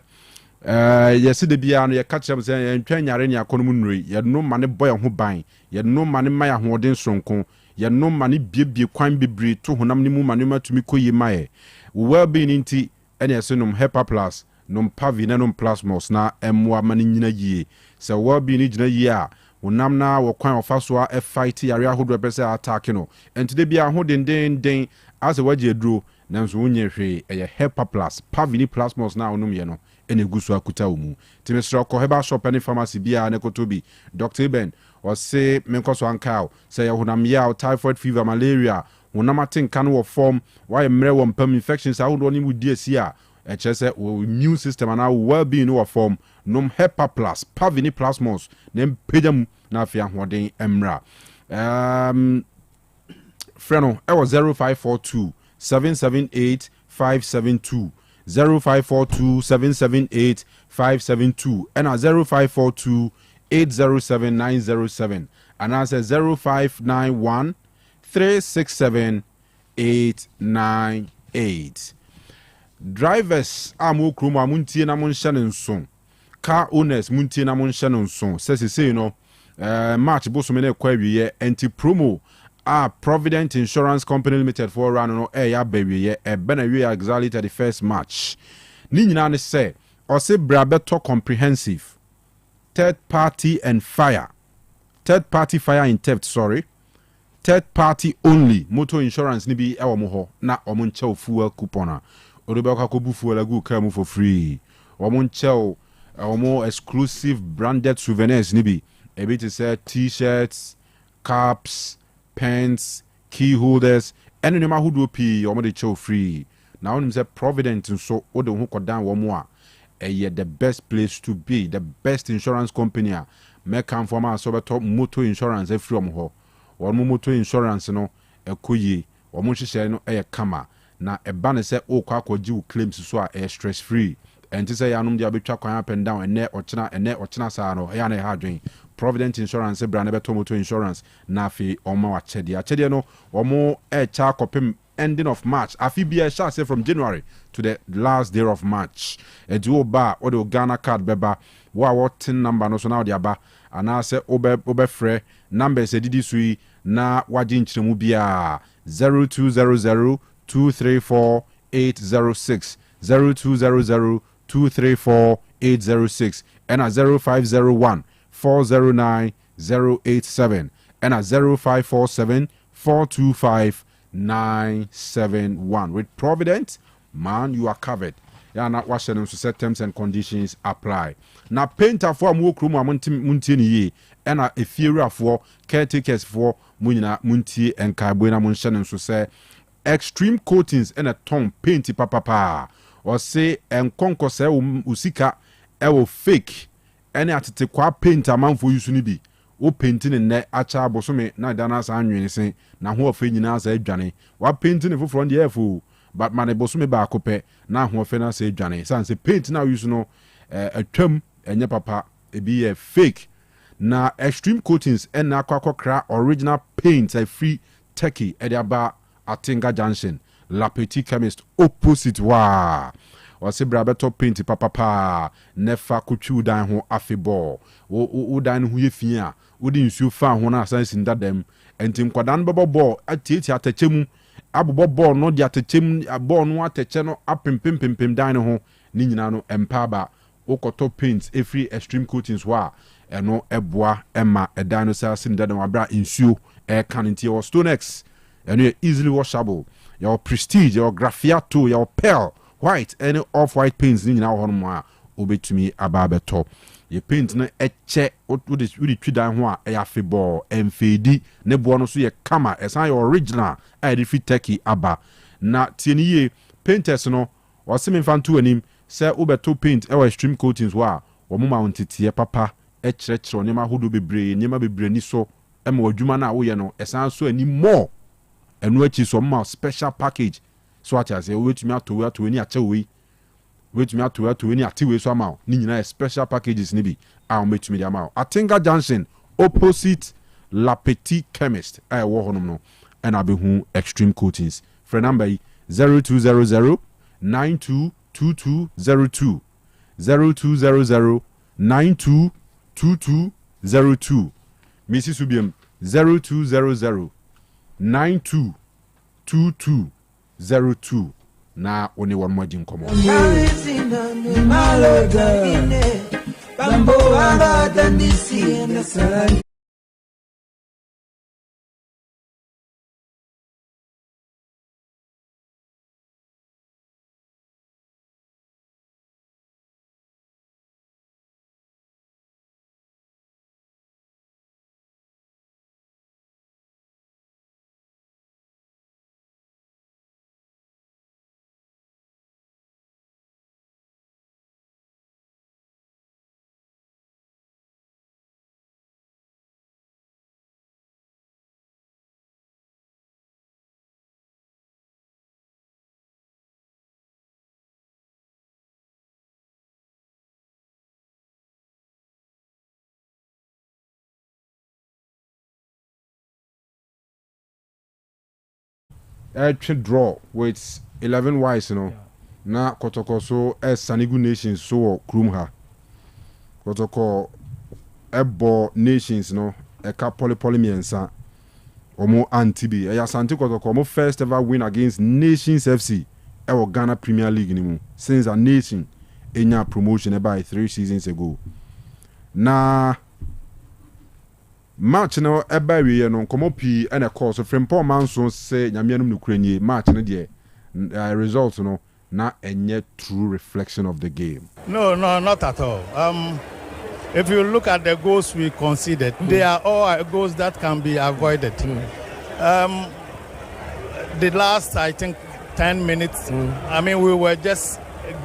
yes de bia no ye catch am say entwa nyare ne akono nuri ye no mane boy ho ban ye no mane maya hoden sonko ye no mane biebie kwan bebre to honam ne mu mane matumi koyi mae well being inti ene yesenum Hepa Plus nom pavi na nom plasmos na emwa mani nyina yie se wo bi ni gyina yie a wonam na wo kwan ofaso a fight yare ahodo pese attack no entide bia ho den as waje aduro na nso wonye hwe eye Hepa Plus pavi ni plasmos na onom ye no ene gusu akuta omu timesro ko heba shop any pharmacy bia na kotobi Dr. Ben o se menkoso ankao se ye honam ya typhoid fever malaria wonam atenka no wo form why mre wo mpam infections ahodo ni mu die si a HSA immune system and our well-being in form nom Hepa Plus Pavini Plasmos nem pejam na afia hoden emra freno e was 0542 778 572 0542 778 572 and 0542 807 907 and answer 0591 367 898 Drivers amu kruma muntie na munhye ne nso car owners muntie na munhye ne nso say no March bosome na kwa wiye anti promo Provident Insurance Company Limited for run no ya bawiye bena we exactly 31st March ni nyina ne say o se bra beto comprehensive third party fire in theft third party only motor insurance ni bi ewo mo ho na omo nche fuel coupon Odobaka ko bufu la gu kamu for free. Omo nchel omo exclusive branded souvenirs ni bi. Ebi to say t-shirts, caps, pens, key holders, any nema who do pi omo de chow free. Now onim say Provident so ode ho kodan wo mo a the best place to be, the best insurance company a make am for ma so beto motor insurance free omo ho. wɔn motor insurance no ɛkɔ wɔn hyehyɛ no ɛyɛ kama na ɛba ne sɛ okɔ akɔgye wo claims so a ɛyɛ stress free ɛnti sɛ yɛanom deɛ abɛtwa kwan up and down ɛnɛ ɔkyena saa no ɛyɛ na ɛha adwen Provident Insurance bra na bɛtɔ motor insurance na afei ɔma wakyɛdeɛ no wɔn ɛkyɛ akɔpem ending of March afi bia ɛhyɛ ase from January to the last day of March ɛdi wo ba ɔde o Ghana card bɛba wo a wɔten number no so na ɔde aba anaasɛ wobɛfrɛ numbers ɛdidi so yi na wagye nkyerɛmu biara 0200 234 806 0200 234 806 ɛna 0501 409 087 ɛna 0547 425 971. With Provident, man, you are covered. Yeah, not washing them so terms and conditions apply. Now, painter for more crew, Muntini, and a theory for caretakers for Munina, Munti, and Carbuena Munshan, so say extreme coatings and a tone painty papa, or say and concourse usika, ewo fake, any at the qua paint amount for you sunibi. O painting in net acha bosome na danas anwene na ho ofe nyina sa adwane wa painting fo from the airfo but man bosome ba akopɛ na ho ofe na sa adwane san se paint na use no atwam enye papa ebi fake na extreme coatings and na akwa original paint a free turkey e dia ba Atinga Junction La Petite Chemist opposite wa ɔse bra bɛtɔ paint papa nefa kutwu dan ho afebɔ wo dan ho yɛ fi a wodi nsuo fa ho na asan sinda dem enti nkwadan bɛbɔ bɔ atieti atɛkyɛ mu abobɔ bɔ no de atɛkyɛ bɔ no atɛkyɛ no apempempempem dan ho ni nyina no empaba wokɔtɔ paint every extreme coatings wa ɛno ɛboa ɛma ɛdan no sa sinda dem abra nsuo ɛka no nti ɛwɔ Stonex ɛno yɛ easily washable your Prestige your Graffiato your Pearl white any off-white paints ni nyina hɔ no a obetumi aba abɛtɔ ye paint no ɛkyɛ wode twi dan ho a ɛyɛ afebɔ ɛmfeedi ne boɔ no so yɛ kama ɛsan yɛ original a yɛde fi turkey aba na tieni yie painters no wɔse me mfa nto anim sɛ wobɛtɔ paint ɛwɔ extreme coatings hɔ a wɔn ma nteteɛ papa ɛkyerɛkyerɛ nneɛma ahodoɔ bebree ni so ɛma wadwuma no a woyɛ no ɛsan so ani more ɛno akyi so ma special package so ati ase wetumi ato ni ache we wetumi ato ni ate we so ama ni nyina special packages ni bi a wetumi di ama Atinga Junction opposite La Petite Chemist a wo honom no na behu extreme coatings for number 0200 922202 0200 922202 Mrs. Subiam 0200 922202 na one one more din komo draw with 11 wise no na kotoko so Sanigu Nations so krum ha kotoko ebo Nations no eka poly miensa omo antibi ya santi kotoko omo first ever win against Nations FC ewo Ghana Premier League ni mu since a nation enya promotion by 3 seasons ago na match no eba wie no komo pi ene call so Frimpong Manso say nyamianum nukranie match no de result no na enye true reflection of the game. No, not at all. If you look at the goals we conceded, they are all goals that can be avoided. The last, I think, 10 minutes, I mean, we were just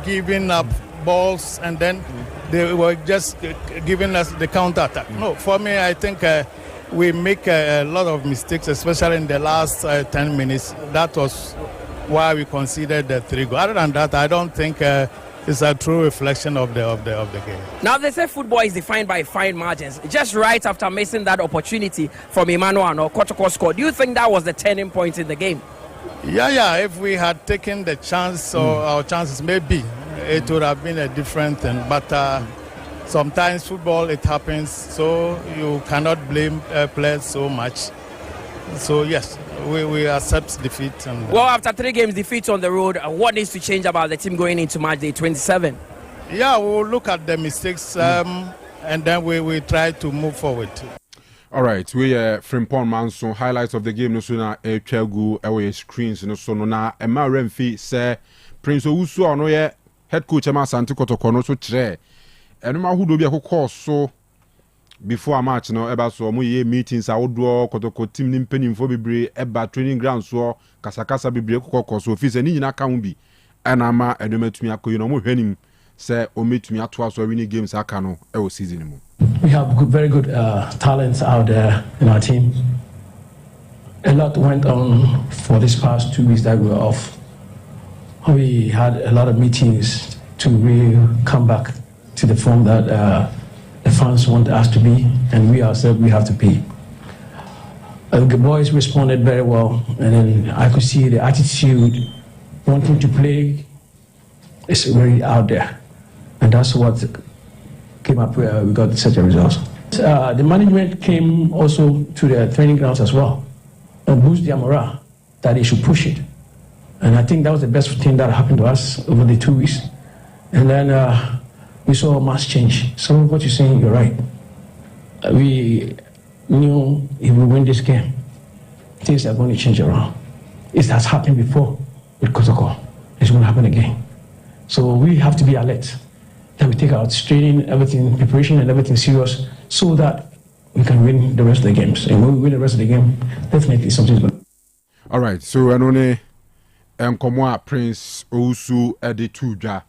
giving up balls and then they were just giving us the counter attack. No, for me, I think we make a lot of mistakes, especially in the last 10 minutes. That was why we conceded the 3 goals. Other than that, I don't think it's a true reflection of the game. Now they say football is defined by fine margins. Just right after missing that opportunity from Emmanuel or Kotoko score, do you think that was the turning point in the game? Yeah. If we had taken the chance or our chances, maybe it would have been a different thing. But sometimes football, it happens, so you cannot blame players so much. So yes, we accept defeat. And well, after 3 games defeat on the road, what needs to change about the team going into match day 27? Yeah, we'll look at the mistakes and then we try to move forward. All right, we Frimpong Manson highlights of the game. No sooner a chegu away screens. No sooner na Emma Remfi say Prince Owusu ono ye head coach Emma Asante Kotoko no so tre. Eno ma hu do bi akokɔ so before a match no eba so mo ye meetings a wodo Kotoko team ni mpanimfo bebre eba training ground so kasakasa bebre kokɔ so office ni nyina ka ho bi ana ma edomatumi akoyi no mo hwanim say ometumi ato aso winning games aka no e o season mu. We have very good talents out there in our team. A lot went on for this past 2 weeks that we were off. We had a lot of meetings to really come back to the form that the fans want us to be, and we ourselves, we have to be. The boys responded very well, and then I could see the attitude, wanting to play, is very out there. And that's what came up where we got such a result. The management came also to the training grounds as well and boost their morale that they should push it. And I think that was the best thing that happened to us over the 2 weeks. And then we saw a mass change. Some of what you're saying, you're right. We knew if we win this game, things are going to change around. It has happened before with Kotoko. It's going to happen again. So we have to be alert. That we take our training, everything, preparation and everything serious so that we can win the rest of the games. And when we win the rest of the game, definitely something's going to. All right, so Anone Nkomoa Prince Owusu Edituja.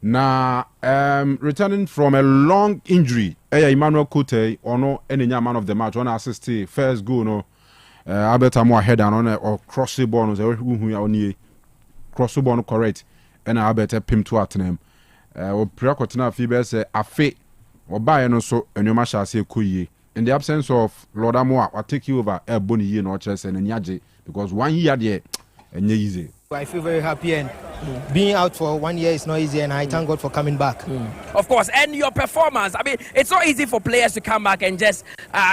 Now, returning from a long injury, Emmanuel Kote, ono enya man of the match, one assist, first goal, no, Albert Amoa head on or cross the ball, no, cross the ball, correct, and Albert pim to Atenem. Preakotena Fibe say afe or buy no so and your masha say kuye. In the absence of Lord Amoa, I take you over a bonny year no chess and Nyaje because 1 year there and easy. I feel very happy and being out for 1 year is not easy and I thank God for coming back. Of course, and your performance. I mean, it's not easy for players to come back and just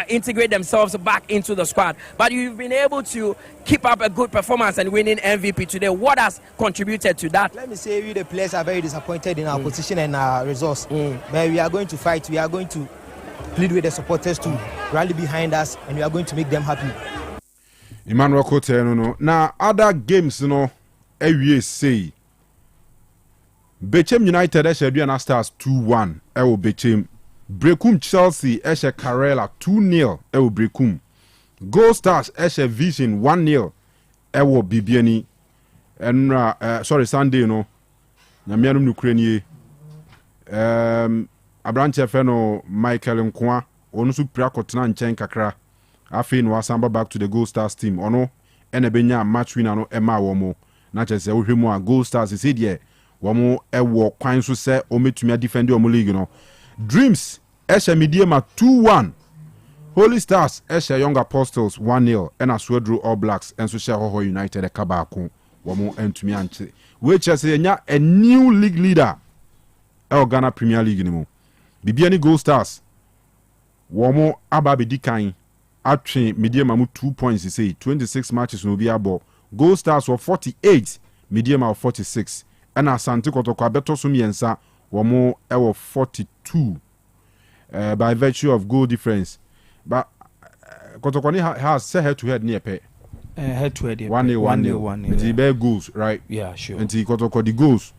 integrate themselves back into the squad. But you've been able to keep up a good performance and winning MVP today. What has contributed to that? Let me say we the players are very disappointed in our position and our results. But we are going to fight. We are going to plead with the supporters to rally behind us and we are going to make them happy. Emmanuel Kote, no. Now, other games, every say Bechem United Eshe Stars 2-1 ewo Bechem. Brekum Chelsea Eshe Karela 2-0 ewo Brekum. Gold Stars Eshe Vision 1-0 ewo Bibiani. And sorry Sunday no. Nyamianum Ukraine. Abranche Feno Michael Nkwa onu su Priakotena nchen kakra. Afi no asamba back to the Gold Stars team. Ono enebenya match winner no Emma Womo. Na chese ohwemu a Gold Stars is here womo ewo kwan so se ometumi defend omo league no. Dreams Eshe Mediema 2-1. Holy Stars Eshe Young Apostles 1-0 and Aswedro All Blacks and so share Hoho United e kabako womo entumi anche. We chese nya a new league leader e Ghana Premier League ni mo. Bibiani Gold Stars womo ababe dikan atwe Mediema mu 2 points say 26 matches no be abo. Gold Stars were 48, Mediema of 46, and Asante Kotoko Abeto Sumiensa were ewo 42 by virtue of goal difference. But Kotoko has say head to head near pay. Head to head. 1-1. It's the bare goals, right? Yeah, sure. And the Kotoko the goals,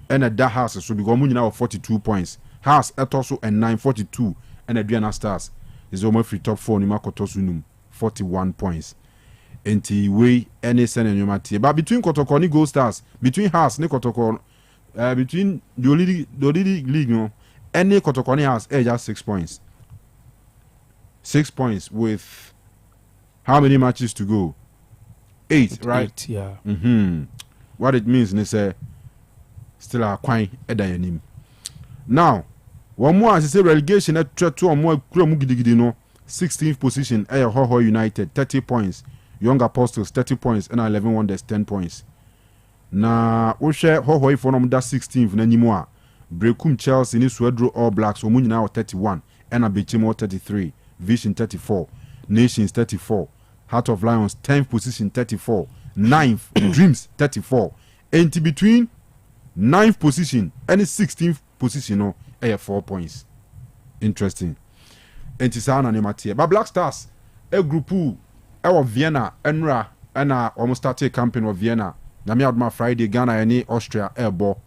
and that has so because we now 42 points. Has Etoso and 942, and Adriana Stars is almost free top 4. Nima Kotosunum 41 points. Enti way any send and your but between Kotoko ni Gold Stars, between Haas ni Kotoko, between the league no, any Kotoko ni Haas just 6 points. 6 points with how many matches to go? 8, right? 8, yeah. What it means is still a quine edayanim. Now, one more as I say relegation at 2 or more 16th position, Hoho United 30 points, Young Apostles 30 points, and 11 Wonders 10 points. Na Oshe Hoho for that 16th Nanimoa. Brekum Chelsea ni Swedro All Blacks Omunyina 31 and Abichimo 33, Vision 34, Nations 34, Heart of Lions 10th position 34, 9th Dreams 34. And between 9th position and 16th position no 4 points. Interesting. And Tisana Nematia. But Black Stars a group of Vienna Enra and almost started campaign of Vienna. Nami Friday Ghana and Austria Airbo.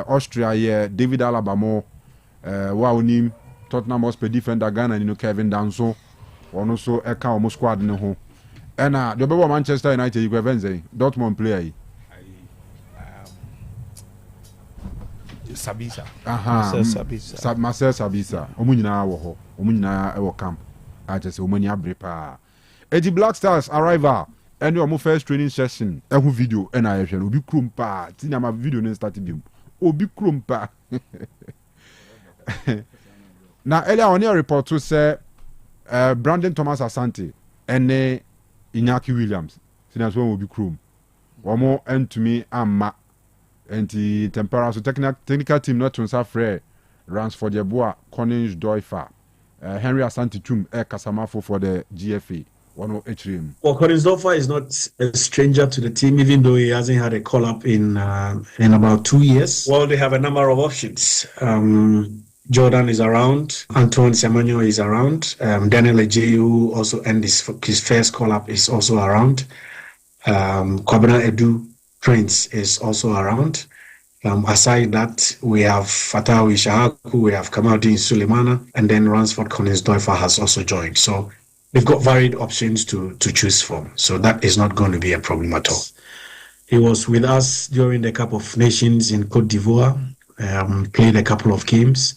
Austria yeah David Alaba Waunim Tottenham Hotspur defender Ghana and Kevin Danso or also a cow squad in the home and the Manchester United you Wednesday Dortmund player Sabisa Marcel Sabisa Omunyina wo Omunyina e wo camp I just Omania brepa Eddie Black Stars arrival and your first training session a video and I will be krumpa tinama video no start bi obi krumpa na earlier on your report to say Brandon Thomas Asante and Iñaki Williams since when will be krum one more and to me amma and the temperance so technical team not to free runs for the boa Collins Doifa Henry Asante Chum Kasamafo for the GFA. Well, Koningsdorfer is not a stranger to the team, even though he hasn't had a call-up in about 2 years. Well, they have a number of options. Jordan is around. Antoine Semenyo is around. Daniel Eje, who also ended his first call-up, is also around. Kwabena Edu Prince is also around. Aside that, we have Fatawi Shahaku, we have Kamaldeen Sulemana, and then Ransford Koningsdorfer has also joined. So we've got varied options to choose from. So that is not going to be a problem at all. He was with us during the Cup of Nations in Cote d'Ivoire, played a couple of games.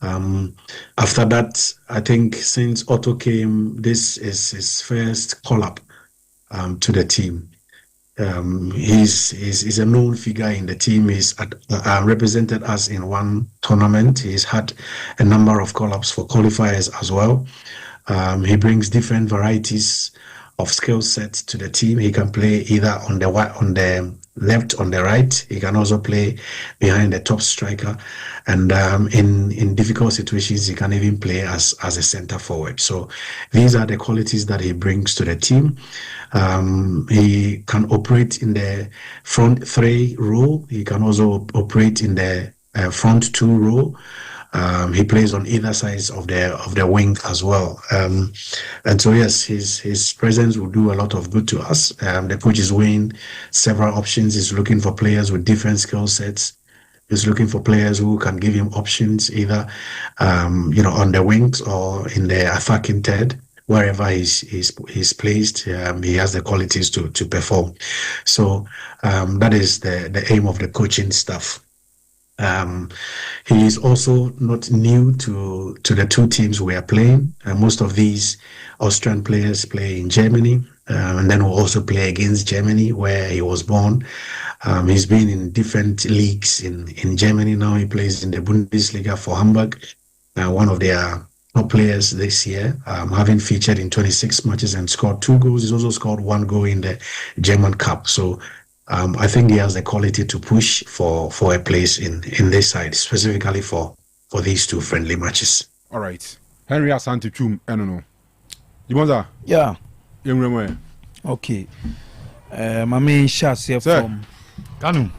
After that, I think since Otto came, this is his first call-up to the team. He's a known figure in the team. He's represented us in one tournament. He's had a number of call-ups for qualifiers as well. He brings different varieties of skill sets to the team. He can play either on the left, on the right. He can also play behind the top striker, and in difficult situations, he can even play as a center forward. So these are the qualities that he brings to the team. He can operate in the front 3 role. He can also operate in the front 2 role. He plays on either sides of the wing as well, and so yes, his presence will do a lot of good to us. The coach is weighing several options. He's looking for players with different skill sets. He's looking for players who can give him options either, on the wings or in the attacking third. Wherever he's placed, he has the qualities to perform. So that is the aim of the coaching staff. He is also not new to the 2 teams we are playing. Most of these Austrian players play in Germany, and then will also play against Germany, where he was born. He's been in different leagues in Germany. Now he plays in the Bundesliga for Hamburg, one of their top players this year, having featured in 26 matches and scored 2 goals. He's also scored 1 goal in the German Cup. So I think he has the quality to push for a place in this side, specifically for these 2 friendly matches. All right. Henry Asante Chum, I don't know. Dimonza? Yeah. Where? Okay. My main shots here from Kanu.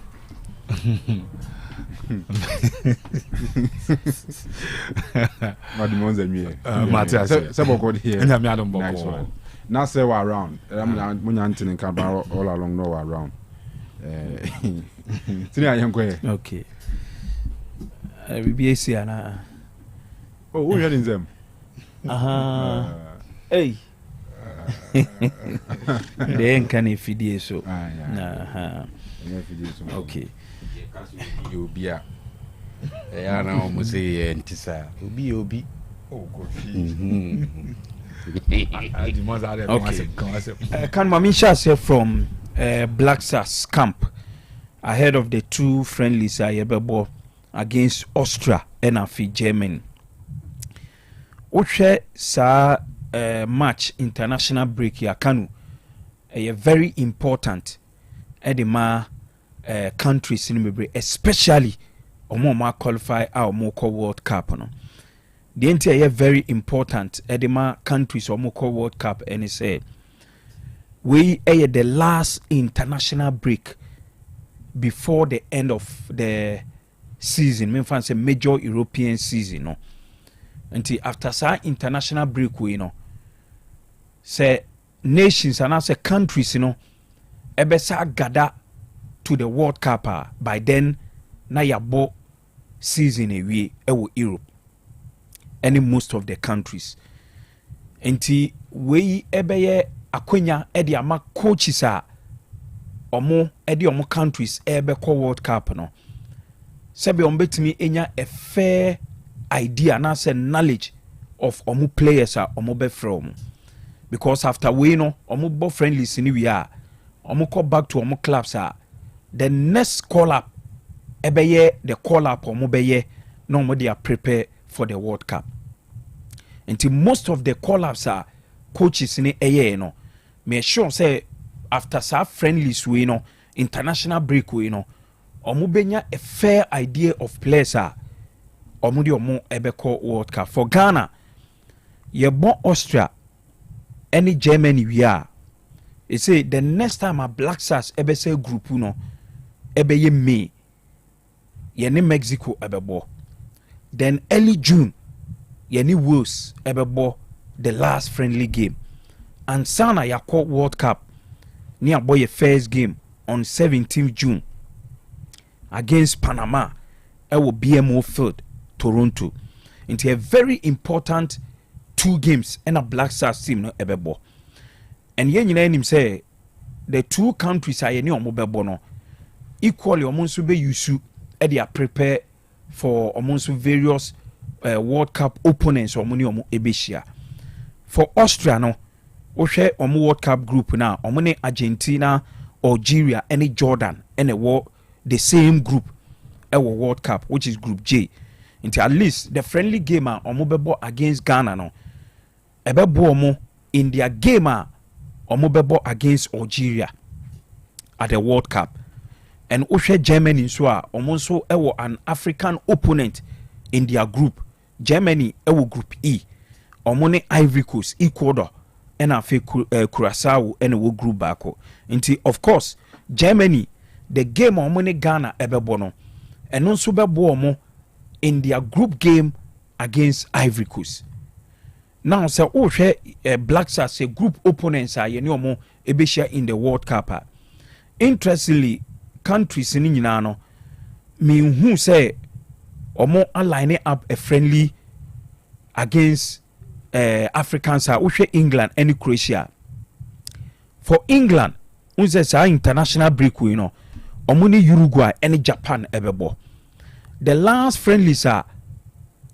Dimonza me. Matthias. Seboko here. And I'm not nice one. Now say we're around. I'm in Cabral all along no around. Okay. BBAC and oh, who hearing them? Hey. They ain't can feed so. Okay. You be a now almost say Tisa. Ubi. Oh, Okay. Can Mamisha say from Black Stars camp ahead of the two friendlies against Austria and Afi Germany. Oche sa match international break ya Kanu a very important edema countries in Mebre, especially omo qualify our Moko World Cup no. The entire very important edema countries or Moko World Cup and say we are the last international break before the end of the season. Me fancy major European season no. Until after sa international break we say nations and also countries ebesa gather to the World Cup by then na yabo season away Europe and in most of the countries. Until we ebeye akwenya edi ama coaches omo edi omo countries ebe ko World Cup no sebe ombetimi enya a fair idea and say knowledge of omo players omo be from, because after we omo bo friendly sini we are omo call back to omo clubs the next call up ebeye the call up omo beye no omo they are prepare for the World Cup. Until most of the call ups coaches in the me sure say after sa friendlies we international break we omo benya a fair idea of players omo di omo ebeko World Cup. For Ghana ye bon Austria any Germany we are it say the next time a Black Stars ebe say group ebe ye May ye ni Mexico ebebo, then early June ye ni Wales ebebo the last friendly game, and sana ya call World Cup ni abo ye first game on 17th June against Panama ewo BMO field Toronto. Into a very important 2 games and a Black Stars team no ebebo. And yen him say the 2 countries are any omo no equally omonso be yusu e they are prepare for omonso various World Cup opponents omo ebeshia. For Austria no ohwe omo World Cup group na omo ne Argentina, Algeria and Jordan and the same group World Cup, which is Group J. Until at least the friendly game omo bebo against Ghana no ebebo omo in their game omo bebo against Algeria at the World Cup. And Oshe Germany so omo so an African opponent in their group. Germany Group E. Omo ne Ivory Coast, Ecuador and afi Curaçao and group bako. Until of course Germany the game omo ne Ghana ebebo no and also bebo omo in their group game against Ivory Coast. Now, so Black Stars say group opponents are omo ebeshia in the World Cup. Interestingly, countries in Yinano mean who say omo aligning up a friendly against Africans England and Croatia. For England, unse international break we omo ni Uruguay and Japan ebebo. The last friendlies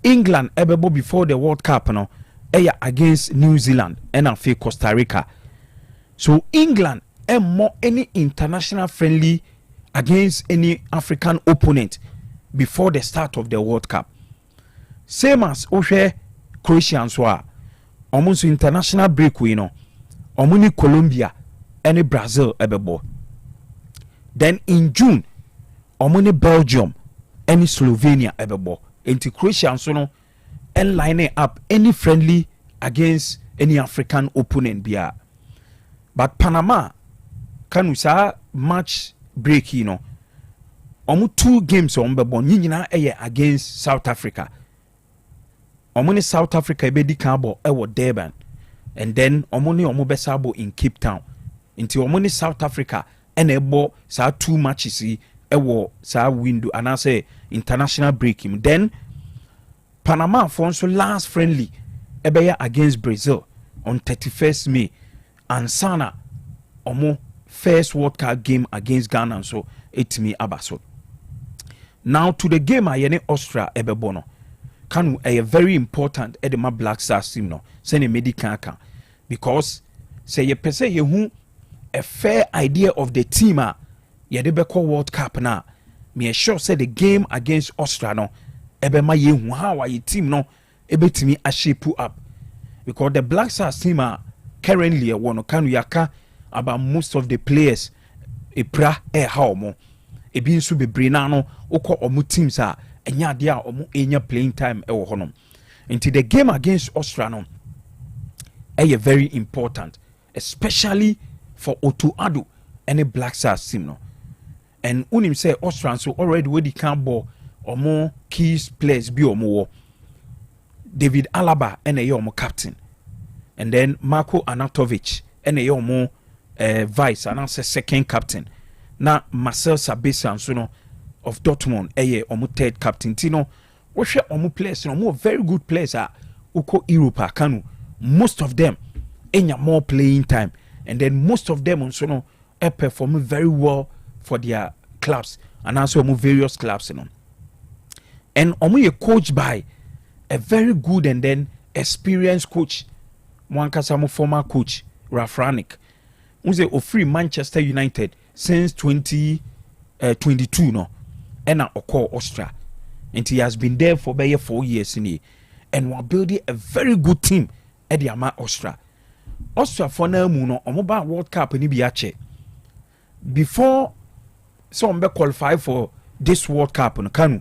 England ebebo before the World Cup against New Zealand and afi Costa Rica. So England more any international friendly against any African opponent before the start of the World Cup. Same as Croatians were almost international break we omuni Colombia and Brazil ebebo. Then in June omuni Belgium any Slovenia ebebo. Into Croatia and and line up any friendly against any African opponent bia. But Panama Kanu sa match break omu 2 games ombebo nyina against South Africa. Omuni South Africa ebedi kabo Durban, and then omuni omu besabo in Cape Town. Into omuni South Africa and ebo sa 2 matches sa window and I say international break him. Then Panama for last friendly ebeya against Brazil on 31st May, and sana omo first World Cup game against Ghana so etimi abaso. Now to the game ayene Austria ebebono. Kanu a very important edema Black Stars team no send a medical account because say you per se you a fair idea of the team ye de beko World Cup na me sure say the game against Austria no ebe ma ye hu how your team no ebetimi a shape up because the Black Stars team currently one Kanu yaka about most of the players epra how mo ebi nso bebre na no ukọ omu teams enya ade a omu enya playing time e wo honom into the game against Austria no very important especially for Otec Ado and the Black Stars team no and unim say Austria so already we can ball omo key players bi omo David Alaba and omo captain and then Marko Anatovic and omo vice and also second captain na Marcel Sabitzer so no of Dortmund omo third captain tino we share omo players no more very good players uko Europe Kanu most of them enya more playing time and then most of them also no perform very well for their clubs and also various clubs and omo coached by a very good and then experienced coach one kasamo former coach Ralf Rangnick who's a free Manchester United since 2022 no and oko Austria and he has been there for about 4 years and we're building a very good team at the Austria for now no omoba World Cup ni biache before some be qualify for this World Cup no Kanu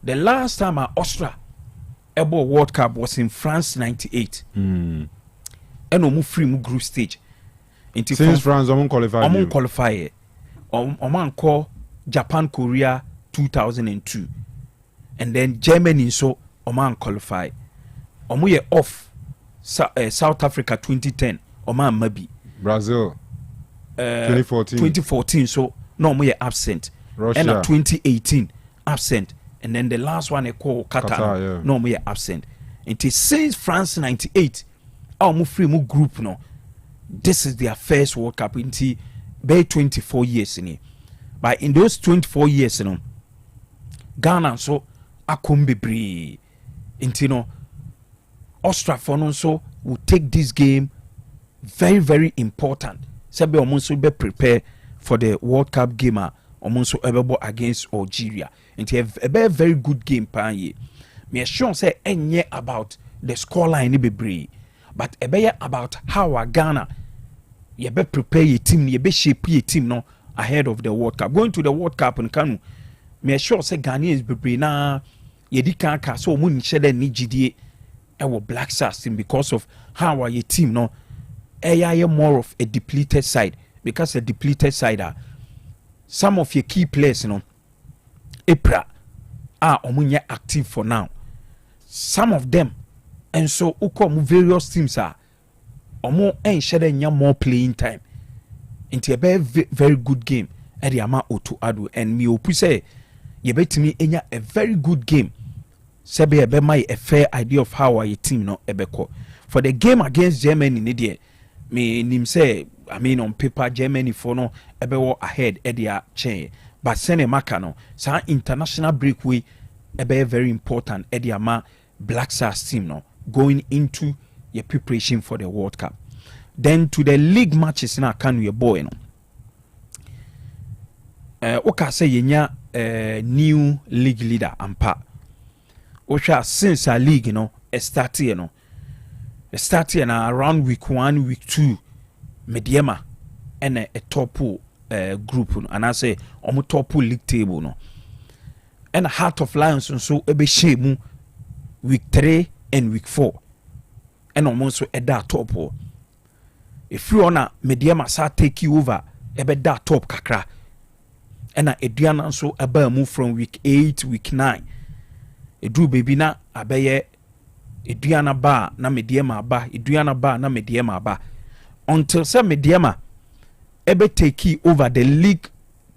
the last time Austria ever World Cup was in France 98 and omo free mu group stage since France omo qualify omo call Japan Korea 2002 and then Germany so omo qualify omo ye off South Africa 2010 omo mabi Brazil 2014 so no omo ye absent Russia and 2018 absent and then the last one called Qatar yeah. no omo ye absent until since France 98 omo free mu group no this is their first World Cup until by 24 years but in those 24 years Ghana so akombe bre until no Austria for no so will take this game very very important sabe omonso be prepare for the World Cup game omonso ebebo against Algeria until a very good game pan ye me sure say enye about the scoreline ni bebre but ebe about how Ghana you be prepare your team you be shape your team no ahead of the World Cup going to the World Cup in Kanu me sure say Ghanaians bebre na ye di kan ka so mu nche de ni gidie e Black Stars team because of how your team no more of a depleted side because a depleted side some of your key players Epra are omunya active for now some of them and so uko various teams omo enshede nya more playing time into a very good game at the Otec Ado and me opu say ye betimi enya a very good game sebe ebe my a fair idea of how your team no ebeko for the game against Germany ni de me nim say I mean on paper Germany for no ebewo ahead at their chain but sene maka no sa international breakaway ebe very important at the Black Stars team no going into your preparation for the World Cup then to the league matches na Kanu your boy no oka say yenya new league leader ampa osha since our league started na around week 1 week 2 mediema and a top group and I say omo top league table no and Heart of Lions so ebe shemu week 3 and week 4 and omo so e da top if you wanna mediema sa take you over ebe da top kakra and Adriana so aba move from week 8 week 9 edu baby na abeye Adriana ba na mediema ba Adriana ba na mediema ba until some mediema ebe take over the league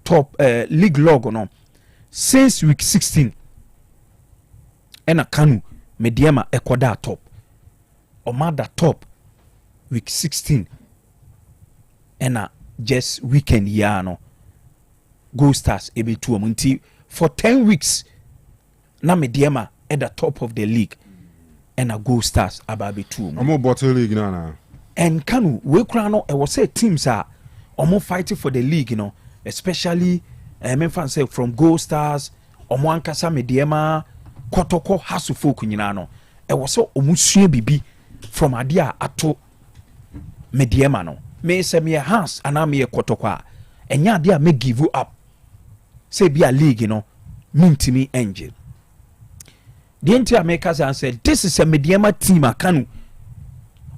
top league log no since week 16 and Kanu mediema ekoda top omada top week 16 and just weekend ya no Go Stars ebe 2 for 10 weeks na mediema at the top of the league and a Gold Stars about the two. I'm more bottle league now. And Kanu, we crown I was say teams are almost fighting for the league, especially say from Gold Stars, Omwankasa Mediema, Kotoko Hasufolk nyinano. I was so omusue bibi from Adia ato Mediema no. Me say me hands and I me Kotoko. And ya dia me give you up. Say be a league, mintimi angel. The entire makers and said this is a Mediema team Kanu.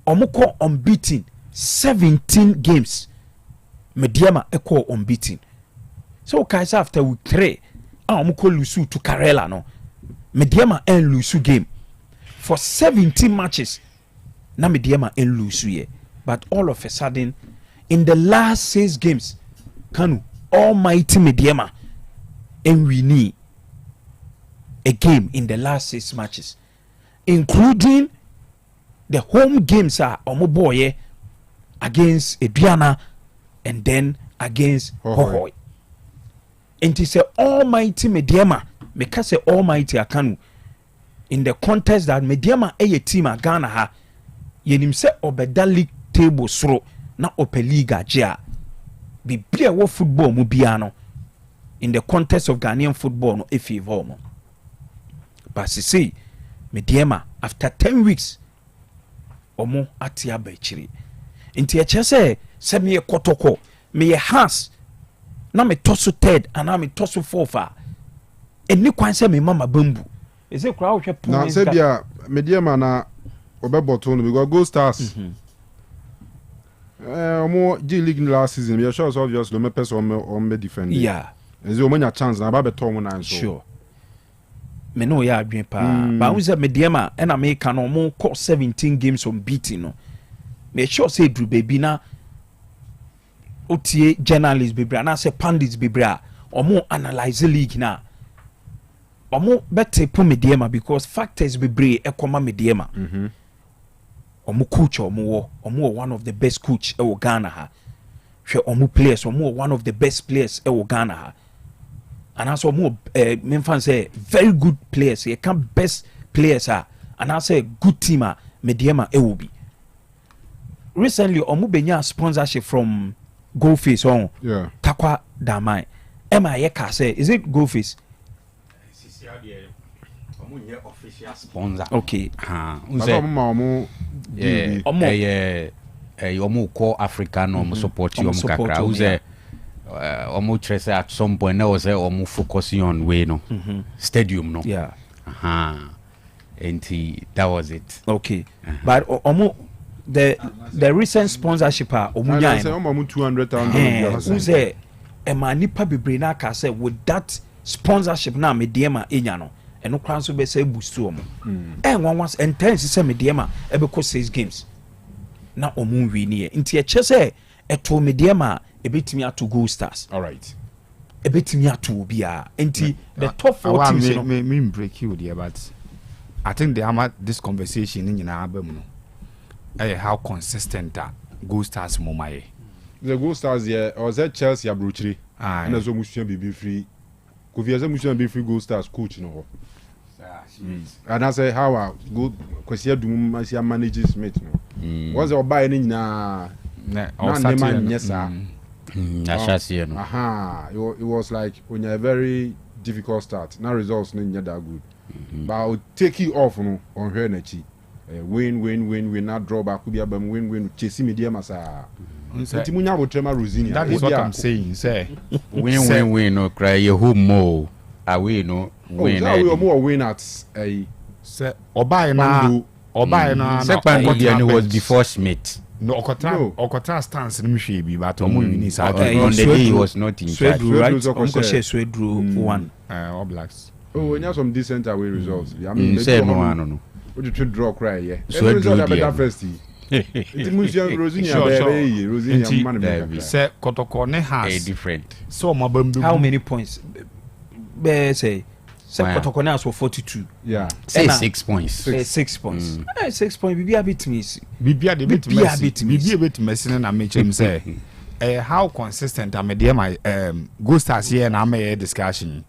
Omuko unbeaten 17 games. Mediema equal unbeaten. So guys after we 3 omuko lusu to Karela no. Mediema en lusu game for 17 matches. Na Mediema en lusu ye. But all of a sudden in the last 6 games Kanu almighty Mediema and we need a game in the last 6 matches, including the home games are Omoboye against Adriana and then against Hohoi. And it's a almighty Mediema, because say almighty Akanu in the contest that Mediema a team a Ghana ha yenim se obeda league table sro na ope league ajia bibia wo football mu bia no in the contest of Ghanaian football no efevo mo. But see Mediema after 10 weeks omo atia bechiri nti e chese se me Kotoko me has na me toso third and na me toso fourth eni kwan se me mama bambu is it crowd hwe na se bia Mediema na obeboto no because Gold Stars omo G League last season we sure so obvious no me person on me defend yeah is o manya chance na ba beto mo na so sure me no ya adwen pa ba wo se Mediema e na me ka no mo 17 games unbeaten no me sure say dru baby na otie journalists bebra na say pundits bebra omo analyze league na omo bete po Mediema because factors bebre ekoma Mediema omo coach omo one of the best coach e wo Ghana ha hwe omo players omo one of the best players e wo Ghana ha and also more memfan say very good players you can best players and I say good team Mediema e will be recently omo benya sponsorship from Goldface on Takwa Damai Emma Yeka say is it Goldface official sponsor okay omo call Africa no omo support you omo kakra uze omo trese at some point now say omo focusing on way no stadium no and that was it okay but omo the recent sponsorship omo nya say omo 200,000 uze e ma nipa bebre na ka say with that sponsorship na Mediema enya no eno kwan so be say boost omo one once intense say Mediema e be ko 6 games na omo win ye nti e che say eto Mediema e betimi ato Gold Stars all right e betimi ato bia nti the top 4 teams no me break you there but I think this conversation in nyina abam no how consistent Gold Stars momaye the Gold Stars here or that Chelsea abrochiri na so musua bibi free ko via musua bibi free Gold Stars coach no and I say how good kwesi adum asia manage Smith no was o buy ni nyina na man nyesa it was like when a very difficult start now results no that good but I'll take it off no on her nechi win not draw back could be abam win chase Mediema sa ntimunya botrema Rosini that is what I'm saying say win no cry you home mo away no win we more win at a say obai na second was before Smith no Okotra stance no hwe bi but omo win is on the day he was not in charge Swedru one all Blacks when you have some decent away results I mean say no what you draw cry yeah Swedru better first it musia Rosini say Kotoko ne has different so mabambu how many points be say Kotoko has for 42 yeah say 6 points 6 points 6 points bibia bit me na mechem say how consistent Mediema Gold Stars here na my discussion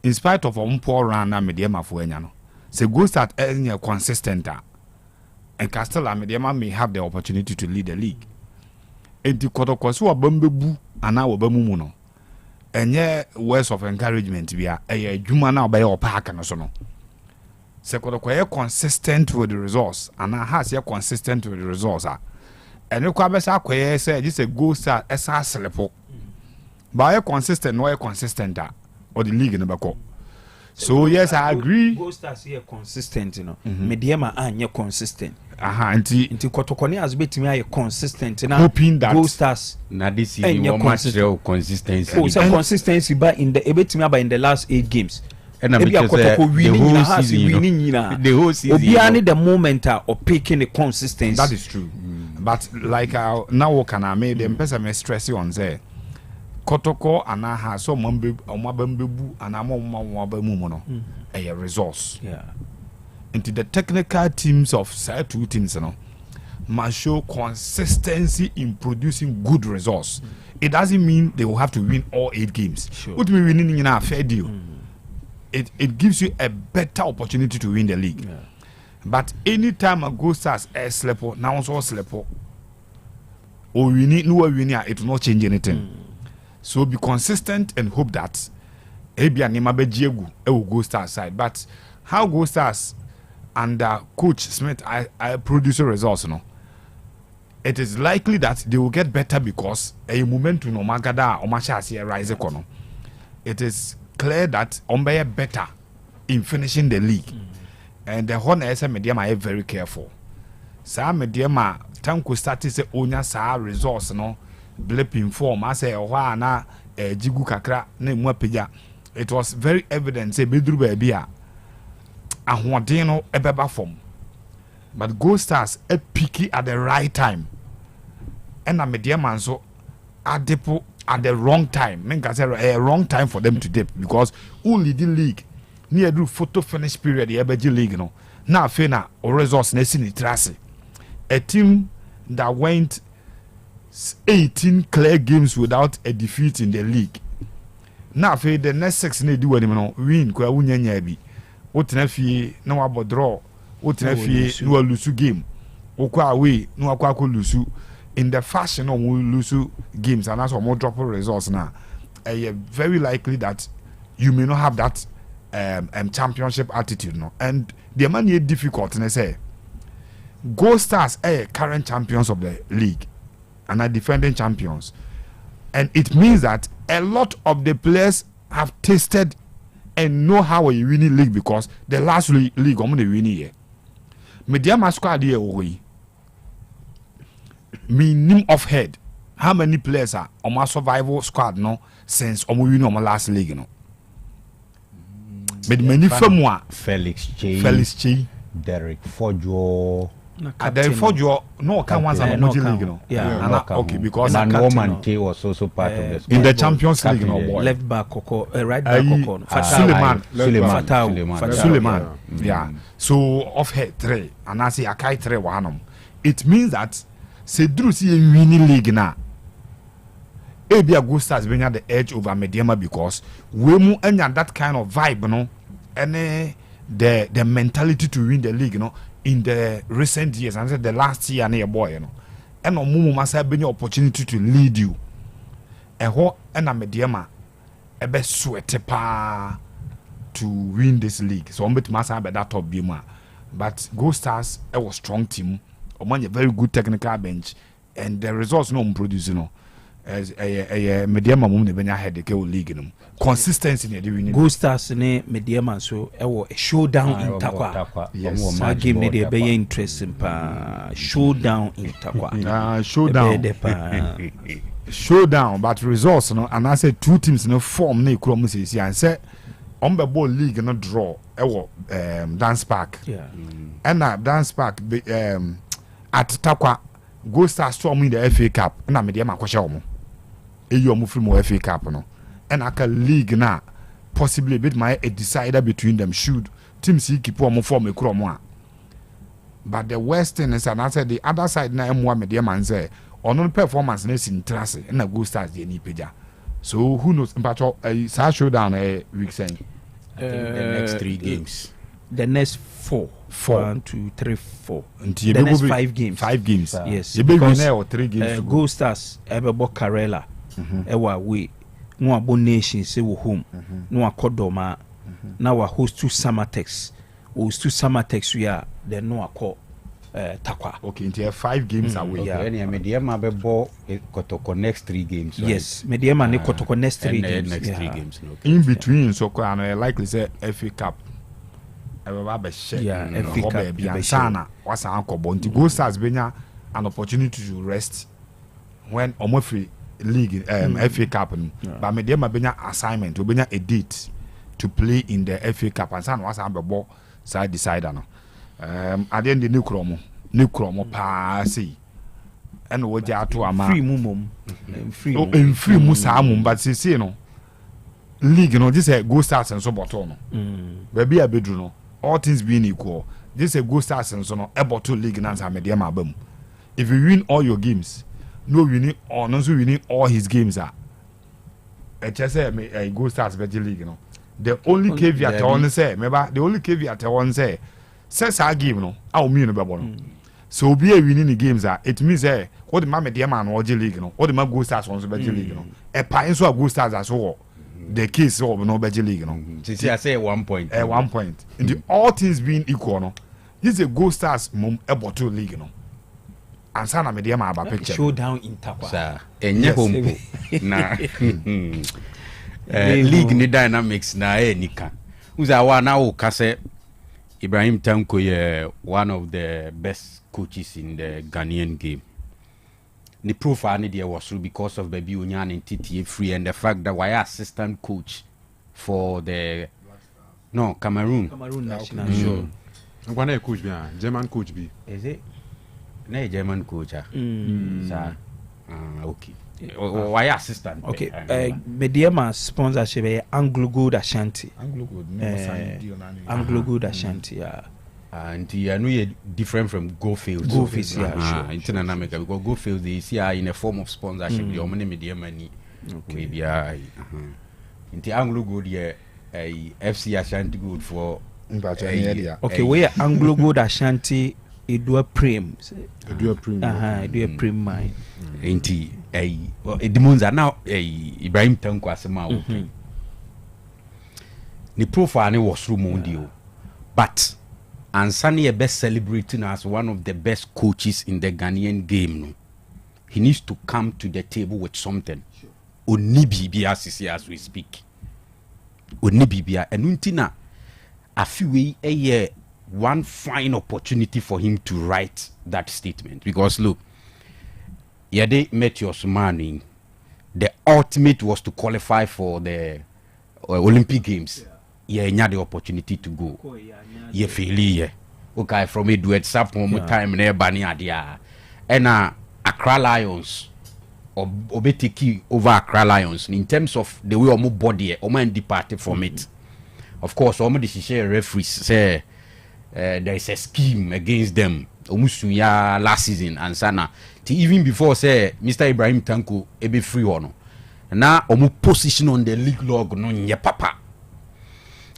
in spite of poor run na Mediema for enya no say Gold Stars is consistent and Castle Mediama may have the opportunity to lead the league. And the Kotokosu Bambu and now Bamuno. And yeah, words of encouragement we are a Jumana by your park and so on. Sekotokoye consistent with the results and has here consistent with the results. And you can say this a Gold Star SS level. But consistent, no consistent or the league in the back. So yes, I agree. Gold Stars here consistent, you know. Mediama are consistent. Into Kotokoni has been to me consistent. Hoping that Gold Stars now this is more material consistency. Oh, some consistency, but in the last 8 games. And the whole season, the moment of picking the consistency. That is true. But like now, can I make them person stress on there? Kotoko and I have so mumbu and I'm a resource. Yeah. Into the technical teams of side 2 teams, you know, must show consistency in producing good results. It doesn't mean they will have to win all 8 games. Sure. What we winning in a fair deal. It gives you a better opportunity to win the league. Yeah. But anytime a Gold Stars slepo, now also slepo, or we need no winner, it will not change anything. So be consistent and hope that Abia Nimabe Diegu will Gold Stars side. But how Gold Stars under Coach Smith I produce results, no? It is likely that they will get better because a momentum no magada or machasi rise econo. It is clear that Ombe better in finishing the league. And the whole Mediama are very careful. Sa Mediama tanko started say onya sa resource no blipping form. I say na jigu kakra na mu apija. It was very evident say bedru baby a ahoden no ebeba form. But Gold Stars a picky at the right time. And a Mediama so adepo at the wrong time. Menka say a wrong time for them to dip because only the league near do photo finish period the EBG league no. Now fena or resource nesi ni trasi. A team that went 18 clear games without a defeat in the league. Now for the next 6 ne do any no win kwa wunya bi. Wotina fie na wabo draw. Wotina fie no lose game. Okwa away no akwa ko lose in the fashion of lose games and that's more drop results now. Very likely that you may not have that championship attitude no. And the man is difficult and say Gold Stars are current champions of the league and are defending champions. And it means that a lot of the players have tasted and know how you win the league because the last league I'm the winning here. Mediama squad here away. Minimum of head. How many players are on my survival squad no since we win on my last league no? But many from moi Felix Che, Derek Fojo. Derek Fojo no can once on the league no. Yeah. Okay, because Norman K was also part of the squad. In the Champions League no boy. Left back Koko, right back Koko. Suleiman. Yeah. So off head 3 and I say Akai 3 wahanum. It means that say Drew see a winning league now. Abia Gold Stars bring the edge over Mediama because we mu enya that kind of vibe, no, and the mentality to win the league, you know, in the recent years, and the last year near boy, you know, and no mumu must have been the opportunity to lead you. And ho and a Mediama, a best sweat pa to win this league. So I'm bet must have that top bima, but Gold Stars a was strong team, a very good technical bench, and the results no produce, you know. As a Mediama mum the head the league consistency in the winning. Gold Stars ne Mediama so a showdown in Takwa. Yes, I give me the be interesting pa showdown in Takwa. Showdown, but results no, and I said 2 teams no form ne krom say and say on the ball league no draw Dance Park. Yeah. And Dance Park at Takwa Gold Stars storm in the FA Cup and Mediama kwasha you move from FA Cup no, and I can league now possibly a bit my a decider between them should team see keep on form a chroma. But the Western is and I said the other side na Media man say on non performance in Tracy and a Gold Stars the Nipeja. So who knows but showdown a week saying I think the next 3 games. the next 4. 1, 2, 3, 4. Until the next 5 games. 5 games. Yes. You be winner or 3 games. Gold Stars ebebo Karela. Ewa we. No abo nation say wo home. No akodoma. Now we host 2 Summertex. Host 2 Summertex we are then no akọ Takwa. Okay, until 5 games away. Yeah. Any Mediema bebo Kotoko next 3 games. Right? Yes, Mediema ne Kotoko next 3 games. Next 3 games. In between, so and likely say FA Cup. FA Cup. Sana was uncle Bonti. Go Stars benya an opportunity to rest when Omofri League FA Cup. But Mediema benya assignment, benya a date to play in the FA Cup, and Sana was a ball side decider. At the end the new chromo passy and what ya to a free mum free musamum but see you know league you know this a Go Stars and so botono baby a bedroom all things being equal this a Go Stars and so no a bottle league and answer medium album if you win all your games no winning or no winning all his games are just say a Go Stars better league you know the only caveat I want to say remember the only caveat I want to say says our game no how me no be born so be a winning the games are it means what the man media man or league no what the man Go Stars wants to be league no a pine so Go Stars as well the case of no be league no see I say 1 point at 1 point in the all things being equal no this a Go Stars mum a bottle league no and sana media man about picture showdown in Takwa sir enye home na league ni dynamics na nika uza wa na o kase Ibrahim Tanko is one of the best coaches in the Ghanaian game. The profile there was through because of Baby Unyan and TTA Free and the fact that why assistant coach for the Cameroon national show. I'm going to coach be German coach be. Is it? No German coach. Sir. Okay. Why assistant? Okay. Mediema sponsorship Anglo Gold Ashanti. Anglo Gold Ashanti. And I know you're different from Goldfields. Goldfields, yeah, sure. In America, because Goldfields they see in a form of sponsorship. The money Mediema ni. Maybe in the Anglo Gold FC Ashanti Gold for. Okay, we are Anglo Gold Ashanti. Edua Prim. Edua Prim mine. Inti Edimunza now Ibrahim Tanko asema okay. Ni profile ni was through Mondio. But Ansani is best celebrating as one of the best coaches in the Ghanaian game. No? He needs to come to the table with something. Onibibia as we speak. Onibibia and untina a few a year one fine opportunity for him to write that statement because look they met your man. The ultimate was to qualify for the Olympic Games. Yeah, you had the opportunity to go. Yeah, failure. Okay, from a duet sapon time near Bani Adia. And Accra Lions or Obetiki over Accra Lions in terms of the way Omo body, Omo departed from it. Of course, Omo the referees say there is a scheme against them. Omusuya last season and sana. Even before say Mr. Ibrahim Tanko ebe free ono. Na omu position on the league log no nye papa.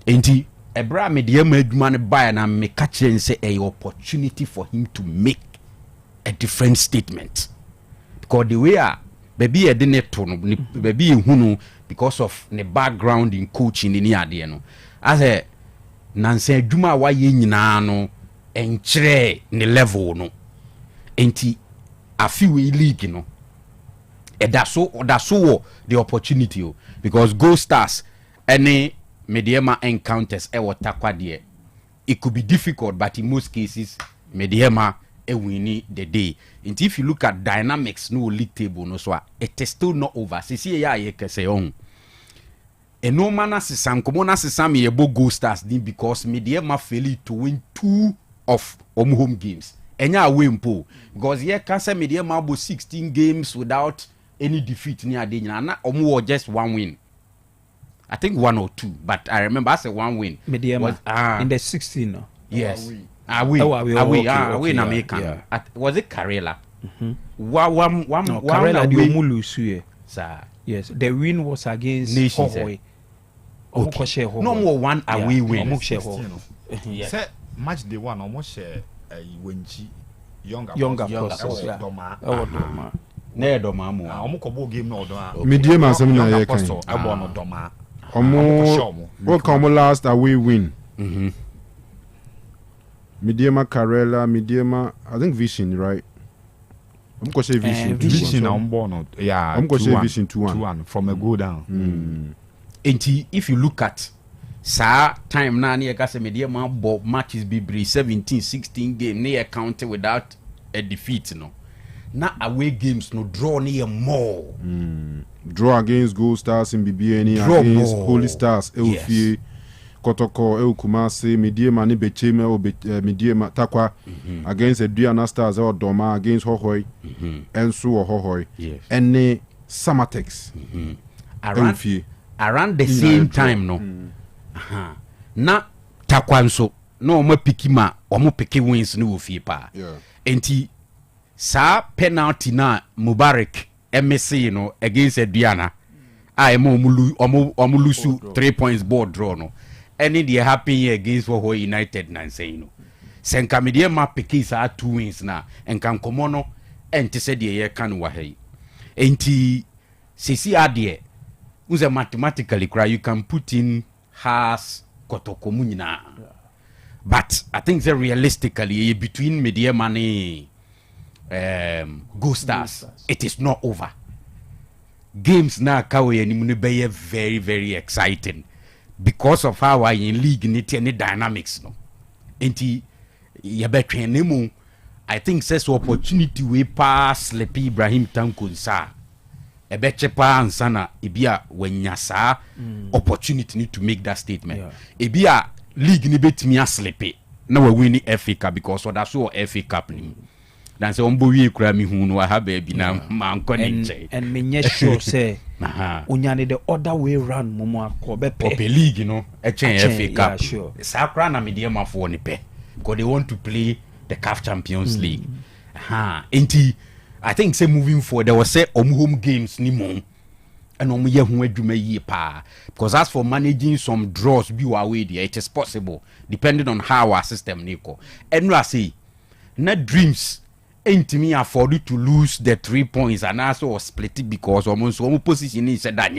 Enti ebra mediema adwuma buy na me catch and say a opportunity for him to make a different statement. Because the way baby e de neto no baby ehunu because of the background in coaching ni ade no. As a nanse adwuma wa ye nyina no enkyere ne level no. Enti afiwe league no that's so the opportunity because Go Stars any Mediema encounters Takwa there it could be difficult but in most cases Mediema winning the day. And if you look at dynamics no league table no so it is still not over see ya ye kese on and no manner sesam komona sesam ye bo Go Stars because Mediema failed to win 2 of home games. Enya away mpo because here can say Mediema about 16 games without any defeat near Adenya na omo just 1 win. I think 1 or 2 but I remember I said 1 win. Mediema in the 16 no. Yes. Away na American. Was it Karela? One Karela the Omulusu. Sir. Yes, the win was against Hohoe. Okay. No more one away win. Say match day one almost share Wenchi younger process. Doma. Ne Doma mo. Omo kobo game no Doma. Media man some na ye kan. Abo no Doma. Omo what come last away win. Mediema Carella, Mediema, I think Vision, right? I'm going to say Vision. Vision on board. Yeah, I'm going to say Vision 2-1 from a go down. And if you look at time now, near Casa Mediema Bob matches be 17-16 game near counted without a defeat. No, now away games no draw near more. Draw against Gold Stars in BBN, against more. Holy Stars, Elfie. Kotoko Kumasi Mediema ni Becheme o Mediema Takwa against Adriana Stars or Doma against Hohoi Ensu or Hohoi and Samatex around the same time no na Takwanso no mo pikima o mo piki wins no ofie pa enti sa penalty na Mubarak MSC no against Adriana I mo lose 3 points board draw no. Any they happen against Woho United and say no. Senka media map pikis are 2 wins na and can komono and to say the Kanu wahe. Enti sisi adie uze mathematically cry you can put in has kotokomunina. But I think that realistically between media money Go Stars it is not over. Games na kawe ni munibeye very very exciting. Because of how I in league need any dynamics no. Enti ya betwe nemu I think says opportunity we pass Sleepy Ibrahim Tankunsa. E beche pa ansana ebia wanyasa opportunity need to make that statement. Ebia league ni betimi aslepe na we win FA Cup because that's so FA Cup ni. Dan se ombo wi kura mi hu no ha ba bi na manko ni nche. And me sure say unyane the other way round momo akobe pe league no e chen FA Cup. Yeah, sure. Sakra na medium afo ni pe because they want to play the CAF Champions League. Enti I think say moving forward there was say home games ni mo and ye hu adwuma yi pa because as for managing some draws be away there it is possible depending on how our system ni ko. And I say na dreams ain't me afford to lose the 3 points and also split it because almost one position is said that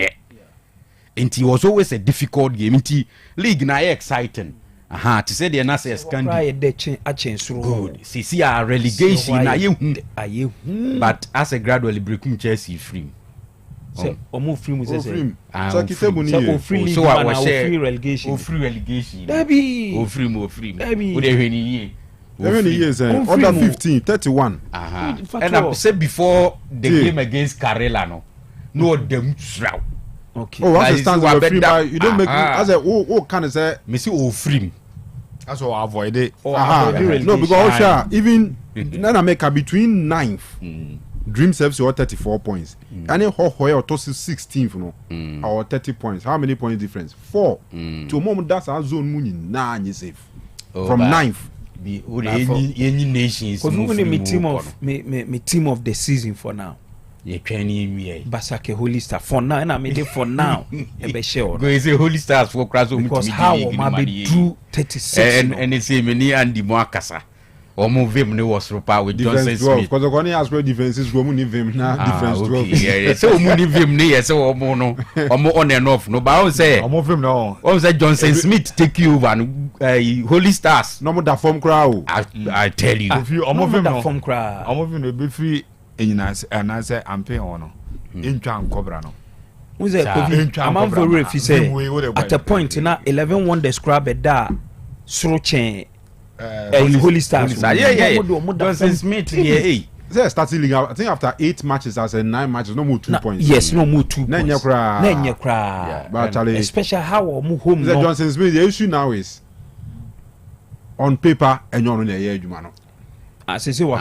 it was always a difficult game. League na exciting. To say the Nasa is good. See our relegation na but as a gradually breaking Chelsea free. So free relegation. Free relegation. Free. How many years? Under 15, 31. And I said before the game against Carella, no them shroud. Okay. Oh, as a stand free, but you don't make as a kind of say, Missy all free. That's all avoid it. No, because even Nana make between 9th. Dream serves you 34 points. And then Hohoy or Tosi 16th, no, or 30 points. How many points difference? 4. To a moment that's our zone money. Nah, you safe from 9th. Any nations me team of the season for now. Basake Holy Star for now and I made it for now. Go is a Holy Stars for Kraso because how maybe do 36 and it's a many and the Moakasa or move him no was ropa with Johnson Smith because the one has defenses go move him now defense 12 so move him near so no on and off no but I say move him no what say Johnson Smith take you and Holy Stars no more that form crowd I tell you if you move him that form crowd I'm moving to be free and I say I'm paying on in tran cobra no who's that I'm very if you say at a point in 11 won the scrub da sro chain Holy Stars. Yeah. Johnson Smith, yeah. They started league. I think after 8 matches, as 9 matches, no more 2 points. Yes, no more 2 points. Nenya cry. But especially how we home. The Johnson Smith. The issue now is on paper and you're on the year, Jumano. I say what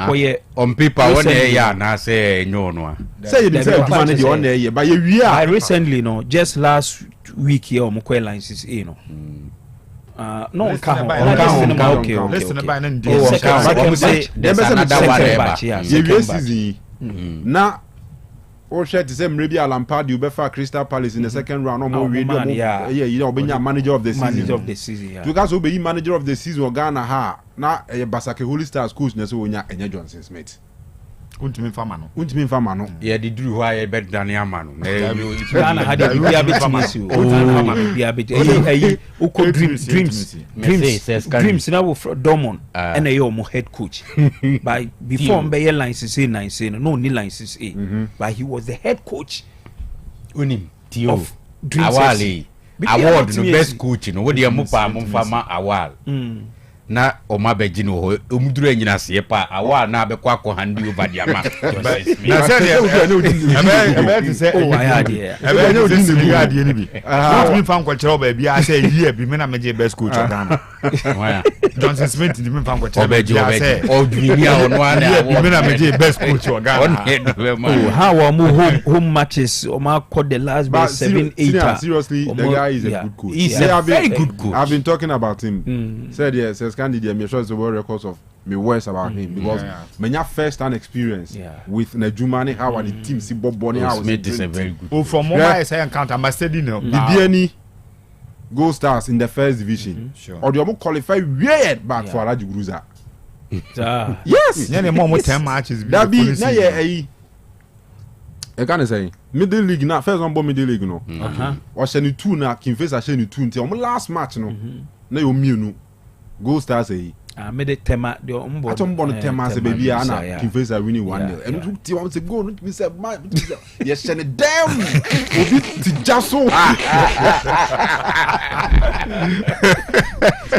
on paper one year. Now say no. Say you didn't manage on the year, but you are recently no. Just last week here, Mukwe lines is no. No, listen okay. Now or share to say maybe Lampard you better Crystal Palace in the second round or more radio you know being manager of the season because we be manager of the season or Ghana ha na Basake Holy Stars coach na so wonya Enya Johnson Smith untimi mfa ma no yeah the drew why better than Yamano Ghana had a bit uko dreams now from Dortmund and a head coach by before Mbaye lines say 9 say no ni lines but he was the head coach unim of Awali award the best coach no what the mupa mfama awal na omabeji no ho omuduru anyina se pa awal na abekwa akohandi over the ama na say ebe to say oh I had here ebe no dis ni ga die ni bi not me fan kwachero ba bia say year bi me na meje best coach of Ghana Johnson Smith ni me fan kwachero ba bia say odwini a ono ana me na meje best coach of Ghana how home matches o ma call the last best 7-8 seriously the guy is a good coach he's a very good coach. I've been talking about him said yes candidate me sure it's the world records of me words about him because many first hand experience with Nejumani how the team see Bob Bonnie how Smith is a very good oh from what I say encounter my steady no Bibiani Gold Stars in the first division or the qualify weird back for Alaji Guruza yes yeah more 10 matches that be na ye I can't say middle league na first one middle league no or sheni 2 na Kimfesa sheni 2 until last match no na yo mienu Gold Stars made it tema the umbo atombo no tema se baby ana Kimfesa winning 1-0 and you ti want to go no me say yes sheni damn obi ti jaso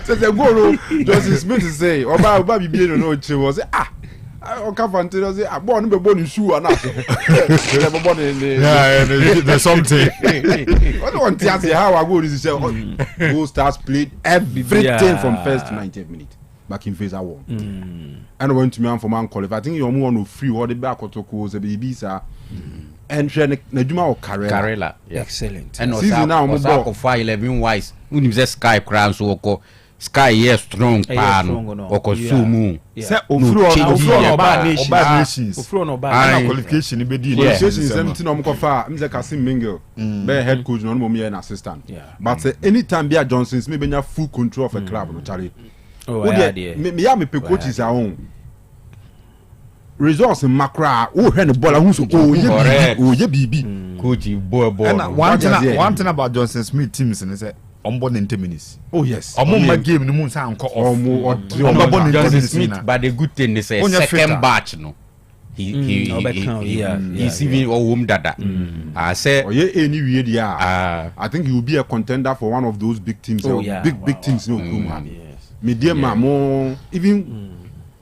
say go no Joseph Smith say oba bibi no che was say o ka fantino say bo no be bo ni shoe ana so be bo ni there's something what do want to say how I go this say Gold Stars played everything from first to 90th minute back in phase 1 and went to me for man qualify I think you want to free what the back Otoko say be sir and Nejuma or Karela excellent and season now mo go 11 wise we say Sky crown so ko Sky yes strong pan okosumu say ofuro oba nations qualification be di qualification 17 no mo fa mze Kasim Mingle be head coach no mo me an assistant but anytime be Johnson Smith be full control of a club no Charlie me pe coaches are on results in Makra oh he the ball who so ye bibi coach boy and one thing about Johnson Smith teams and say ombo 90 minutes oh yes my game no mun say anko off Johnson Smith but the good thing is second batch no he's even home dada I say oh yeah anyway there I think he will be a contender for one of those big teams big teams no medium mo even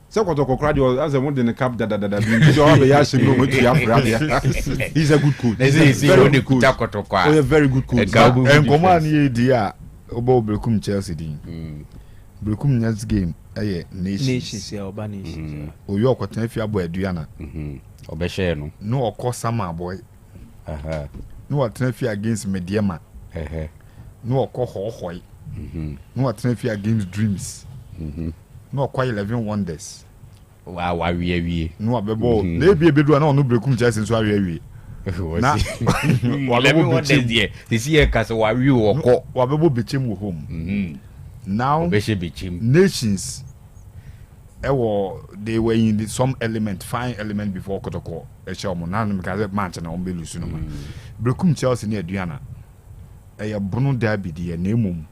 so Kotoko Kradio as a one in the cap dada he's a good coach he's very good coach oh a very good coach and command ye dia obo Blekum Chelsea din Blekum next game nations ya oba nations oyo okotan fi abo aduana obehye no okosama boy no okotan fi against Mediema no okohohoi no okotan fi against Dreams no okwa 11 wonders wow wie no abebo na ebie bedu na no Blekum Chelsea so awie na wabebo beche this year ka so wawie woko wabebo beche mu home now beche nations they were in some fine element before Kotoko Eshomo na because match na ombe lusu no Blekum Chelsea ni aduana Bruno Derby de na emum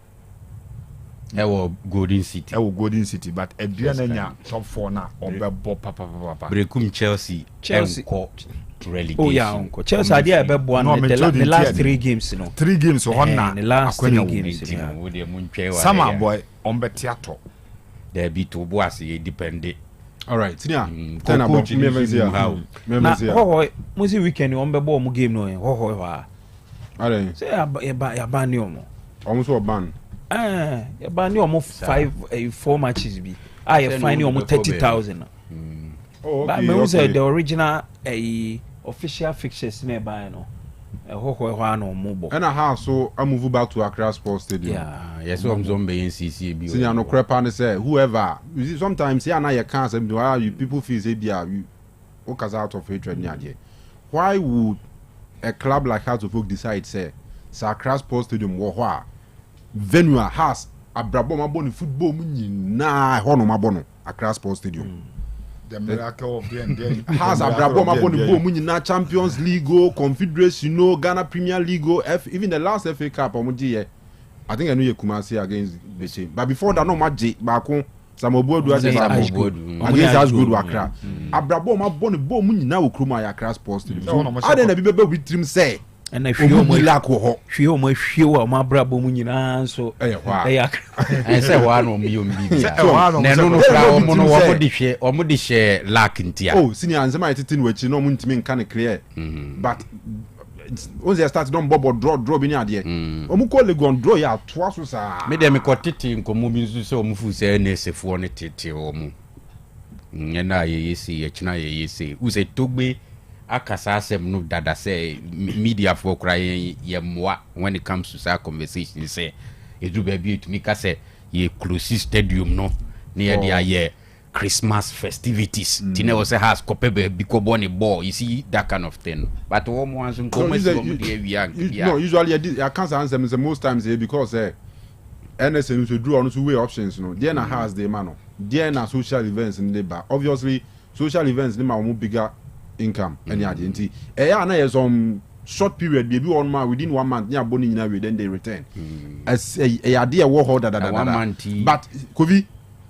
Golden City but aduana nya top 4 na obebo papa Blekum Chelsea relegation. Oh yeah, uncle. Chelsea idea be born the last 3 games, you know. 3 games on na. The last 3 games. Sama boy on betiato. There be to boas depend. All right. Tia. Tell about how. Na ho musi weekend on be ball mu game no. Ho wa. All say ya ban ni omo. Almost a ban. Ya ban ni omo 4 matches bi. You find omo 30,000. Oh, okay. But me say the original official fixtures nearby no. And a house so I move back to Accra Sports Stadium. Yeah, yes, so I'm zombie in CCB. See, no crap and say whoever. You see, sometimes here now you can't say you people feel say you out of hatred near there. why would a club like Hearts of Oak decide say Accra Sports Stadium wo venue has abrabo maboni football mu nyina ho no mabono Accra Sports Stadium. The miracle of the end has abrabo maboni bo mu nyina Champions League, Confederation, Ghana Premier League, even the last FA Cup omuji I think I know you Kumasi against the same. But before that no match back Samobodu against Asgood Accra. Abrabo maboni bo mu nyina wo kroma Accra Sports Stadium. I dey na be with him say and if you almost show my brabo munina so I say one on me no share lack in tia. Oh, senior and my tin which no mun can clear. But once they start don bobo draw be near there. Omu call le gon draw ya twaso sa. Me dem ko tete nkomo mi nso se omu fu se na esefo ne tete omu. Nyena yesi ye china yesi. Use togbe akasa asem no dada say media for crying ye mwa when it comes to that conversation say edu baby to me ka say ye close stadium no near there ye Christmas festivities tina was has kopebe because born ball you see that kind of thing but one once come no usually I can't answer most times because NSN to do on two way options no there na has the man there na social events in the obviously social events they more bigger income any identity na some short period baby 1 month within 1 month nya boni nyina we then they return as a idea war holder that but Kovi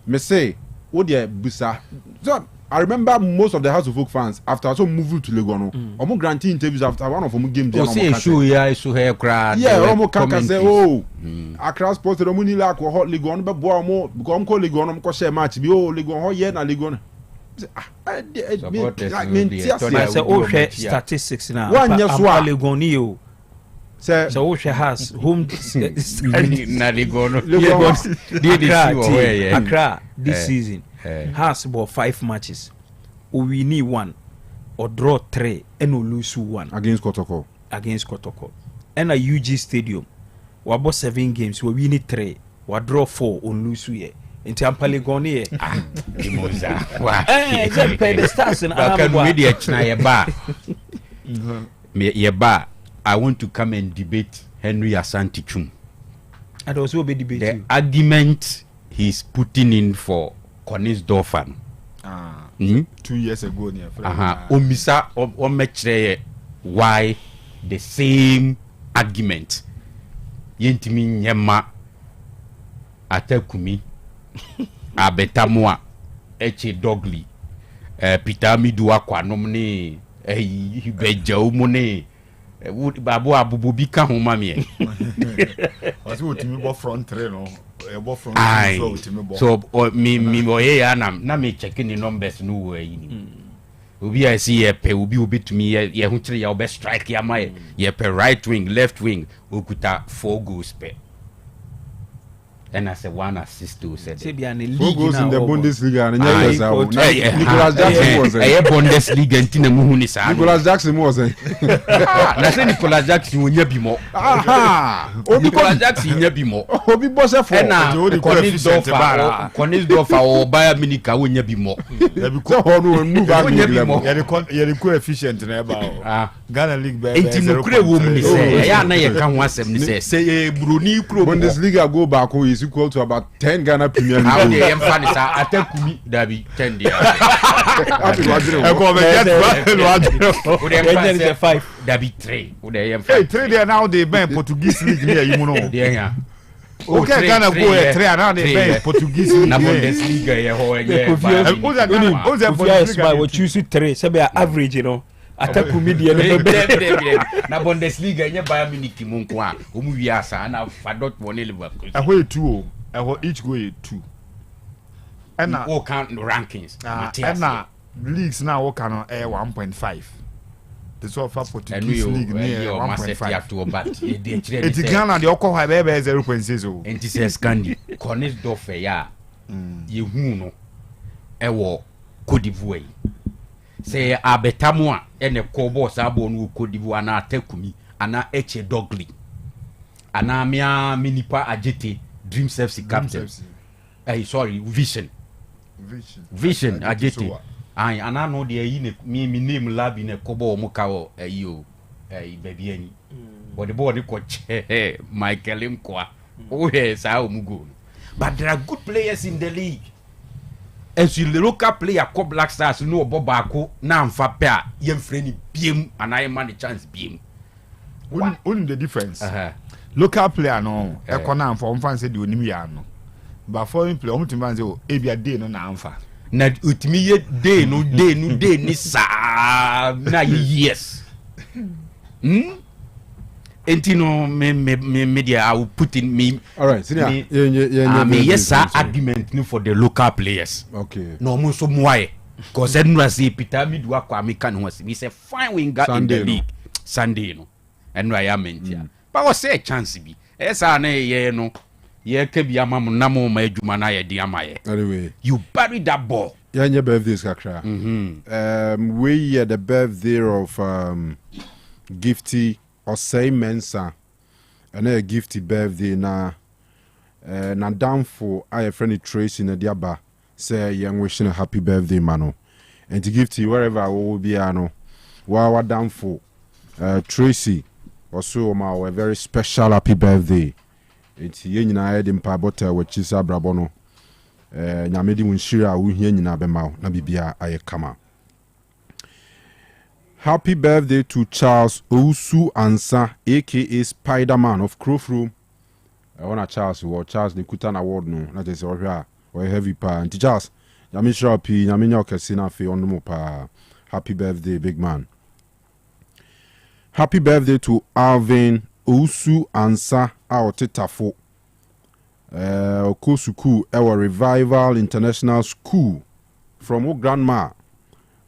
me say wo dey busa so I remember most of the House of Folk fans after so move to Legono omo granting interviews after one of them game there omo show ya so hair crowd omo can say oh Accra Sports omo ni la ko hot Legono be bo omo because omo ko Legono ko share match bi oh Legono ho ye na Legono statistics now. Legonio. So she has home Accra this season has about 5 matches. We need 1 or draw 3 and we lose 1 against Kotoko. And a UG Stadium. We about 7 games. We win 3. We draw 4 and lose 2. In Tampale Goni, the stars in I want to come and debate Henry Asante Chum. And also be debate the argument he's putting in for Konisdorfer. 2 years ago, Omisa Omechre why the same argument. Yentimi Nyema Atekumi. Abetamwa Eche Dogli Peter Midua kwanom ne Hibeja umone babu abububi ka ho mame was utimi bo front three no bo front so me boye ya na me check ni numbers no wo yi obi I see ye pe obi obetumi ye ho kire ya obe strike ya ma ye pe right wing left wing okuta 4 goals pe. And I said 1 assist to said 4 goals in the Bundesliga and Nicholas Jackson was Bundesliga ntina muhu ni sa Nicholas Jackson was na say Nicholas Jackson wonya bi mo Nicholas Jackson nya bi mo obi boss for na Konisdorfer o Bayern Munich wonya bi mo because ho no move back level ye the coefficient na ba Ghana League be enti kure wo mu ni say ya na ye ka ho asem ni say e Bruni kuro Bundesliga go back is equal to about 10 Ghana Premier League. How they emphasis Atekumi Dabi 10 there. Happy 5 Dabi 3. Hey 3 there now they ban Portuguese league there you know. There. Okay, Ghana go 3 now they ban Portuguese league. Na Bundesliga ye ho ye. Who's choose 3 say be average you know. Atakumi dia na Bundesliga nye Bayern Munich munko a omu wiasa na fadot woni Liverpool aho 2 aho each go 2 and all count rankings and leagues now all can 1.5 this all for Portuguese league near 1.5 but it Ghana the okwa ha be 0.6 o enti say Scandi Konisdorfer ya ye hu no ewo Cote d'Ivoire say Abetamu ene kobo sabo no Cote d'Ivoire na Atekumi ana Eche Dogli ana mia minipa Ajete Dream FC captain sorry Vision Ajete ai ana no de yi ne me name lab in a kobo mo ka o ayo baby ani but the boy ko che Michael Nkwa oh yes I mu go but there are good players in the league as you local player ko Black Stars no obo baako na amfa pe a ye mfre ni biem and I man the chance biem only the difference local player no e ko na amfa on say the onim ya no but foreign player on timban say o e bia day no na amfa na utimi ye day no ni sa na yes Entino me media I will put in me. All right, senior. Yes, argument for the local players. Okay. No mo so moye. Cause I say Peter mi do akwa me kan ho we say fine winger in the league. Sunday no. And I am in. But was say chance bi. Esa na ye no. Ye ke bi amam na mo ma adwuma na ye di amaye. Anyway, you bury that ball. Yeah, your birthday kakra. We the birthday of Gifty Osei Mensa and a Gifty birthday na down for I friendly Tracy na diaba say young wishing a happy birthday mano and to Gifty wherever I will be ano wa down for Tracy also a very special happy birthday it's yen na head in pabota which is abrabono nyamedi munshira wo hia nyina bema na bibia aye kama. Happy birthday to Charles Ousu Ansa, aka Spider-Man of Crowfroom. I want Charles the Kutan Award no. That is or heavy pa. And Charles, yami shrapi, yami nyokesina fe on pa. Happy birthday, big man. Happy birthday to Alvin Ousu Ansa Aotetafo. Okosuku our Revival International School from O grandma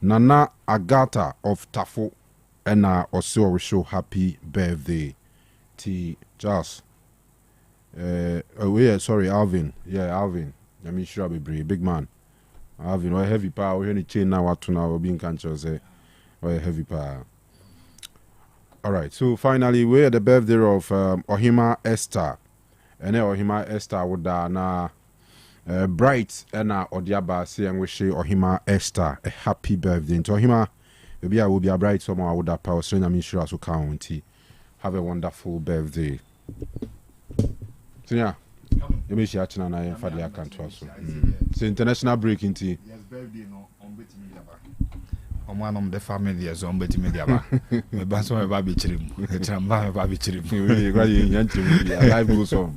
Nana Agata of Tafo and also we show happy birthday to Charles. Sorry, Alvin. Yeah, Alvin. Let me sure be brave, big man. Alvin, or heavy power. We any chain now. What to now? Being conscious, or heavy power. All right. So finally, we're the birthday of Ohima Esther, and Ohima Esther would na. Bright and Odiaba saying we say Ohima Esther a happy birthday to Ohima. Maybe I will be a bright someone I would have power strain. I'm sure so county. Have a wonderful birthday. So yeah, you may share and I for the account also. It's international breaking tea. Yes, birthday no on beti media ba. On one of the family is on beti media ba. Me ba so me ba bi chirim. E tramba me ba bi chirim. We gradi yanti media live goes on.